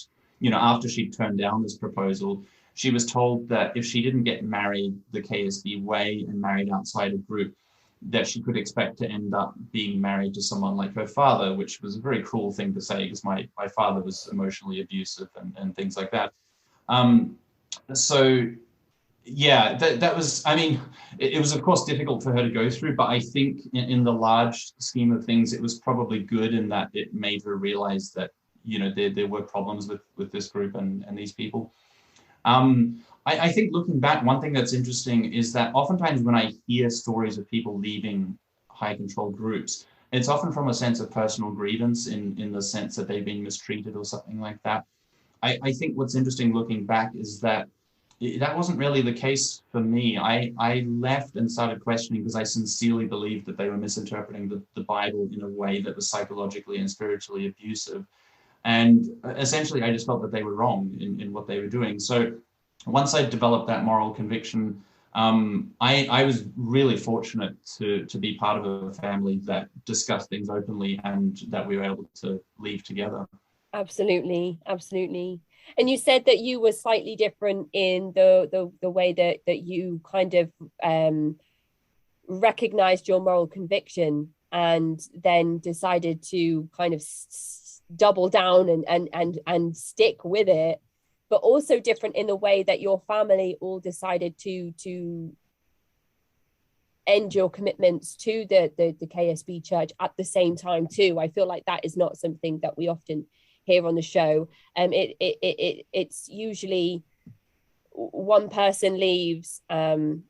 after she turned down this proposal, she was told that if she didn't get married the KSB way and married outside a group, that she could expect to end up being married to someone like her father, which was a very cruel thing to say because my father was emotionally abusive and things like that. So yeah, that was, it was of course difficult for her to go through, but I think in the large scheme of things, it was probably good in that it made her realize that, there were problems with this group and these people. I think looking back, one thing that's interesting is that oftentimes when I hear stories of people leaving high control groups, it's often from a sense of personal grievance in the sense that they've been mistreated or something like that. I think what's interesting looking back is that wasn't really the case for me. I left and started questioning because I sincerely believed that they were misinterpreting the Bible in a way that was psychologically and spiritually abusive. And essentially, I just felt that they were wrong in what they were doing. So once I developed that moral conviction, I was really fortunate to be part of a family that discussed things openly and that we were able to leave together. Absolutely. And you said that you were slightly different in the way that you kind of recognized your moral conviction and then decided to kind of double down and stick with it, but also different in the way that your family all decided to end your commitments to the KSB church at the same time too. I feel like that is not something that we often hear on the show. It's usually one person leaves and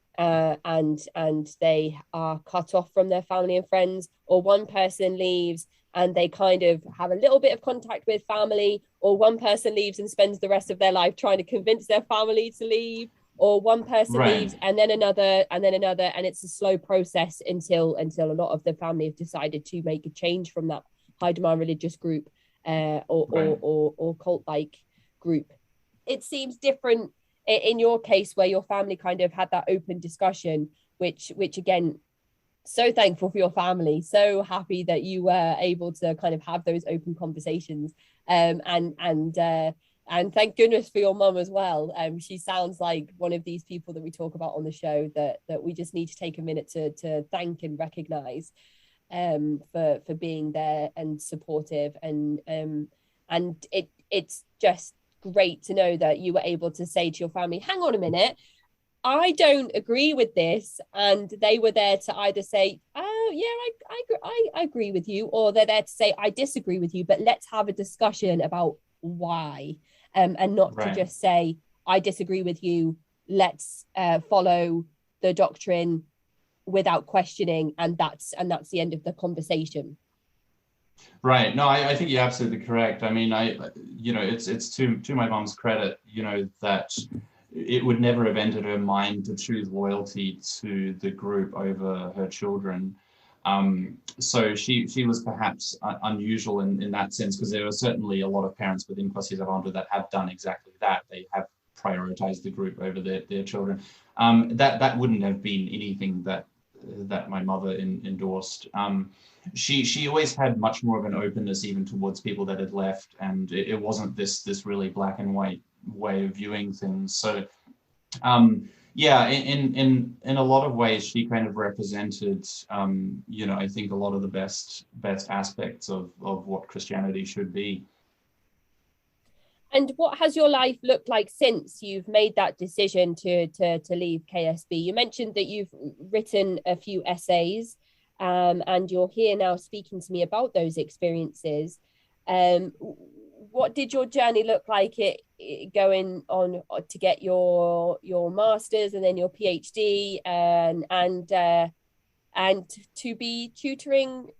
they are cut off from their family and friends, or one person leaves and they kind of have a little bit of contact with family, or one person leaves and spends the rest of their life trying to convince their family to leave, or one person leaves and then another, and it's a slow process until a lot of the family have decided to make a change from that high demand religious group or cult-like group. It seems different in your case where your family kind of had that open discussion, which again, so thankful for your family, so happy that you were able to kind of have those open conversations, and thank goodness for your mum as well. She sounds like one of these people that we talk about on the show that we just need to take a minute to thank and recognize for being there and supportive, and it's just great to know that you were able to say to your family, hang on a minute, I don't agree with this, and they were there to either say, oh yeah, I agree with you, or they're there to say, I disagree with you, but let's have a discussion about why, and not to just say, I disagree with you, let's follow the doctrine without questioning, and that's the end of the conversation. Right. No, I think you're absolutely correct. I mean, it's to my mom's credit, that it would never have entered her mind to choose loyalty to the group over her children. So she was perhaps unusual in that sense, because there are certainly a lot of parents within KwaSizabantu that have done exactly that. They have prioritized the group over their children. That wouldn't have been anything that my mother endorsed. She always had much more of an openness even towards people that had left, and it wasn't this really black and white way of viewing things. So in a lot of ways she kind of represented I think a lot of the best aspects of what Christianity should be. And what has your life looked like since you've made that decision to leave KSB? You mentioned that you've written a few essays, and you're here now speaking to me about those experiences. What did your journey look like going on to get your master's and then your PhD, and to be tutoring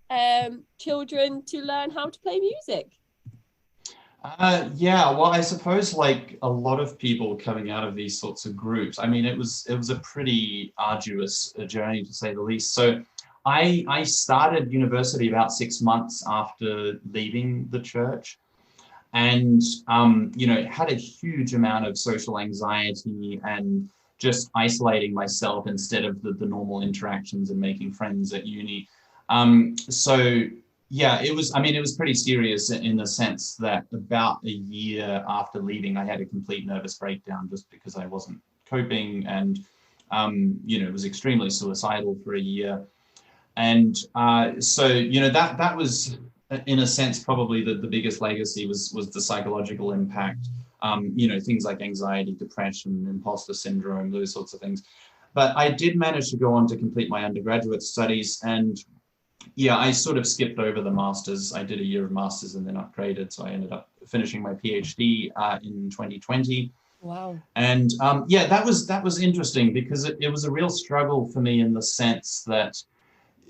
children to learn how to play music? Yeah, well, I suppose like a lot of people coming out of these sorts of groups, I mean, it was a pretty arduous journey to say the least. So I started university about 6 months after leaving the church, and had a huge amount of social anxiety and just isolating myself instead of the normal interactions and making friends at uni. So yeah, it was pretty serious in the sense that about a year after leaving, I had a complete nervous breakdown just because I wasn't coping, and it was extremely suicidal for a year. And so that was, in a sense, probably the biggest legacy was the psychological impact. Things like anxiety, depression, imposter syndrome, those sorts of things. But I did manage to go on to complete my undergraduate studies, and yeah, I sort of skipped over the masters. I did a year of masters and then upgraded, so I ended up finishing my PhD in 2020. Wow. And that was interesting because it was a real struggle for me in the sense that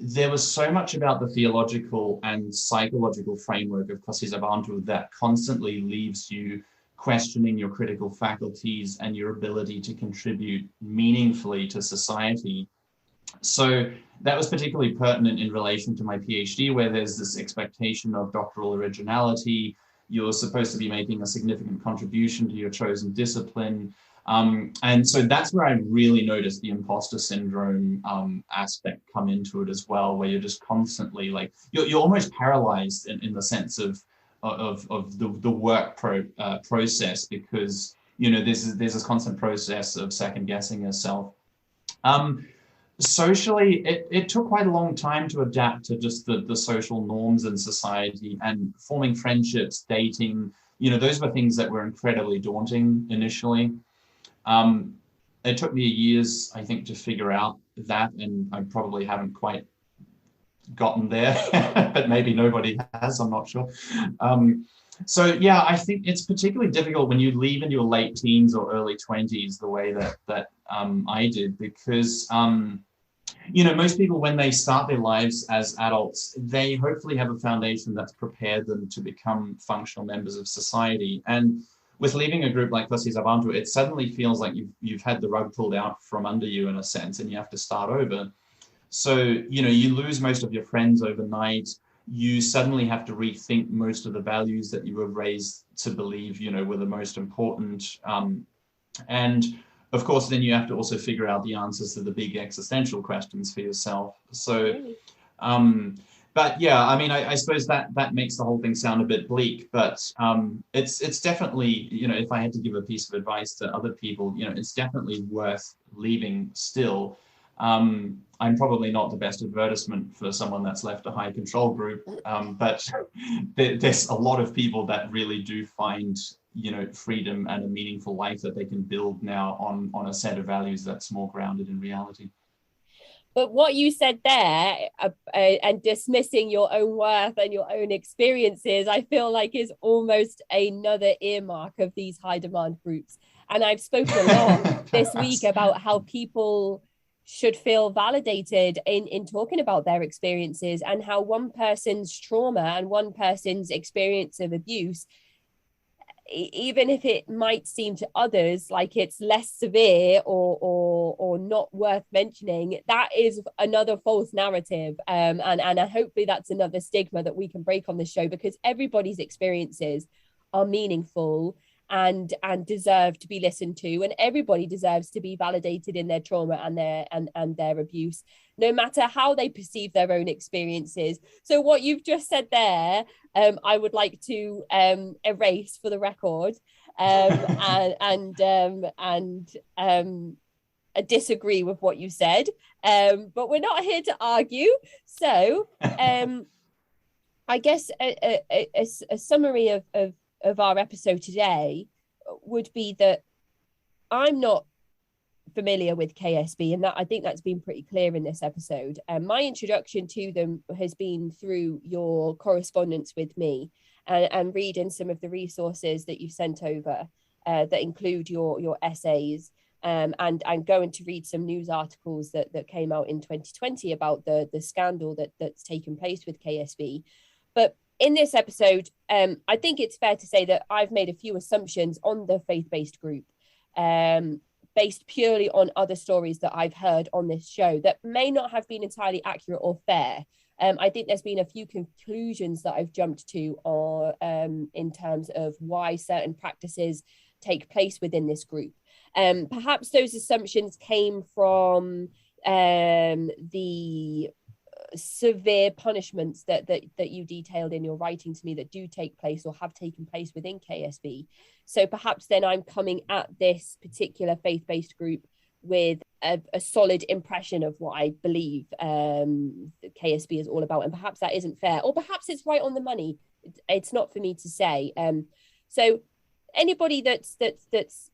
there was so much about the theological and psychological framework of KwaSizabantu that constantly leaves you questioning your critical faculties and your ability to contribute meaningfully to society. So that was particularly pertinent in relation to my PhD, where there's this expectation of doctoral originality. You're supposed to be making a significant contribution to your chosen discipline. And so that's where I really noticed the imposter syndrome aspect come into it as well, where you're just constantly like, you're almost paralyzed in the sense of the work process, because, there's this constant process of second guessing yourself. Socially, it took quite a long time to adapt to just the social norms in society, and forming friendships, dating, those were things that were incredibly daunting initially. It took me years, I think, to figure out that, and I probably haven't quite gotten there, but maybe nobody has, I'm not sure. So yeah, I think it's particularly difficult when you leave in your late teens or early 20s the way that I did, because most people, when they start their lives as adults, they hopefully have a foundation that's prepared them to become functional members of society. And with leaving a group like KwaSizabantu, it suddenly feels like you've had the rug pulled out from under you in a sense, and you have to start over. So, you lose most of your friends overnight. You suddenly have to rethink most of the values that you were raised to believe, were the most important. And of course, then you have to also figure out the answers to the big existential questions for yourself. So, but yeah, I suppose that makes the whole thing sound a bit bleak, but it's definitely, if I had to give a piece of advice to other people, it's definitely worth leaving still. I'm probably not the best advertisement for someone that's left a high control group, but there's a lot of people that really do find, freedom and a meaningful life that they can build now on a set of values that's more grounded in reality. But what you said there, and dismissing your own worth and your own experiences, I feel like is almost another earmark of these high demand groups. And I've spoken a lot this week about how people should feel validated in talking about their experiences, and how one person's trauma and one person's experience of abuse, even if it might seem to others like it's less severe or not worth mentioning, that is another false narrative. And hopefully that's another stigma that we can break on this show, because everybody's experiences are meaningful and deserve to be listened to, and everybody deserves to be validated in their trauma and their abuse, no matter how they perceive their own experiences. So what you've just said there, I would like to erase for the record, and disagree with what you said, but we're not here to argue. So I guess a summary of our episode today would be that I'm not familiar with KSB, and that I think that's been pretty clear in this episode. My introduction to them has been through your correspondence with me, and reading some of the resources that you've sent over, that include your essays, and going to read some news articles that came out in 2020 about the scandal that's taken place with KSB. But in this episode, I think it's fair to say that I've made a few assumptions on the faith-based group, based purely on other stories that I've heard on this show that may not have been entirely accurate or fair. I think there's been a few conclusions that I've jumped to in terms of why certain practices take place within this group. Perhaps those assumptions came from the severe punishments that you detailed in your writing to me that do take place or have taken place within KSB. So perhaps then I'm coming at this particular faith-based group with a solid impression of what I believe KSB is all about, and perhaps that isn't fair, or perhaps it's right on the money. It's not for me to say. So anybody that's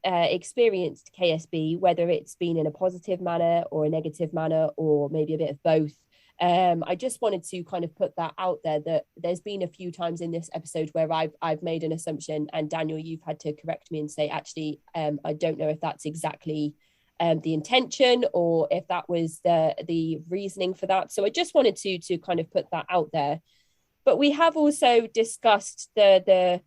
experienced KSB, whether it's been in a positive manner or a negative manner, or maybe a bit of both, I just wanted to kind of put that out there, that there's been a few times in this episode where I've made an assumption, and Daniel, you've had to correct me and say, actually, I don't know if that's exactly the intention or if that was the reasoning for that. So I just wanted to kind of put that out there. But we have also discussed the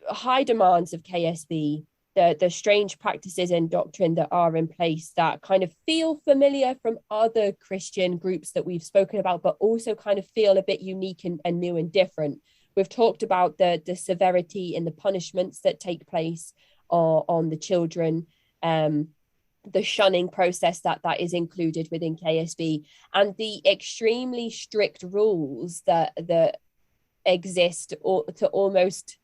high demands of KSB, the strange practices and doctrine that are in place that kind of feel familiar from other Christian groups that we've spoken about, but also kind of feel a bit unique and new and different. We've talked about the severity and the punishments that take place on the children, the shunning process that is included within KSB, and the extremely strict rules that exist, or to almost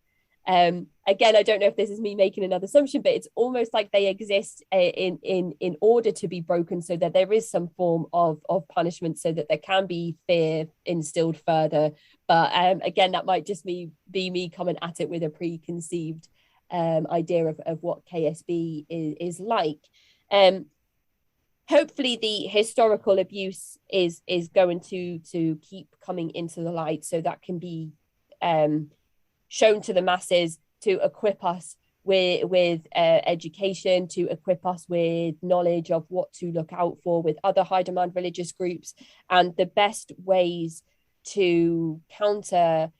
again, I don't know if this is me making another assumption, but it's almost like they exist in order to be broken, so that there is some form of punishment, so that there can be fear instilled further. But again, that might just be me coming at it with a preconceived idea of what KSB is like. Hopefully the historical abuse is going to keep coming into the light, so that can be shown to the masses, to equip us with education, to equip us with knowledge of what to look out for with other high demand religious groups, and the best ways to counter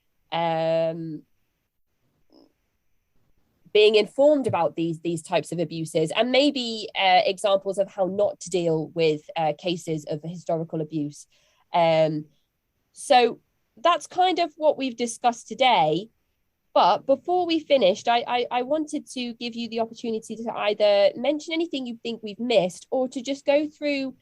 being informed about these types of abuses, and maybe examples of how not to deal with cases of historical abuse. So that's kind of what we've discussed today. But before we finished, I wanted to give you the opportunity to either mention anything you think we've missed, or to just go through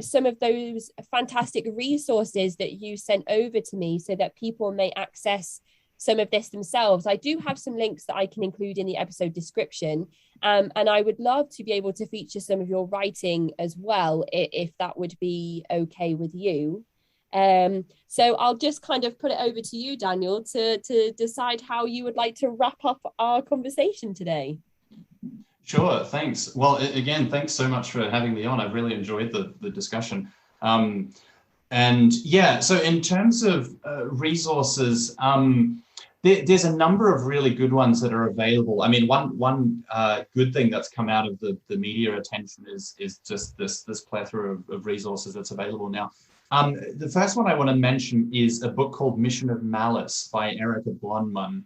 some of those fantastic resources that you sent over to me, so that people may access some of this themselves. I do have some links that I can include in the episode description, and I would love to be able to feature some of your writing as well, if that would be okay with you. So I'll just kind of put it over to you, Daniel, to decide how you would like to wrap up our conversation today. Sure, thanks. Well, again, thanks so much for having me on. I've really enjoyed the discussion. And yeah, so in terms of resources, there's a number of really good ones that are available. I mean, one good thing that's come out of the media attention is just this plethora of resources that's available now. The first one I want to mention is a book called Mission of Malice by Erica Blondman.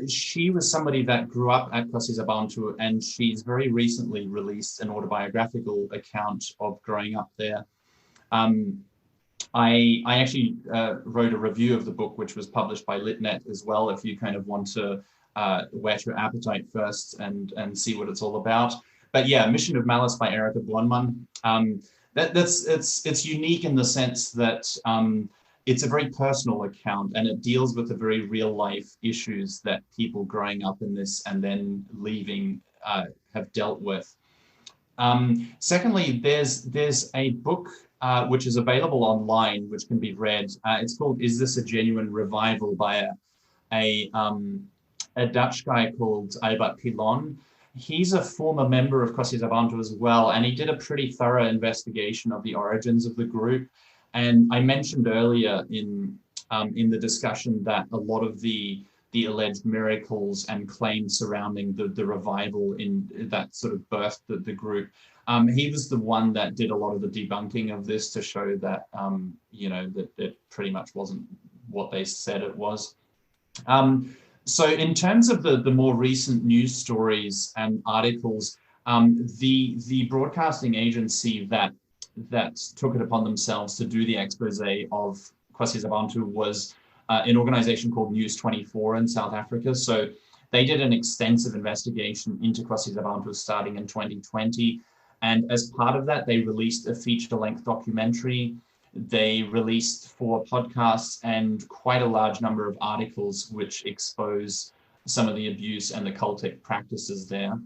She was somebody that grew up at KwaSizabantu, and she's very recently released an autobiographical account of growing up there. I actually wrote a review of the book, which was published by LitNet as well, if you kind of want to whet your appetite first and see what it's all about. But yeah, Mission of Malice by Erica Blondman. It's unique in the sense that it's a very personal account, and it deals with the very real life issues that people growing up in this and then leaving have dealt with. Secondly, there's a book which is available online, which can be read. It's called "Is This a Genuine Revival?" by a Dutch guy called Albert Pilon. He's a former member of KwaSizabantu as well, and he did a pretty thorough investigation of the origins of the group. And I mentioned earlier in the discussion that a lot of the alleged miracles and claims surrounding the revival in that sort of birthed the group He was the one that did a lot of the debunking of this to show that, that it pretty much wasn't what they said it was. So in terms of the more recent news stories and articles, the broadcasting agency that took it upon themselves to do the expose of KwaSizabantu was an organization called News 24 in South Africa. So they did an extensive investigation into KwaSizabantu starting in 2020. And as part of that, they released a feature-length documentary. They released 4 podcasts and quite a large number of articles which expose some of the abuse and the cultic practices there.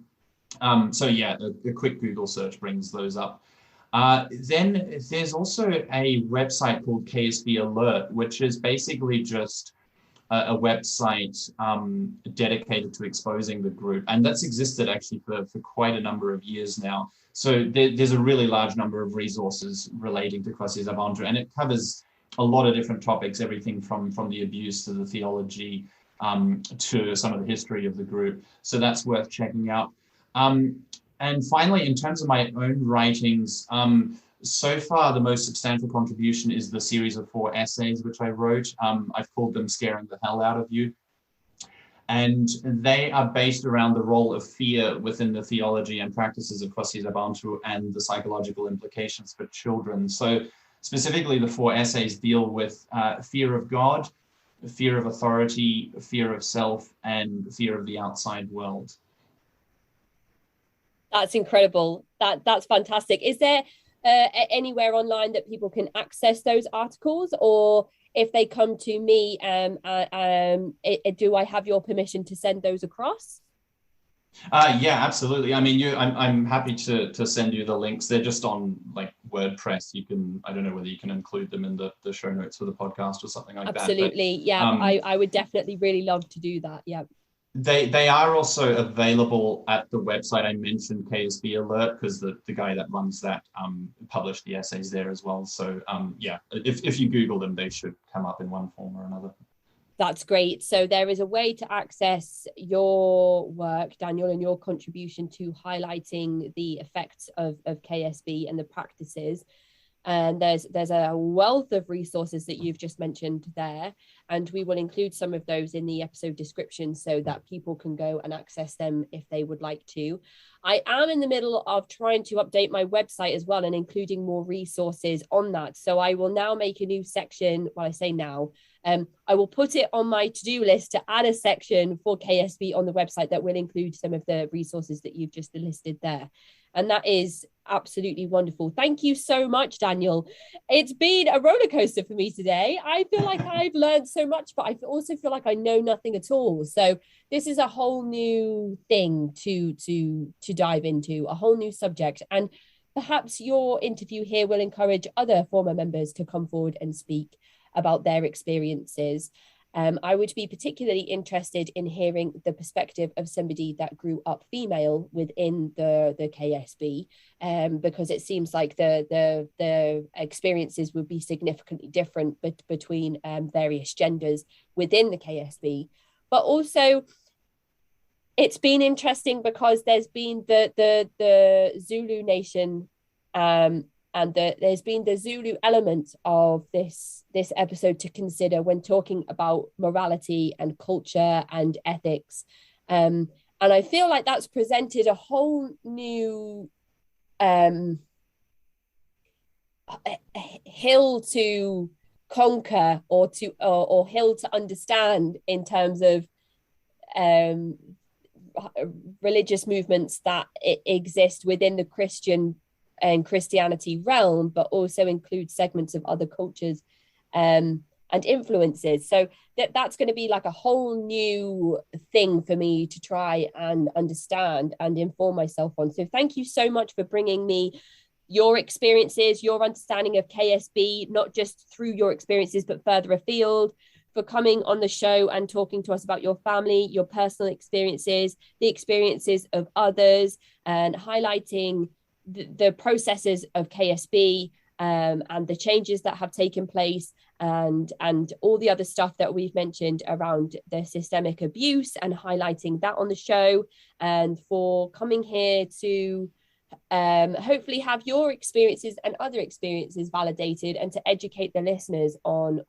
So yeah, a quick Google search brings those up. Then there's also a website called KSB Alert, which is basically just a website dedicated to exposing the group. And that's existed actually for quite a number of years now. So there's a really large number of resources relating to KwaSizabantu, and it covers a lot of different topics, everything from the abuse to the theology to some of the history of the group. So that's worth checking out. And finally, in terms of my own writings, so far the most substantial contribution is the series of 4 essays which I wrote. I've called them Scaring the Hell Out of You. And they are based around the role of fear within the theology and practices of KwaSizabantu and the psychological implications for children. So specifically, the 4 essays deal with fear of God, fear of authority, fear of self, and fear of the outside world. That's incredible. That's fantastic. Is there anywhere online that people can access those articles, or if they come to me, do I have your permission to send those across? Yeah, absolutely. I mean, I'm happy to send you the links. They're just on like WordPress. You can, I don't know whether you can include them in the show notes for the podcast or something like that. Absolutely. Yeah, I would definitely really love to do that. Yeah. They are also available at the website I mentioned, KSB Alert, because the guy that runs that published the essays there as well. So yeah, if you Google them, they should come up in one form or another. That's great. So there is a way to access your work, Daniel, and your contribution to highlighting the effects of KSB and the practices. And there's a wealth of resources that you've just mentioned there, and we will include some of those in the episode description so that people can go and access them if they would like to. I am in the middle of trying to update my website as well and including more resources on that. So I will now make a new section. Well, I say now, I will put it on my to-do list to add a section for KSB on the website that will include some of the resources that you've just listed there. And that is absolutely wonderful. Thank you so much, Daniel. It's been a roller coaster for me today. I feel like I've learned so much, but I also feel like I know nothing at all. So this is a whole new thing to dive into, a whole new subject. And perhaps your interview here will encourage other former members to come forward and speak about their experiences. I would be particularly interested in hearing the perspective of somebody that grew up female within the KSB, because it seems like the experiences would be significantly different between various genders within the KSB. But also, it's been interesting because there's been the Zulu nation, and there's been the Zulu element of this episode to consider when talking about morality and culture and ethics. And I feel like that's presented a whole new hill to conquer or hill to understand in terms of religious movements that exist within the Christian and Christianity realm, but also include segments of other cultures and influences. So that's going to be like a whole new thing for me to try and understand and inform myself on. So thank you so much for bringing me your experiences, your understanding of KSB, not just through your experiences, but further afield, for coming on the show and talking to us about your family, your personal experiences, the experiences of others, and highlighting the processes of KSB and the changes that have taken place, and all the other stuff that we've mentioned around the systemic abuse, and highlighting that on the show, and for coming here to hopefully have your experiences and other experiences validated, and to educate the listeners on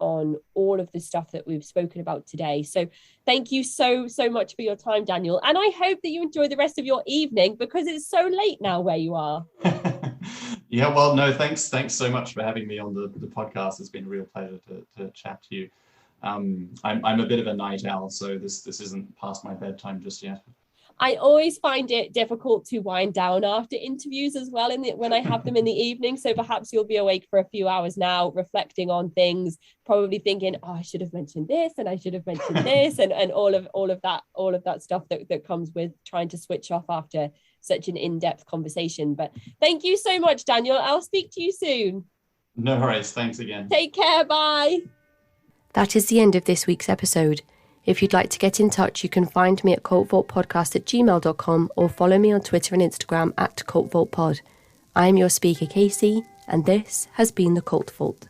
all of the stuff that we've spoken about today. So thank you so much for your time, Daniel, and I hope that you enjoy the rest of your evening, because it's so late now where you are. Yeah, well, no, thanks so much for having me on the podcast. It's been a real pleasure to chat to you. I'm a bit of a night owl, so this isn't past my bedtime just yet. I always find it difficult to wind down after interviews as well when I have them in the evening. So perhaps you'll be awake for a few hours now, reflecting on things, probably thinking, oh, I should have mentioned this and I should have mentioned this, and all of that stuff that comes with trying to switch off after such an in-depth conversation. But thank you so much, Daniel. I'll speak to you soon. No worries. Thanks again. Take care. Bye. That is the end of this week's episode. If you'd like to get in touch, you can find me at cultvaultpodcast@gmail.com or follow me on Twitter and Instagram @cultvaultpod. I am your speaker, Casey, and this has been the Cult Vault.